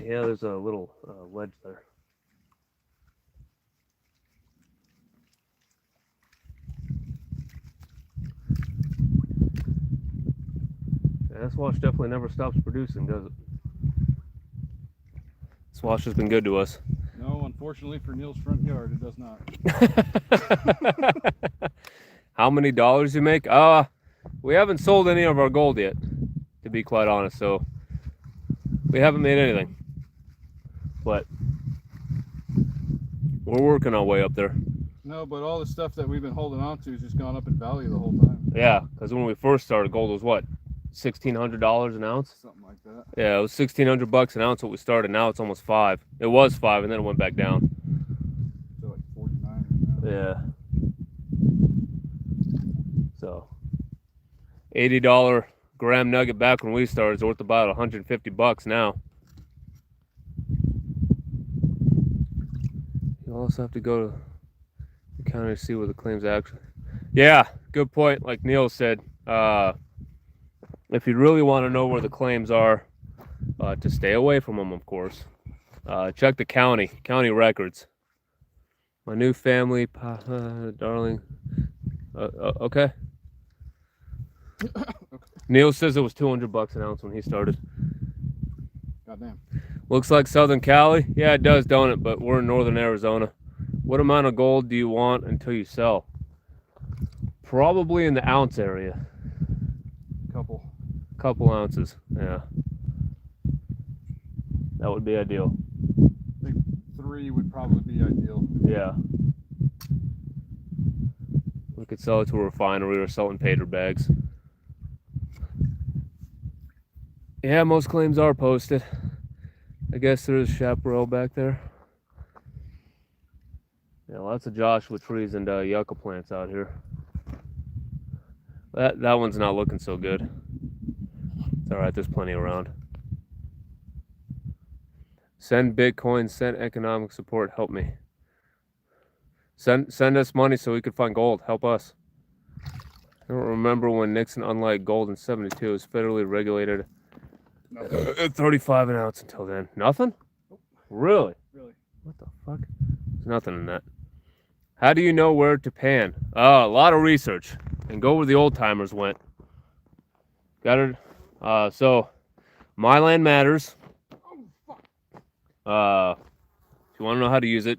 Yeah, there's a little ledge there. Yeah, this wash definitely never stops producing, does it? This wash has been good to us. No, unfortunately for Neil's front yard, it does not. How many dollars you make? We haven't sold any of our gold yet, to be quite honest. So we haven't made anything, but we're working our way up there. No, but all the stuff that we've been holding on to has just gone up in value the whole time. Yeah, because when we first started, gold was what, $1,600 an ounce? Something like that. Yeah, it was $1,600 an ounce when we started. Now it's almost $5. It was $5, and then it went back down. So like 49 right now. Yeah. So, $80 gram nugget back when we started is worth about $150 now. You also have to go to the county to see where the claims actually. Yeah, good point. Like Neil said, if you really want to know where the claims are, to stay away from them, of course, check the county records. My new family, darling. Okay. Neil says it was $200 an ounce when he started. Goddamn. Looks like Southern Cali. Yeah, it does, don't it? But we're in northern Arizona. What amount of gold do you want until you sell? Probably in the ounce area. Couple ounces. Yeah. That would be ideal. I think 3 would probably be ideal. Yeah. We could sell it to a refinery or sell it in paper bags. Yeah, most claims are posted. I guess there's chaparral back there. Yeah, lots of Joshua trees and yucca plants out here. That one's not looking so good. It's all right, there's plenty around. Send Bitcoin, send economic support, help me. Send us money so we could find gold, help us. I don't remember when Nixon unlocked gold in 72. It was federally regulated at 35 an ounce until then. Nothing? Nope. Really? Really? What the fuck? There's nothing in that. How do you know where to pan? A lot of research. And go where the old timers went. Got it? So, My Land Matters. If you want to know how to use it,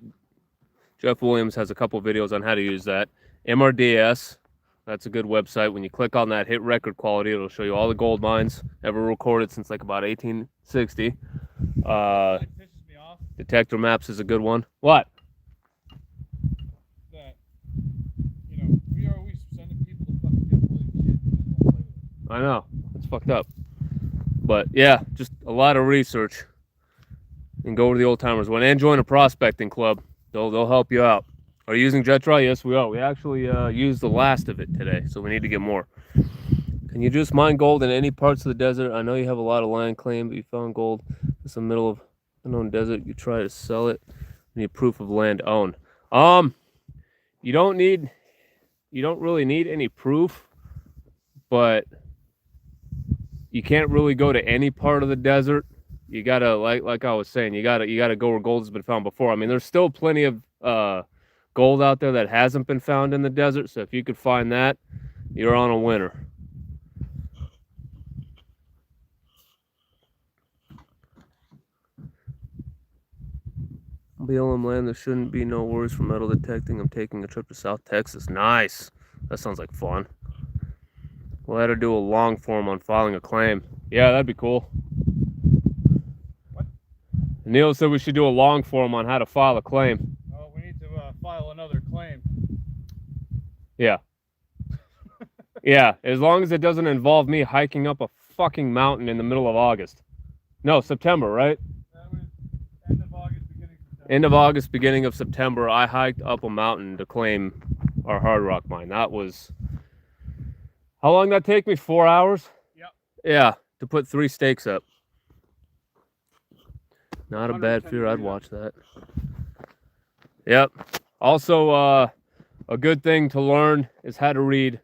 Jeff Williams has a couple videos on how to use that. MRDS, that's a good website. When you click on that, hit record quality, it'll show you all the gold mines ever recorded since like about 1860. It pisses me off Detector Maps is a good one. What? that, we are always sending people to fucking get really shit and they don't play with it. I know. It's fucked up. But yeah, just a lot of research. And go where the old timers went. And join a prospecting club. They'll help you out. Are you using Jetri? Yes, we are. We actually used the last of it today, so we need to get more. Can you just mine gold in any parts of the desert? I know you have a lot of land claim, but you found gold in the middle of unknown desert. You try to sell it. You need proof of land owned. You don't really need any proof, but you can't really go to any part of the desert. You gotta, like I was saying, you gotta go where gold has been found before. I mean, there's still plenty of gold out there that hasn't been found in the desert. So if you could find that, you're on a winner. BLM land, there shouldn't be no worries for metal detecting. I'm taking a trip to South Texas. Nice. That sounds like fun. We'll have to do a long form on filing a claim. Yeah, that'd be cool. What? Neil said we should do a long form on how to file a claim. Oh, we need to file another claim. Yeah. Yeah, as long as it doesn't involve me hiking up a fucking mountain in the middle of August. No, September, right? That was end of August, beginning of September. End of August, beginning of September, I hiked up a mountain to claim our hard rock mine. That was... How long did that take me? 4 hours? Yep. Yeah, to put 3 stakes up. Not a bad fear. I'd watch that. Yep. Also, a good thing to learn is how to read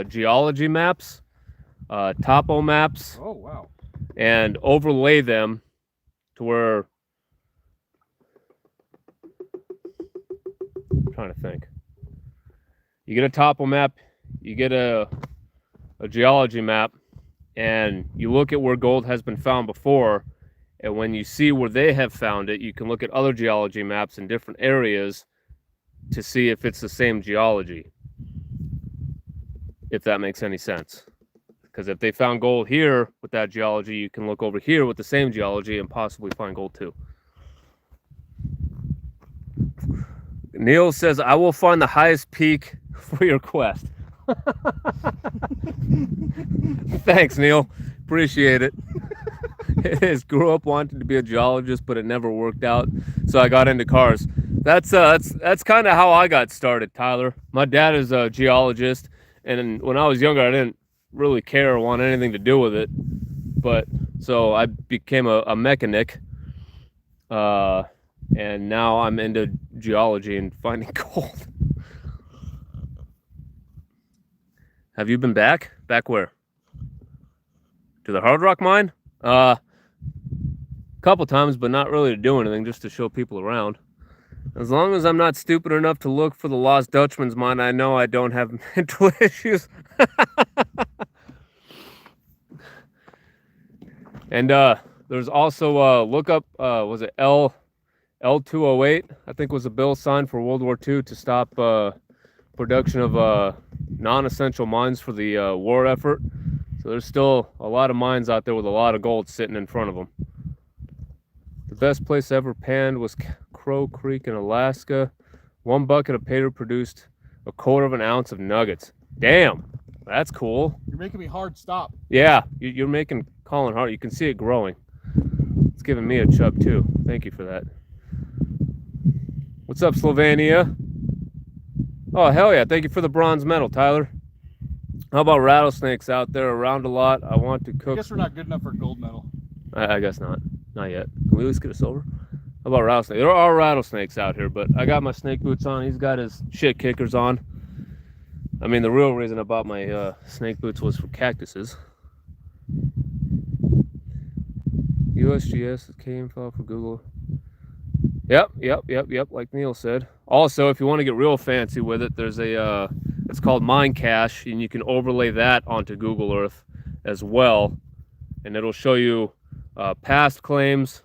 geology maps, topo maps, Oh, wow. and overlay them to where... I'm trying to think. You get a topo map, you get a geology map, and you look at where gold has been found before, And when you see where they have found it, you can look at other geology maps in different areas to see if it's the same geology, if that makes any sense. Because if they found gold here with that geology, you can look over here with the same geology and possibly find gold too. Neil says, I will find the highest peak for your quest. Thanks, Neil. Appreciate it. It grew up wanting to be a geologist, but it never worked out. So I got into cars. That's kind of how I got started, Tyler. My dad is a geologist, and when I was younger, I didn't really care or want anything to do with it. But so I became a mechanic, and now I'm into geology and finding gold. Have you been back? Back where? To the Hard Rock mine? Couple times, but not really to do anything, just to show people around. As long as I'm not stupid enough to look for the Lost Dutchman's mine, I know I don't have mental issues. And there's also look up was it L208? I think was a bill signed for World War II to stop production of non-essential mines for the war effort. So there's still a lot of mines out there with a lot of gold sitting in front of them. The best place ever panned was Crow Creek in Alaska. 1 bucket of pay dirt produced 1/4 ounce of nuggets. Damn, that's cool. You're making me hard stop. Yeah, you're making Colin hard. You can see it growing. It's giving me a chub too. Thank you for that. What's up, Slovenia? Oh, hell yeah. Thank you for the bronze medal, Tyler. How about rattlesnakes out there around a lot? I want to cook. I guess we're not good enough for a gold medal. I guess not. Not yet. Can we at least get a silver? How about rattlesnakes? There are rattlesnakes out here, but I got my snake boots on. He's got his shit kickers on. I mean, the real reason I bought my snake boots was for cactuses. USGS came file for Google. Yep, like Neil said. Also, if you want to get real fancy with it, there's a, it's called Mine Cache, and you can overlay that onto Google Earth as well. And it'll show you past claims,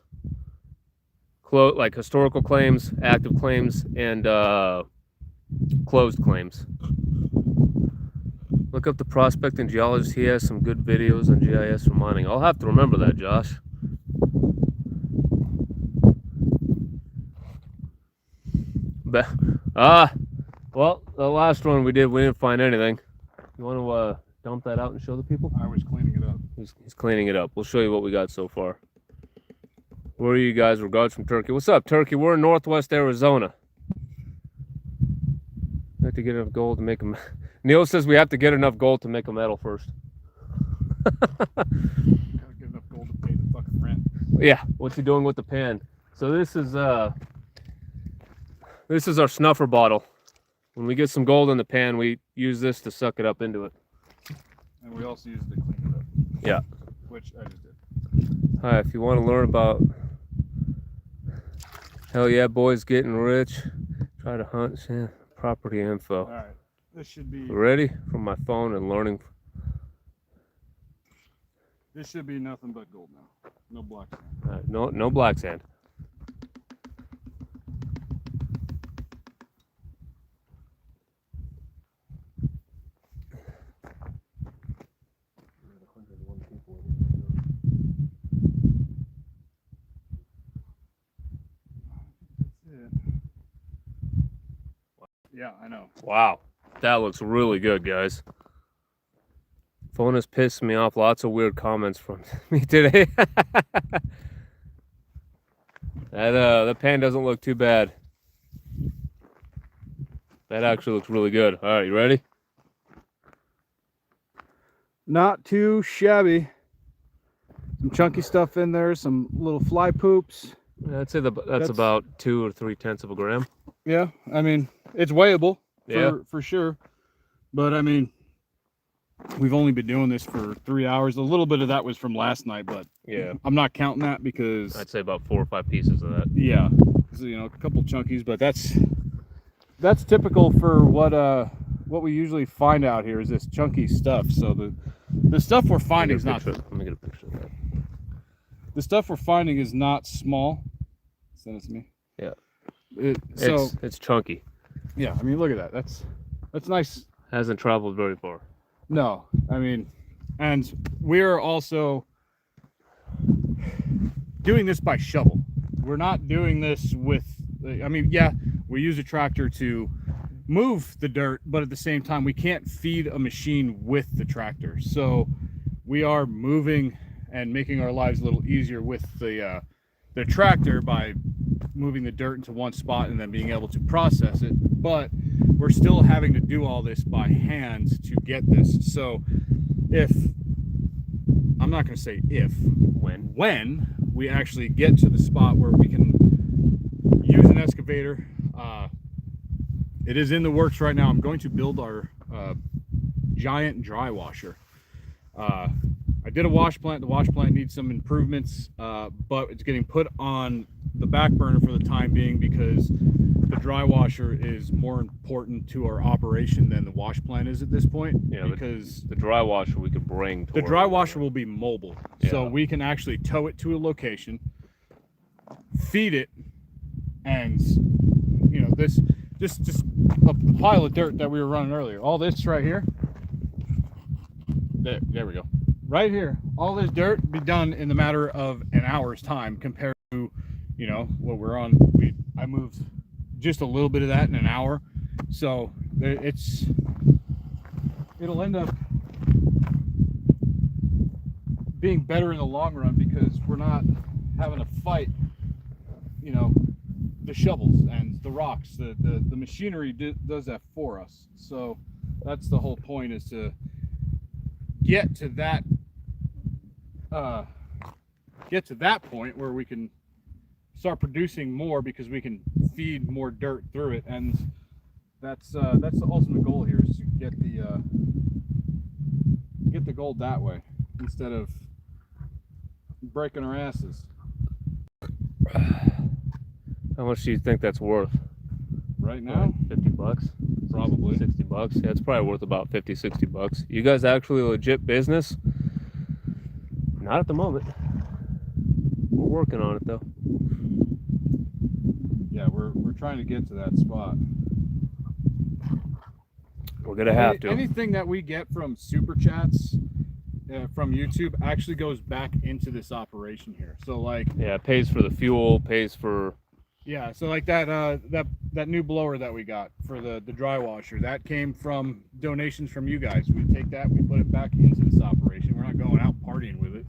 like historical claims, active claims, and closed claims. Look up the prospecting geologist. He has some good videos on GIS for mining. I'll have to remember that, Josh. But, well, the last one we did, we didn't find anything. You want to dump that out and show the people? I was cleaning it up. He's cleaning it up. We'll show you what we got so far. Where are you guys? Regards from Turkey. What's up, Turkey? We're in northwest Arizona. We have to get enough gold to make them. Neil says we have to get enough gold to make a medal first. Gotta get enough gold to pay the fucking rent. Yeah, what's he doing with the pan? So this is our snuffer bottle. When we get some gold in the pan, we use this to suck it up into it. And we also use it to clean it up. Yeah. Which I just did. Hi, if you want to learn about hell yeah boys getting rich, try to hunt property info. All right. This should be Ready? From my phone and learning. This should be nothing but gold now. No black sand. All right, no black sand. Yeah, I know. Wow, that looks really good, guys. Phone has pissed me off. Lots of weird comments from me today. That pan doesn't look too bad. That actually looks really good. All right, you ready? Not too shabby. Some chunky stuff in there, some little fly poops. I'd say that's about 2 or 3/10 of a gram. Yeah, I mean, it's weighable Yeah. for sure. But I mean, we've only been doing this for 3 hours. A little bit of that was from last night, but Yeah, I'm not counting that because I'd say about 4 or 5 pieces of that. yeah, so, you know, a couple chunkies, but that's typical for what we usually find out here is this chunky stuff. So the stuff we're finding is not. Let me get a picture of that. the stuff we're finding is not small. Send it to me. Yeah. It's chunky. yeah. I mean, look at that. That's nice. Hasn't traveled very far. No, I mean, and we're also doing this by shovel. We're not doing this with. I mean, yeah, we use a tractor to move the dirt, but at the same time, we can't feed a machine with the tractor. So we are moving and making our lives a little easier with the tractor by moving the dirt into one spot and then being able to process it. But we're still having to do all this by hand to get this. So if, I'm not going to say if, when we actually get to the spot where we can use an excavator, it is in the works right now. I'm going to build our giant dry washer. I did a wash plant. The wash plant needs some improvements, but it's getting put on the back burner for the time being because the dry washer is more important to our operation than the wash plant is at this point. Yeah, because the dry washer we could bring to the dry washer will be mobile, so Yeah. we can actually tow it to a location, feed it, and you know, this just a pile of dirt that we were running earlier. All this right here. There we go. Right here, all this dirt be done in the matter of an hour's time compared to, you know, what we're on. I moved just a little bit of that in an hour, so it'll end up being better in the long run because we're not having to fight, you know, the shovels and the rocks. The machinery does that for us. So that's the whole point, is to get to that point where we can start producing more because we can feed more dirt through it, and that's the ultimate goal here, is to get the gold that way instead of breaking our asses. How much do you think that's worth? Right now, $50? probably. $60? Yeah, it's probably worth about $50-$60. You guys actually a legit business? Not at the moment. We're working on it though. Yeah, we're trying to get to that spot. We're gonna have to. Anything that we get from super chats from YouTube actually goes back into this operation here. So like, Yeah, it pays for the fuel, pays for. yeah, so like that new blower that we got for the dry washer, that came from donations from you guys. We take that, we put it back into this operation. We're not going out partying with it.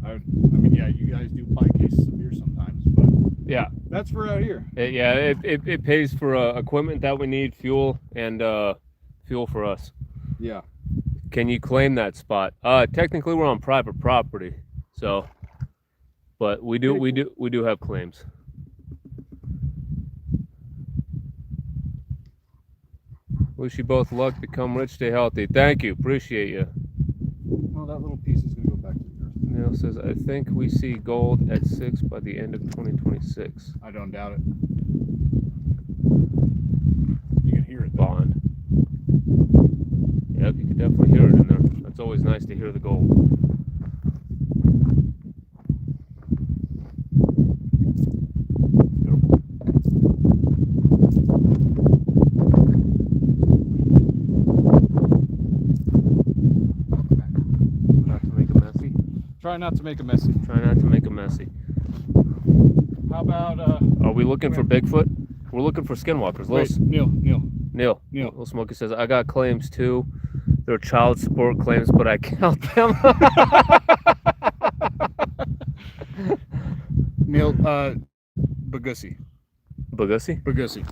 I mean, yeah, you guys do pint cases of beer sometimes, but Yeah, that's for out here. it pays for equipment that we need, fuel, and fuel for us. Yeah. Can you claim that spot? Technically, we're on private property, so, but we do have claims. Wish you both luck. Become rich, stay healthy. Thank you. Appreciate you. Well, that little piece is gonna go back to the earth. Neil says, I think we see gold at 6 by the end of 2026. I don't doubt it. You can hear it though. Bond. Yep, you can definitely hear it in there. That's always nice to hear the gold. Not to make it messy. Try not to make it messy. Try not to make it messy. How about Are we looking for Bigfoot? We're looking for skinwalkers. wait, Neil. Neil. Little Smokey says, I got claims too. They're child support claims, but I count them. Neil, Bagussi. Bagussi?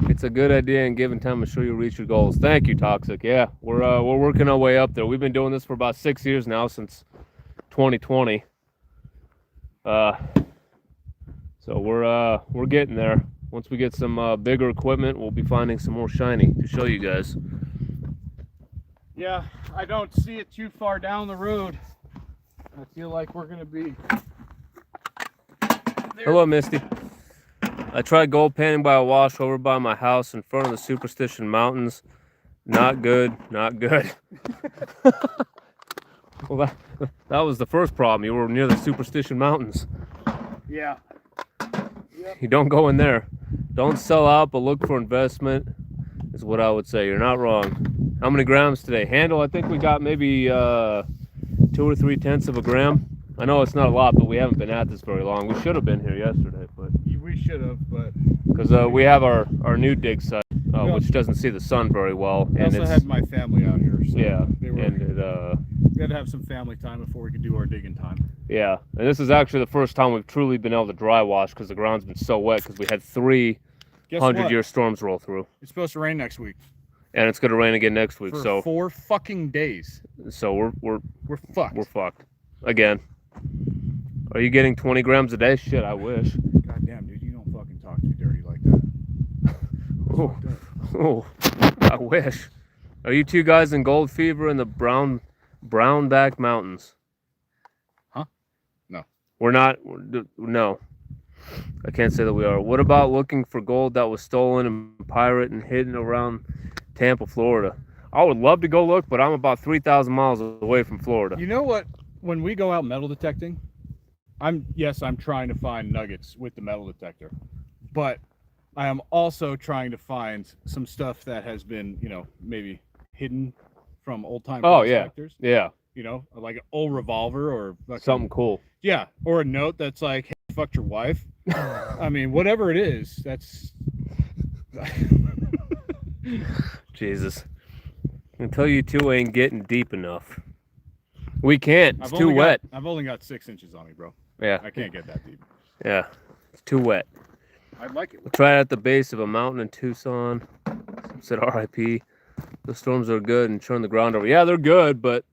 It's a good idea and given time, I'm sure you'll reach your goals. Thank you, Toxic. Yeah, we're working our way up there. We've been doing this for about 6 years now, since 2020. So we're getting there. Once we get some bigger equipment, we'll be finding some more shiny to show you guys. Yeah, I don't see it too far down the road. I feel like we're gonna be there. Hello, Misty. I tried gold panning by a wash over by my house in front of the Superstition Mountains. Not good, not good. Well, that was the first problem. You were near the Superstition Mountains. Yeah. You don't go in there. Don't sell out, but look for investment is what I would say. You're not wrong. How many grams today? Handle, I think we got maybe 2 or 3 tenths of a gram. I know it's not a lot, but we haven't been at this very long. We should have been here yesterday, but We should have, but because we have our new dig site, Yeah. which doesn't see the sun very well, I and also it's had my family out here. So yeah, they were, and we had to have some family time before we could do our digging time. yeah, and this is actually the first time we've truly been able to dry wash because the ground's been so wet because we had 3 Guess what? 100-year storms roll through, It's supposed to rain next week and it's going to rain again next week. for So 4 fucking days. we're We're fucked. we're fucked again. Are you getting 20 grams a day? Shit, I wish. God damn, dude, you don't fucking talk to me dirty like that. Oh, oh, I wish. Are you two guys in gold fever in the Brownback Mountains? Huh? No. We're not. No. I can't say that we are. What about looking for gold that was stolen and pirate and hidden around Tampa, Florida? I would love to go look, but I'm about 3,000 miles away from Florida. You know what? When we go out metal detecting, I'm trying to find nuggets with the metal detector, but I am also trying to find some stuff that has been, maybe hidden from old time Oh, yeah. prospectors. Yeah, Like an old revolver or fucking, something cool. Yeah, or a note that's like, "Hey, I fucked your wife." I mean, whatever it is, that's. Jesus. Until you two ain't getting deep enough. We can't. It's too wet. I've only got 6 inches on me, bro. Yeah. I can't get that deep. Yeah. It's too wet. I'd like it. We'll try it at the base of a mountain in Tucson. Said RIP. The storms are good and churn the ground over. Yeah, they're good, but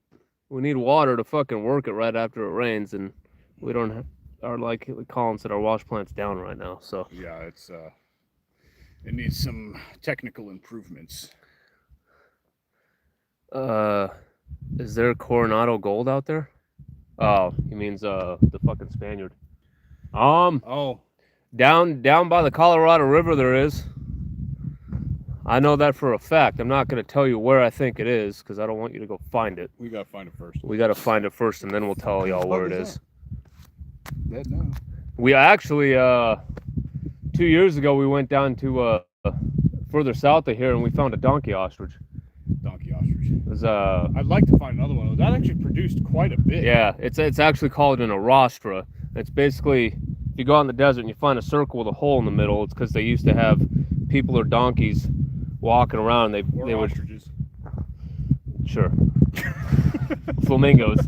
we need water to fucking work it right after it rains, and we don't have, like Colin said, our wash plant's down right now. So Yeah, it's it needs some technical improvements. is there Coronado gold out there? Oh, he means the fucking Spaniard. Oh, Down by the Colorado River there is. I know that for a fact. I'm not going to tell you where I think it is because I don't want you to go find it. we gotta find it first. We got to find it first, and then we'll tell y'all where it is. That no. We actually 2 years ago we went down to further south of here and we found a donkey ostrich. Donkey ostrich. It was I'd like to find another one. That actually produced quite a bit. yeah, it's actually called an arostra. It's basically if you go out in the desert and you find a circle with a hole in the middle, it's because they used to have people or donkeys walking around. They would ostriches. sure flamingos.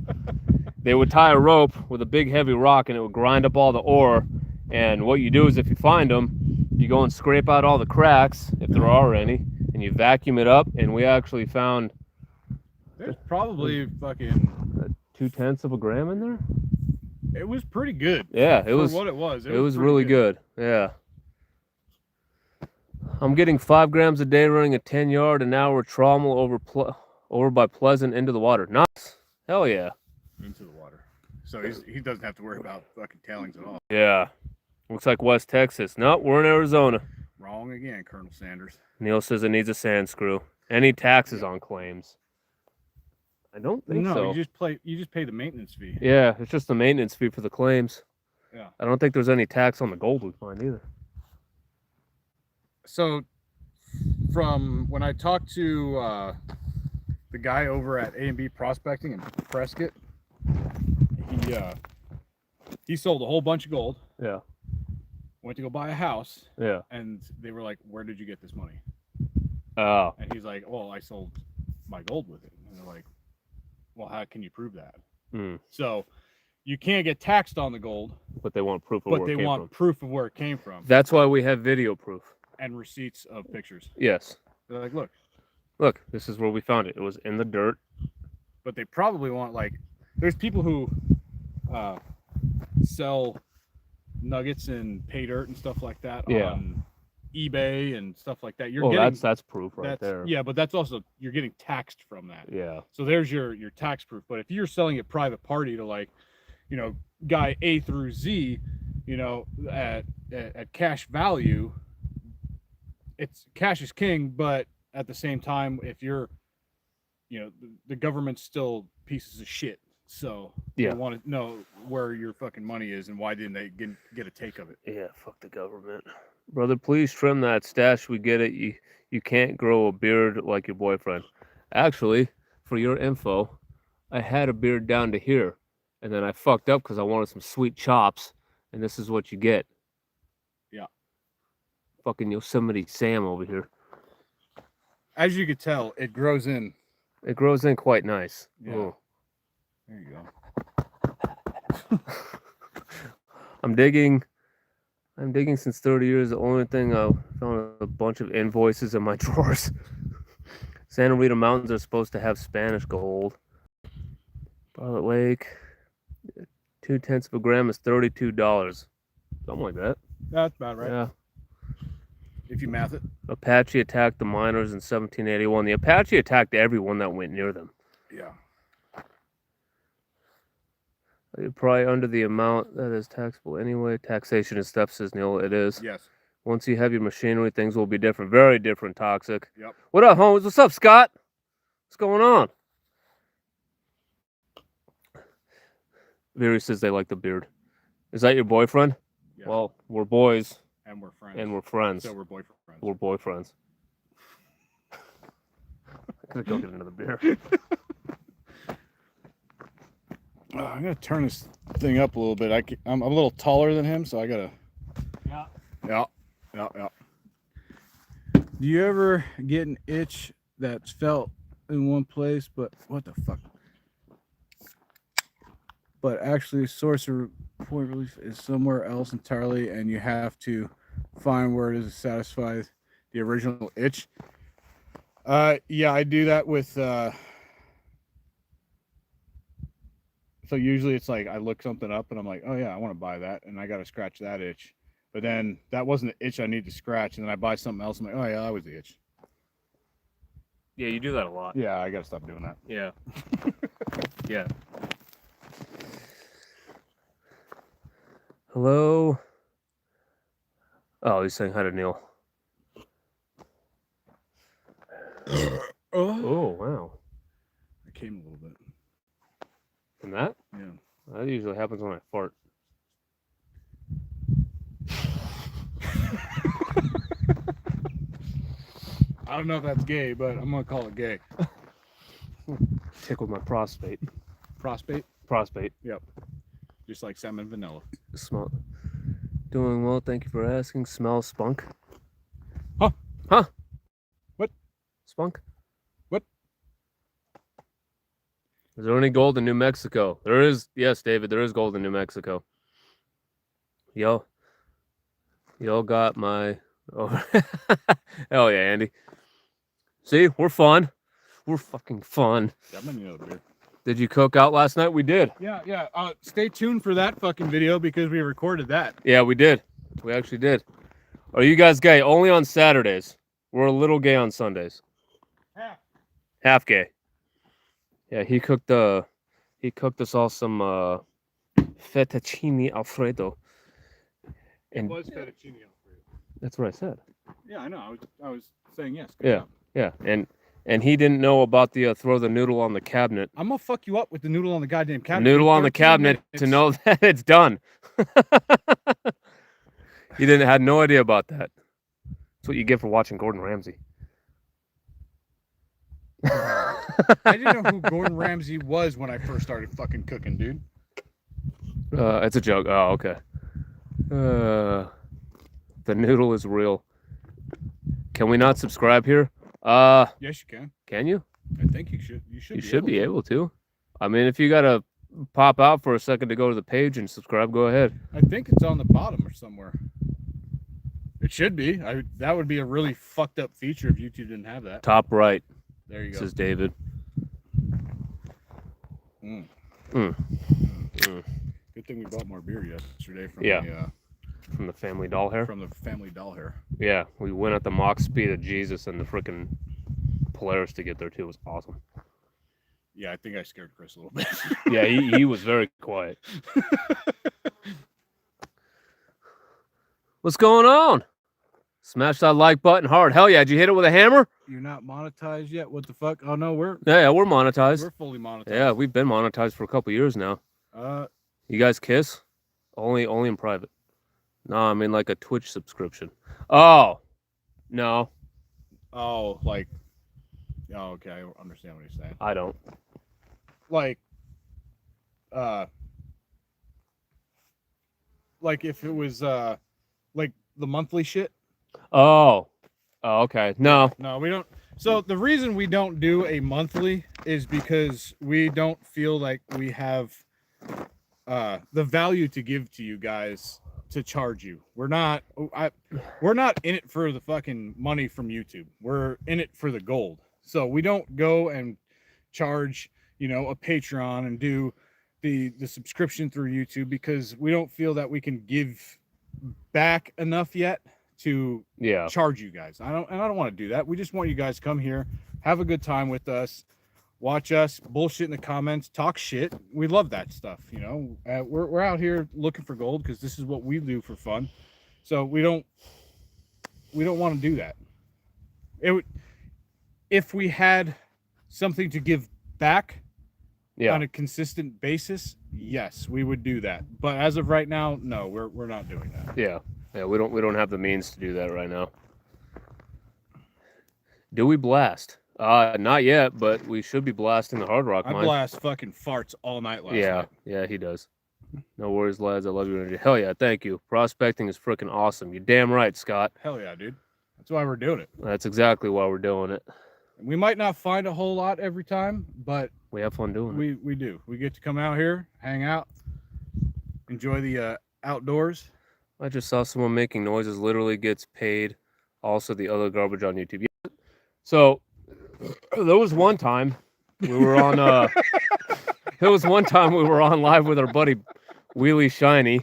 They would tie a rope with a big heavy rock and it would grind up all the ore. And what you do is if you find them, you go and scrape out all the cracks, if there are any, and you vacuum it up. And we actually found There's probably fucking 0.2 of a gram in there. it was pretty good. Yeah, it For was. what it was. It was pretty really good. Yeah. I'm getting 5 grams a day running a 10-yard an hour trommel over by Pleasant into the water. Nice. Hell yeah. into the water. So he doesn't have to worry about fucking tailings at all. Yeah. Looks like West Texas. Nope, we're in Arizona. Wrong again, Colonel Sanders. Neil says it needs a sand screw. Any taxes on claims? I don't think No, so. you just pay the maintenance fee. Yeah, it's just the maintenance fee for the claims. Yeah. I don't think there's any tax on the gold we find either. So from when I talked to the guy over at A&B Prospecting in Prescott, he sold a whole bunch of gold, Yeah. went to go buy a house, Yeah. and they were like, "Where did you get this money?" Oh. And he's like, "Well, I sold my gold with it." And they're like, "Well, how can you prove that?" Mm. So you can't get taxed on the gold, But they want proof of but where they it came want from. proof of where it came from That's why we have video proof. and receipts of pictures. Yes. They're like, "Look," Look, this is where we found it. It was in the dirt. but they probably want there's people who sell nuggets and pay dirt and stuff like that Yeah. on eBay and stuff like that. You're Oh, getting that's proof right there. yeah, but that's also you're getting taxed from that. Yeah. So there's your tax proof. But if you're selling it private party to guy A through Z, at cash value, it's cash is king. But at the same time, if you're, the government's still pieces of shit. So Yeah. they want to know where your fucking money is and why didn't they get a take of it? Yeah, fuck the government. Brother, please trim that stash. We get it. You can't grow a beard like your boyfriend. Actually, for your info, I had a beard down to here, and then I fucked up because I wanted some sweet chops, and this is what you get. Yeah. Fucking Yosemite Sam over here. As you could tell, it grows in. It grows in quite nice. Yeah. Ooh. There you go. I'm digging since 30 years. The only thing I found a bunch of invoices in my drawers. Santa Rita Mountains are supposed to have Spanish gold. Bartlett Lake, 0.2 of a gram is $32. Something like that. That's about right. Yeah. If you math it. Apache attacked the miners in 1781. The Apache attacked everyone that went near them. Yeah. You're probably under the amount that is taxable anyway. Taxation is stuff, says Neil. It is. Yes. Once you have your machinery, things will be different. Very different, Toxic. Yep. What up, Holmes? What's up, Scott? What's going on? Very says they like the beard. Is that your boyfriend? Yeah. Well, we're boys And we're friends. and we're friends. So we're boyfriends. We're boyfriends. I could go get another beer. I'm gonna turn this thing up a little bit. I'm a little taller than him, so I gotta. Yeah. Yeah. Do you ever get an itch that's felt in one place, but what the fuck? But actually, source of point relief is somewhere else entirely, and you have to find where it is to satisfy the original itch. Yeah, I do that with. So usually it's like I look something up and I'm like, oh yeah, I want to buy that, and I got to scratch that itch. But then that wasn't the itch I need to scratch, and then I buy something else. I'm like, oh yeah, that was the itch. Yeah, you do that a lot. Yeah, I got to stop doing that. Yeah. Yeah. Hello. Oh, he's saying hi to Neil. Oh, wow. I came a little bit. From that? Yeah. That usually happens when I fart. I don't know if that's gay, but I'm gonna call it gay. Tickled my prostate. Prostate. Yep. Just like salmon vanilla. Smell. Doing well, thank you for asking. Smell spunk. Huh? Huh? What? Spunk? What? Is there any gold in New Mexico? There is. Yes, David, there is gold in New Mexico. Y'all got my. Oh, hell yeah, Andy. See, we're fun. We're fucking fun. Yeah, I'm gonna need another beer. Did you cook out last night? We did. Yeah. Stay tuned for that fucking video because we recorded that. Yeah, we did. We actually did. Are you guys gay? Only on Saturdays. We're a little gay on Sundays. Half gay. Yeah, he cooked us all some fettuccine alfredo. And It was fettuccine alfredo. that's what I said. Yeah, I know. I was saying yes. Yeah. Yeah, and he didn't know about the throw the noodle on the cabinet. I'm gonna fuck you up with the noodle on the goddamn cabinet. Noodle on the 13 cabinet to minutes. know that it's done. He had no idea about that. That's what you get for watching Gordon Ramsay. I didn't know who Gordon Ramsay was when I first started fucking cooking, dude. It's a joke. Oh, okay. The noodle is real. Can we not subscribe here? Yes, you can. Can you? I think you should. You should be able to. I mean, if you gotta pop out for a second to go to the page and subscribe, go ahead. I think it's on the bottom or somewhere. It should be. That would be a really fucked up feature if YouTube didn't have that. Top right. There you This go. is David. Mm. Mm. Mm. Good thing we bought more beer yesterday from Yeah. From the family doll hair. from the family doll hair. Yeah, we went at the mock speed of Jesus and the freaking Polaris to get there too. It was awesome. Yeah, I think I scared Chris a little bit. Yeah, he was very quiet. What's going on? Smash that like button hard. Hell yeah. Did you hit it with a hammer? You're not monetized yet. What the fuck? Oh no, we're Yeah, we're monetized. fully monetized. Yeah, we've been monetized for a couple years now. You guys kiss? Only in private. No, I mean like a Twitch subscription. Oh. No, oh, like, oh, okay, I understand what you're saying. I don't. Like if it was like the monthly shit. Oh. Oh, okay. No. No, we don't. So the reason we don't do a monthly is because we don't feel like we have the value to give to you guys to charge you. We're not in it for the fucking money from YouTube. We're in it for the gold. So we don't go and charge, you know, a Patreon and do the subscription through YouTube because we don't feel that we can give back enough yet to charge you guys. I don't want to do that. We just want you guys to come here, have a good time with us, watch us bullshit in the comments, talk shit. We love that stuff, you know. We're out here looking for gold because this is what we do for fun. So we don't want to do that. If we had something to give back on a consistent basis, yes, we would do that. But as of right now, no, we're not doing that. Yeah, we don't have the means to do that right now. Do we blast? Not yet, but we should be blasting the Hard Rock I mine. blast fucking farts all night last night. Yeah, he does. No worries, lads. I love your energy. Hell yeah, thank you. Prospecting is freaking awesome. You're damn right, Scott. Hell yeah, dude. That's why we're doing it. That's exactly why we're doing it. We might not find a whole lot every time, but we have fun doing it. We do. We get to come out here, hang out, enjoy the outdoors. I just saw someone making noises. Literally gets paid. Also, the other garbage on YouTube. Yeah. So there was one time we were on. There was one time we were on live with our buddy Wheelie Shiny,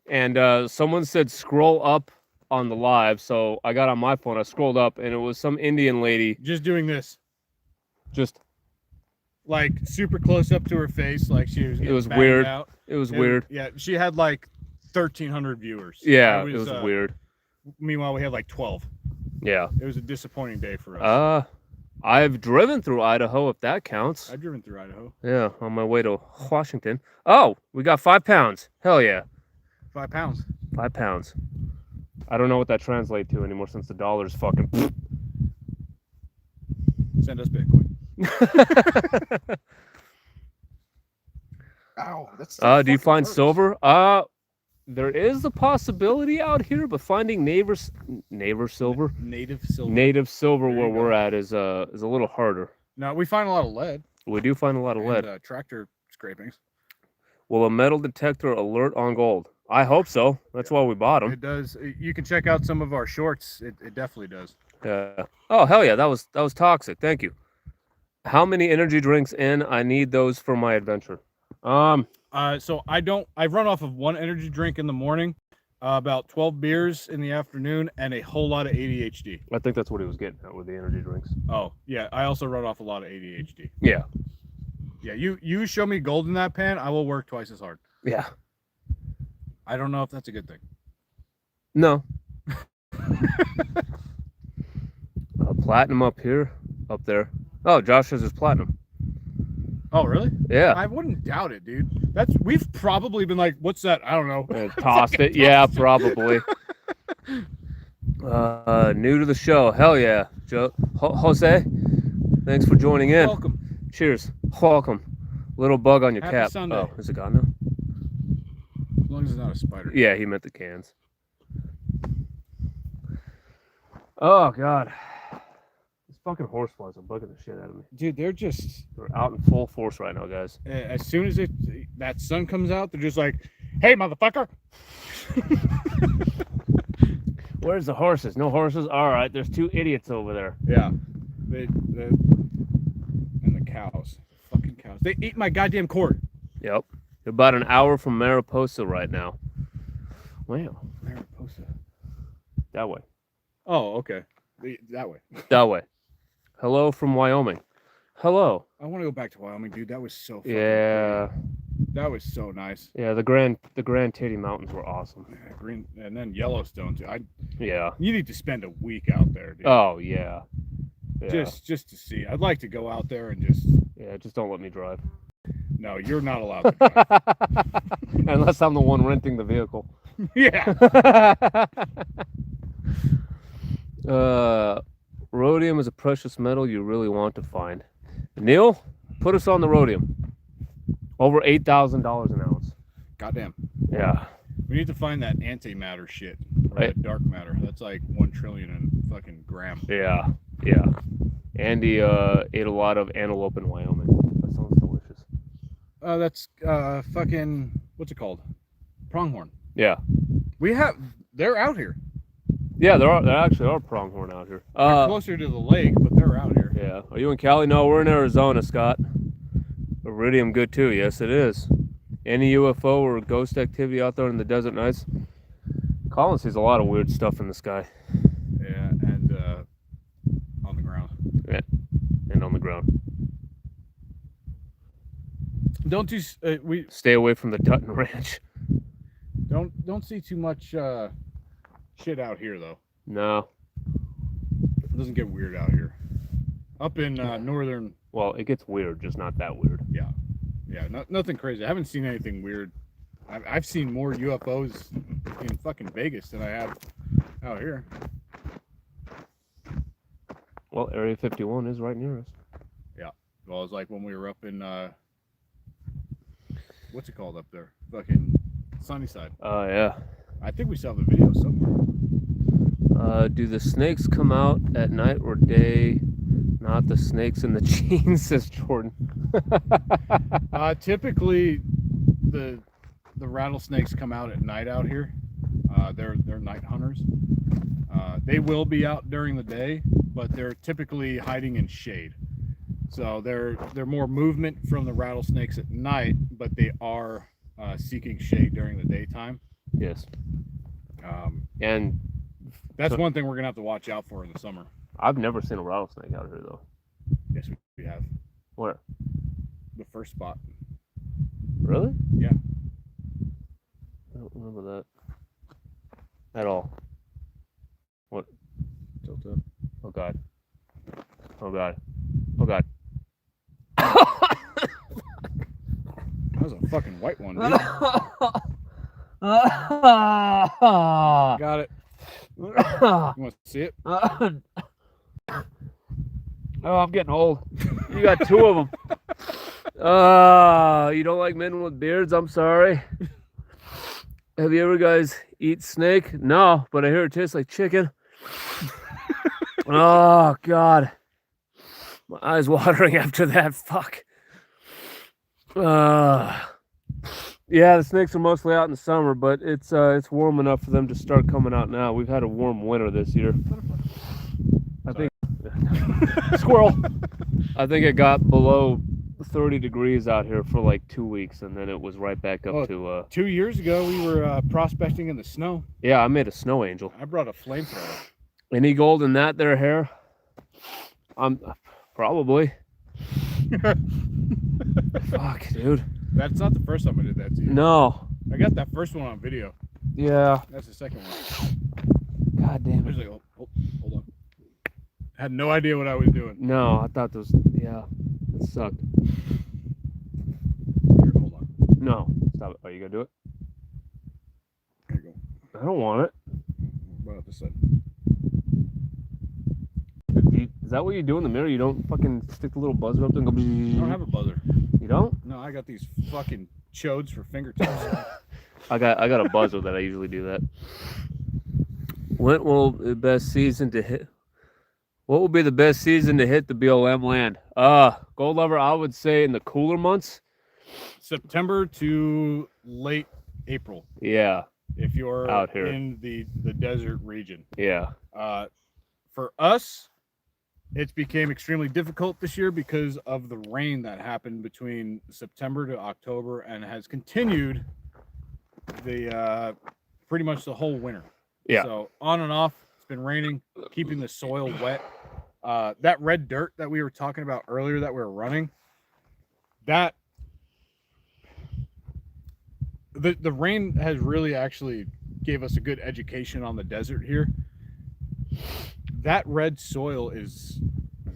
and someone said scroll up on the live. So I got on my phone. I scrolled up, and it was some Indian lady just doing this. Just like super close up to her face, like she was. It was weird. Out. It was weird. Yeah, she had like 1,300 viewers. Yeah, it was weird. Meanwhile, we had like 12. Yeah. It was a disappointing day for us. I've driven through Idaho, if that counts. I've driven through Idaho. Yeah, on my way to Washington. Oh, we got 5 pounds. Hell yeah. 5 pounds. 5 pounds. I don't know what that translates to anymore since the dollar's fucking. Send us Bitcoin. Ow, that's do you find silver? There is the possibility out here, but finding native silver where we're at is a little harder. No, we find a lot of lead. We do find a lot of lead. Tractor scrapings. Will a metal detector alert on gold? I hope so. That's why we bought them. It does. You can check out some of our shorts. It definitely does. Yeah. Oh hell yeah, that was toxic. Thank you. How many energy drinks in? I need those for my adventure. So I run off of 1 energy drink in the morning, about 12 beers in the afternoon, and a whole lot of ADHD. I think that's what he was getting at with the energy drinks. Oh yeah, I also run off a lot of ADHD. Yeah. Yeah, you show me gold in that pan, I will work twice as hard. Yeah. I don't know if that's a good thing. No. Platinum up here, up there. Oh, Josh says it's platinum. Oh, really? Yeah. I wouldn't doubt it, dude. We've probably been like, what's that? I don't know. Tossed it. Yeah, probably. New to the show. Hell yeah. Jose, thanks for joining in. Welcome. Cheers. Welcome. Little bug on your Happy cap. Sunday. Oh, is it gone now? As long as it's not a spider. Yeah, he meant the cans. Oh, God. These fucking horseflies are bugging the shit out of me. Dude, they're out in full force right now, guys. As soon as that sun comes out, they're just like, hey, motherfucker. Where's the horses? No horses? All right, there's 2 idiots over there. Yeah. And the cows. Fucking cows. They eat my goddamn cord. Yep. They're about an hour from Mariposa right now. Wow. Mariposa. That way. Oh, okay. That way. That way. Hello from Wyoming. Hello. I want to go back to Wyoming, dude. That was so fun. Yeah. That was so nice. Yeah, the Grand Titty Mountains were awesome. Yeah, green, and then Yellowstone too. Yeah. You need to spend a week out there, dude. Oh yeah. Yeah. Just to see. I'd like to go out there and just. Yeah, just don't let me drive. No, you're not allowed to drive. Unless I'm the one renting the vehicle. Yeah. Rhodium is a precious metal you really want to find. Neil, put us on the rhodium. Over $8,000 an ounce. Goddamn. Yeah. We need to find that antimatter shit. Or Right. that dark matter. That's like 1 trillion in fucking gram. Yeah. Yeah. Andy ate a lot of antelope in Wyoming. That sounds delicious. That's fucking, what's it called? Pronghorn. Yeah. They're out here. Yeah, there actually are pronghorn out here. They're closer to the lake, but they're out here. Yeah. Are you in Cali? No, we're in Arizona, Scott. Iridium good too. Yes, it is. Any UFO or ghost activity out there in the desert nights? Colin sees a lot of weird stuff in the sky. Yeah, and on the ground. Yeah, and on the ground. Don't do we Stay away from the Tutton Ranch. don't see too much shit out here though. No. It doesn't get weird out here. Up in northern. Well, it gets weird, just not that weird. Yeah, nothing crazy. I haven't seen anything weird. I've seen more UFOs in fucking Vegas than I have out here. Well, Area 51 is right near us. Yeah. Well, it's like when we were up in what's it called up there? Fucking Sunnyside. Oh, yeah. I think we saw the video somewhere. Do the snakes come out at night or day? Not the snakes in the jeans, says Jordan. Typically, the rattlesnakes come out at night out here. They're night hunters. They will be out during the day, but they're typically hiding in shade. So they're more movement from the rattlesnakes at night, but they are seeking shade during the daytime. Yes. And That's one thing we're gonna have to watch out for in the summer. I've never seen a rattlesnake out here, though. Yes, we have. Where? The first spot. Really? Yeah. I don't remember that at all. What? Tilt up. Oh, God. Oh, God. Oh, God. That was a fucking white one, dude. Got it. You want to see it? Oh, I'm getting old. You got two of them. You don't like men with beards? I'm sorry. Have you ever guys eat snake? No, but I hear it tastes like chicken. Oh, God. My eyes watering after that. Fuck. Yeah, the snakes are mostly out in the summer, but it's warm enough for them to start coming out now. We've had a warm winter this year. I think squirrel. I think it got below 30 degrees out here for like 2 weeks, and then it was right back up to 2 years ago we were prospecting in the snow. Yeah, I made a snow angel. I brought a flamethrower. Any gold in that there hair? Probably. Fuck, dude. That's not the first time I did that to you. No. I got that first one on video. Yeah. That's the second one. God damn I was it. like, oh, hold on. Had no idea what I was doing. No, I thought those. Yeah, it sucked. Here, hold on. No, stop it. Are you gonna do it? Here you go. I don't want it. What about this side? Is that what you do in the mirror? You don't fucking stick the little buzzer up there and go. I don't have a buzzer. You don't? No, I got these fucking chodes for fingertips. I got a buzzer that I usually do that. When will the best season to hit? What will be the best season to hit the BLM land? Gold lover, I would say in the cooler months. September to late April. Yeah. If you're out here in the desert region. Yeah. For us, it's became extremely difficult this year because of the rain that happened between September to October and has continued the pretty much the whole winter. Yeah. So on and off, it's been raining, keeping the soil wet. That red dirt that we were talking about earlier that we were running, that the rain has really actually gave us a good education on the desert here. That red soil is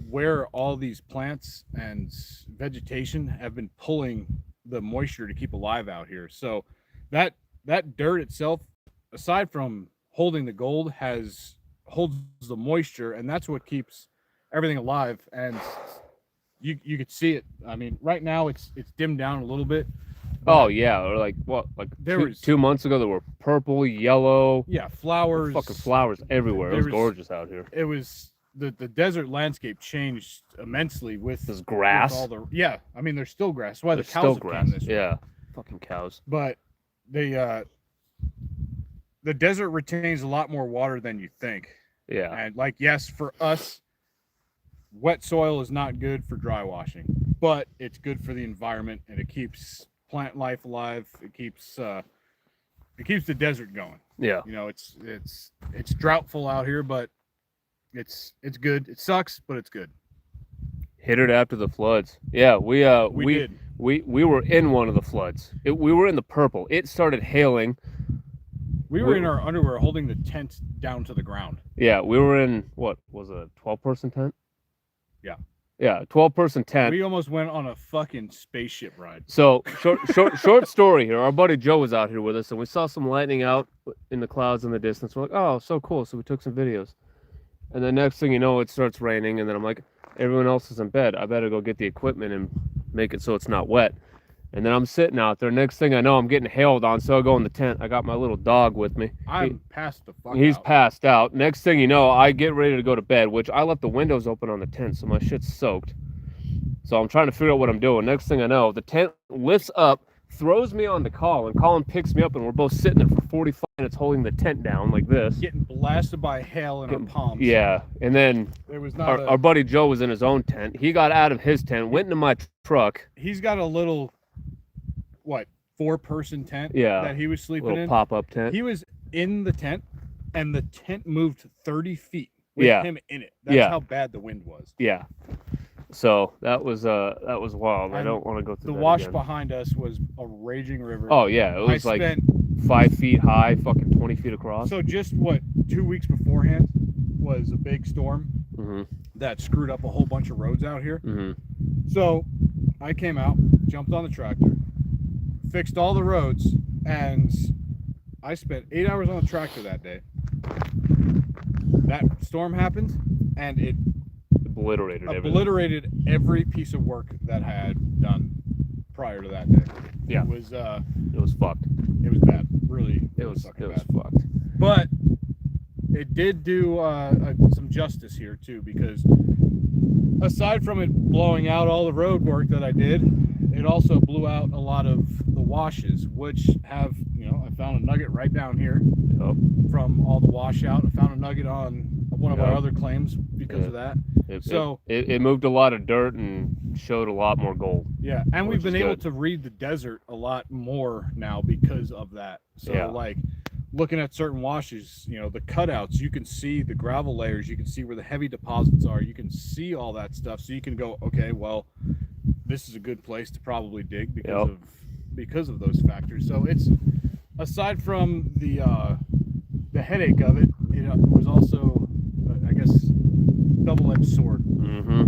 where all these plants and vegetation have been pulling the moisture to keep alive out here. So that dirt itself, aside from holding the gold, holds the moisture, and that's what keeps everything alive. And you could see it. I mean, right now it's dimmed down a little bit. Oh yeah, or like what? Like There two, was- 2 months ago, there were purple, yellow, Yeah, flowers. fucking flowers everywhere. It There was was- gorgeous out here. It was the desert landscape changed immensely with There's grass. With all the, yeah, I mean, there's still grass. That's why There's the cows still have grass. come this way. Yeah, fucking cows. But the desert retains a lot more water than you think. Yeah, And like, yes, for us, wet soil is not good for dry washing, but it's good for the environment, and it keeps plant life alive. It keeps the desert going. yeah. You know, it's droughtful out here, but it's good. It sucks, but it's good. Hit it after the floods. Yeah, we did. we were in one of the floods. We were in the purple. It started hailing. We were in our underwear holding the tent down to the ground. Yeah, we were in what was it, a 12-person tent? Yeah. Yeah, 12-person tent. We almost went on a fucking spaceship ride. So short story here. Our buddy Joe was out here with us, and we saw some lightning out in the clouds in the distance. We're like, oh, so cool. So we took some videos, and the next thing you know, it starts raining, and then I'm like, everyone else is in bed. I better go get the equipment and make it so it's not wet. And then I'm sitting out there. Next thing I know, I'm getting hailed on. So I go in the tent. I got my little dog with me. I'm passed the fuck He's out. passed out. Next thing you know, I get ready to go to bed, which I left the windows open on the tent, so my shit's soaked. So I'm trying to figure out what I'm doing. Next thing I know, the tent lifts up, throws me on the Colin. Colin picks me up, and we're both sitting there for 45 minutes holding the tent down like this. Getting blasted by hail in our palms. Yeah, and then It was not our buddy Joe was in his own tent. He got out of his tent, went into my truck, he's got a little, 4-person tent Yeah. that he was sleeping little in. pop-up tent. He was in the tent, and the tent moved 30 feet with Yeah. him in it. That's Yeah. how bad the wind was. Yeah. So that was wild. I And don't want to go The through that wash again. behind us was a raging river. Oh yeah, it was I like spent 5 feet high, fucking 20 feet across. so just 2 weeks beforehand was a big storm Mm-hmm. that screwed up a whole bunch of roads out here. Mm-hmm. So I came out, jumped on the tractor, fixed all the roads, and I spent 8 hours on the tractor that day. That storm happened, and it Obliterated everything. obliterated every piece of work that I had done prior to that day. Yeah. It was It was fucked. bad. Really, It was fucking it was bad. fucked. But it did do some justice here too, because aside from it blowing out all the road work that I did, it also blew out a lot of the washes, which have, I found a nugget right down here Yep. from all the washout. I found a nugget on one of our Yeah. other claims because of that. It moved a lot of dirt and showed a lot more gold. Yeah, and Which we've been is able good. to read the desert a lot more now because of that. So Yeah. like looking at certain washes, the cutouts, you can see the gravel layers, you can see where the heavy deposits are, you can see all that stuff. So you can go, okay, well, this is a good place to probably dig because of those factors. So it's, aside from the headache of it, it was also, I guess, double-edged sword. Mm-hmm.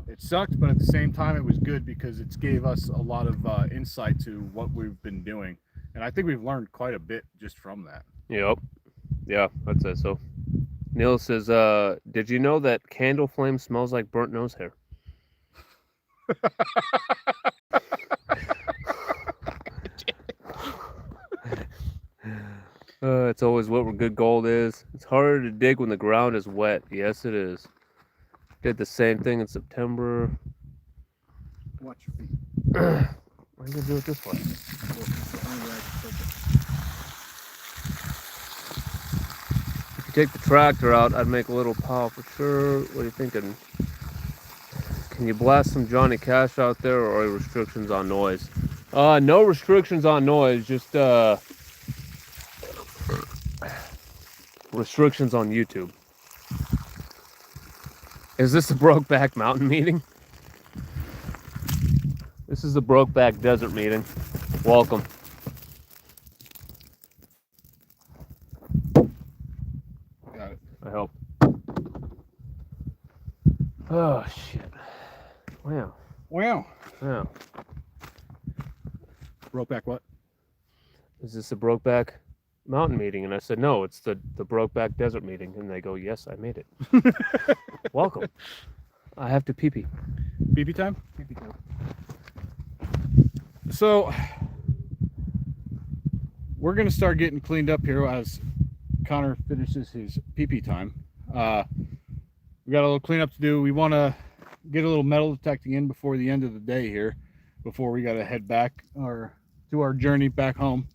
It sucked, but at the same time, it was good because it's gave us a lot of insight to what we've been doing. And I think we've learned quite a bit just from that. Yep. Yeah, I'd say so. Neil says, did you know that candle flame smells like burnt nose hair? It's always what good gold is. It's harder to dig when the ground is wet. Yes, it is. Did the same thing in September. Watch your feet. Why are you gonna do it this way? If you take the tractor out, I'd make a little pile for sure. What are you thinking? Can you blast some Johnny Cash out there, or are restrictions on noise? No restrictions on noise, just restrictions on YouTube. Is this a Brokeback Mountain meeting? This is the Brokeback Desert meeting. Welcome. Oh shit! Wow. Wow. Wow. Brokeback what? Is this a Brokeback Mountain meeting? And I said, no, it's the Brokeback Desert meeting. And they go, yes, I made it. Welcome. I have to pee-pee. Pee-pee time? Pee-pee time. So we're gonna start getting cleaned up here as Connor finishes his pee-pee time. We got a little cleanup to do. We want to get a little metal detecting in before the end of the day here, before we got to head back to our journey back home.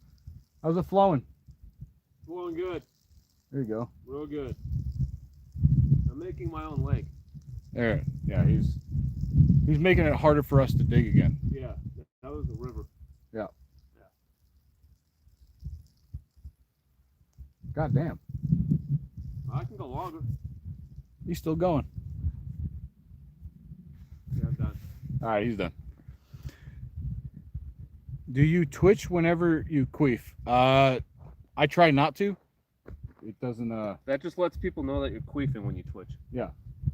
How's it flowing? Flowing good. There you go. Real good. I'm making my own lake. There. Yeah, he's making it harder for us to dig again. Yeah, that was the river. Yeah. God damn. I can go longer. He's still going. Yeah, I'm done. All right, he's done. Do you twitch whenever you queef? I try not to. It doesn't. That just lets people know that you're queefing when you twitch. Yeah.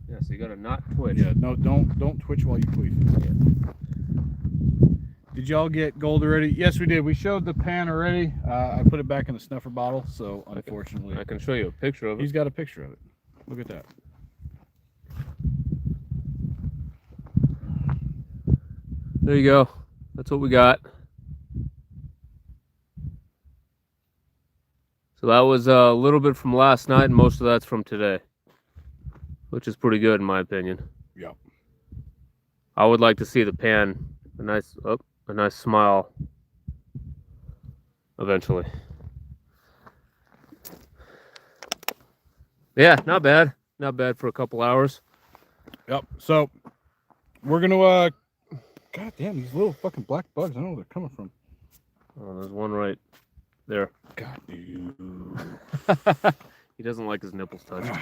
Yeah, so you gotta not twitch. Yeah. No, don't twitch while you queef. Yeah. Did y'all get gold already? Yes, we did. We showed the pan already. I put it back in the snuffer bottle, so unfortunately, I can show you a picture of it. he's got a picture of it. Look at that. There you go. That's what we got. So that was a little bit from last night, and most of that's from today, which is pretty good in my opinion. Yep. I would like to see the pan a nice smile eventually. Yeah, not bad. Not bad for a couple hours. Yep. So we're gonna God damn, these little fucking black bugs. I don't know where they're coming from. Oh, there's one right there. God damn. He doesn't like his nipples touched.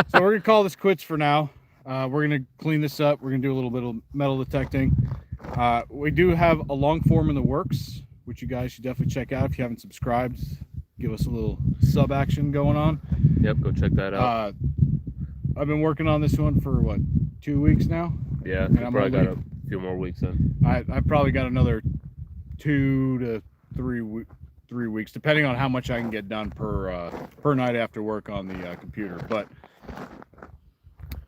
So we're gonna call this quits for now. We're gonna clean this up. We're gonna do a little bit of metal detecting. We do have a long form in the works, which you guys should definitely check out if you haven't subscribed. Give us a little sub action going on. Yep, go check that out. I've been working on this one for what, 2 weeks now. Yeah, and you I'm probably got only- a few more weeks in. I've probably got another 2 to 3 weeks, depending on how much I can get done per night after work on the computer. But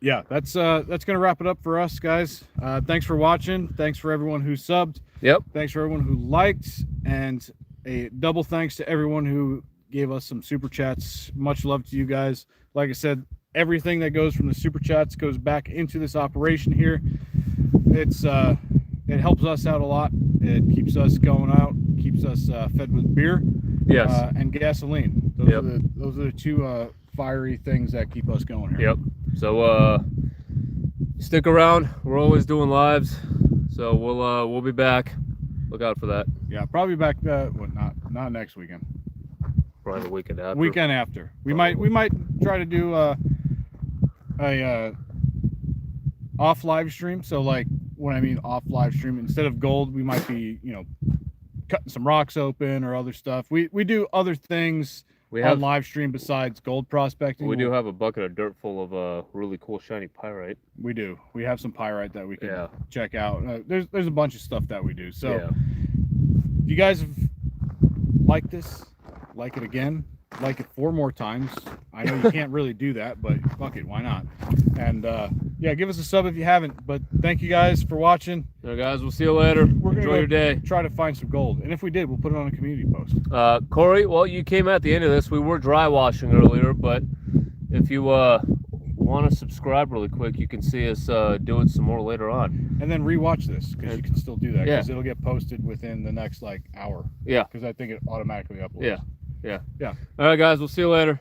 yeah, that's gonna wrap it up for us, guys. Thanks for watching. Thanks for everyone who subbed. Yep. Thanks for everyone who liked, and a double thanks to everyone who gave us some super chats. Much love to you guys. Like I said, everything that goes from the super chats goes back into this operation here. It helps us out a lot. It keeps us going out, keeps us fed with beer, Yes. and gasoline. Those are the two fiery things that keep us going here. Yep. So stick around. We're always doing lives. So we'll be back. Look out for that. Yeah, probably back. Well, not next weekend. Probably the weekend after. Weekend after. We Probably. might try to do a off live stream. So like when I mean off live stream, instead of gold, we might be cutting some rocks open or other stuff. We do other things We on have live stream besides gold prospecting. we do have a bucket of dirt full of really cool shiny pyrite. We do. We have some pyrite that we can Yeah. check out. There's a bunch of stuff that we do. So Yeah. if you guys have liked this, like it again, like it 4 more times. I know you can't really do that, but fuck it, why not? And yeah, give us a sub if you haven't. But thank you guys for watching. So guys, we'll see you later. We're gonna Enjoy go your day. Try to find some gold, and if we did, we'll put it on a community post. Corey, well, you came at the end of this. We were dry washing earlier, but if you want to subscribe really quick, you can see us do it some more later on. And then rewatch this because you can still do that Yeah. because it'll get posted within the next like hour. Yeah. Because I think it automatically uploads. Yeah. All right, guys, we'll see you later.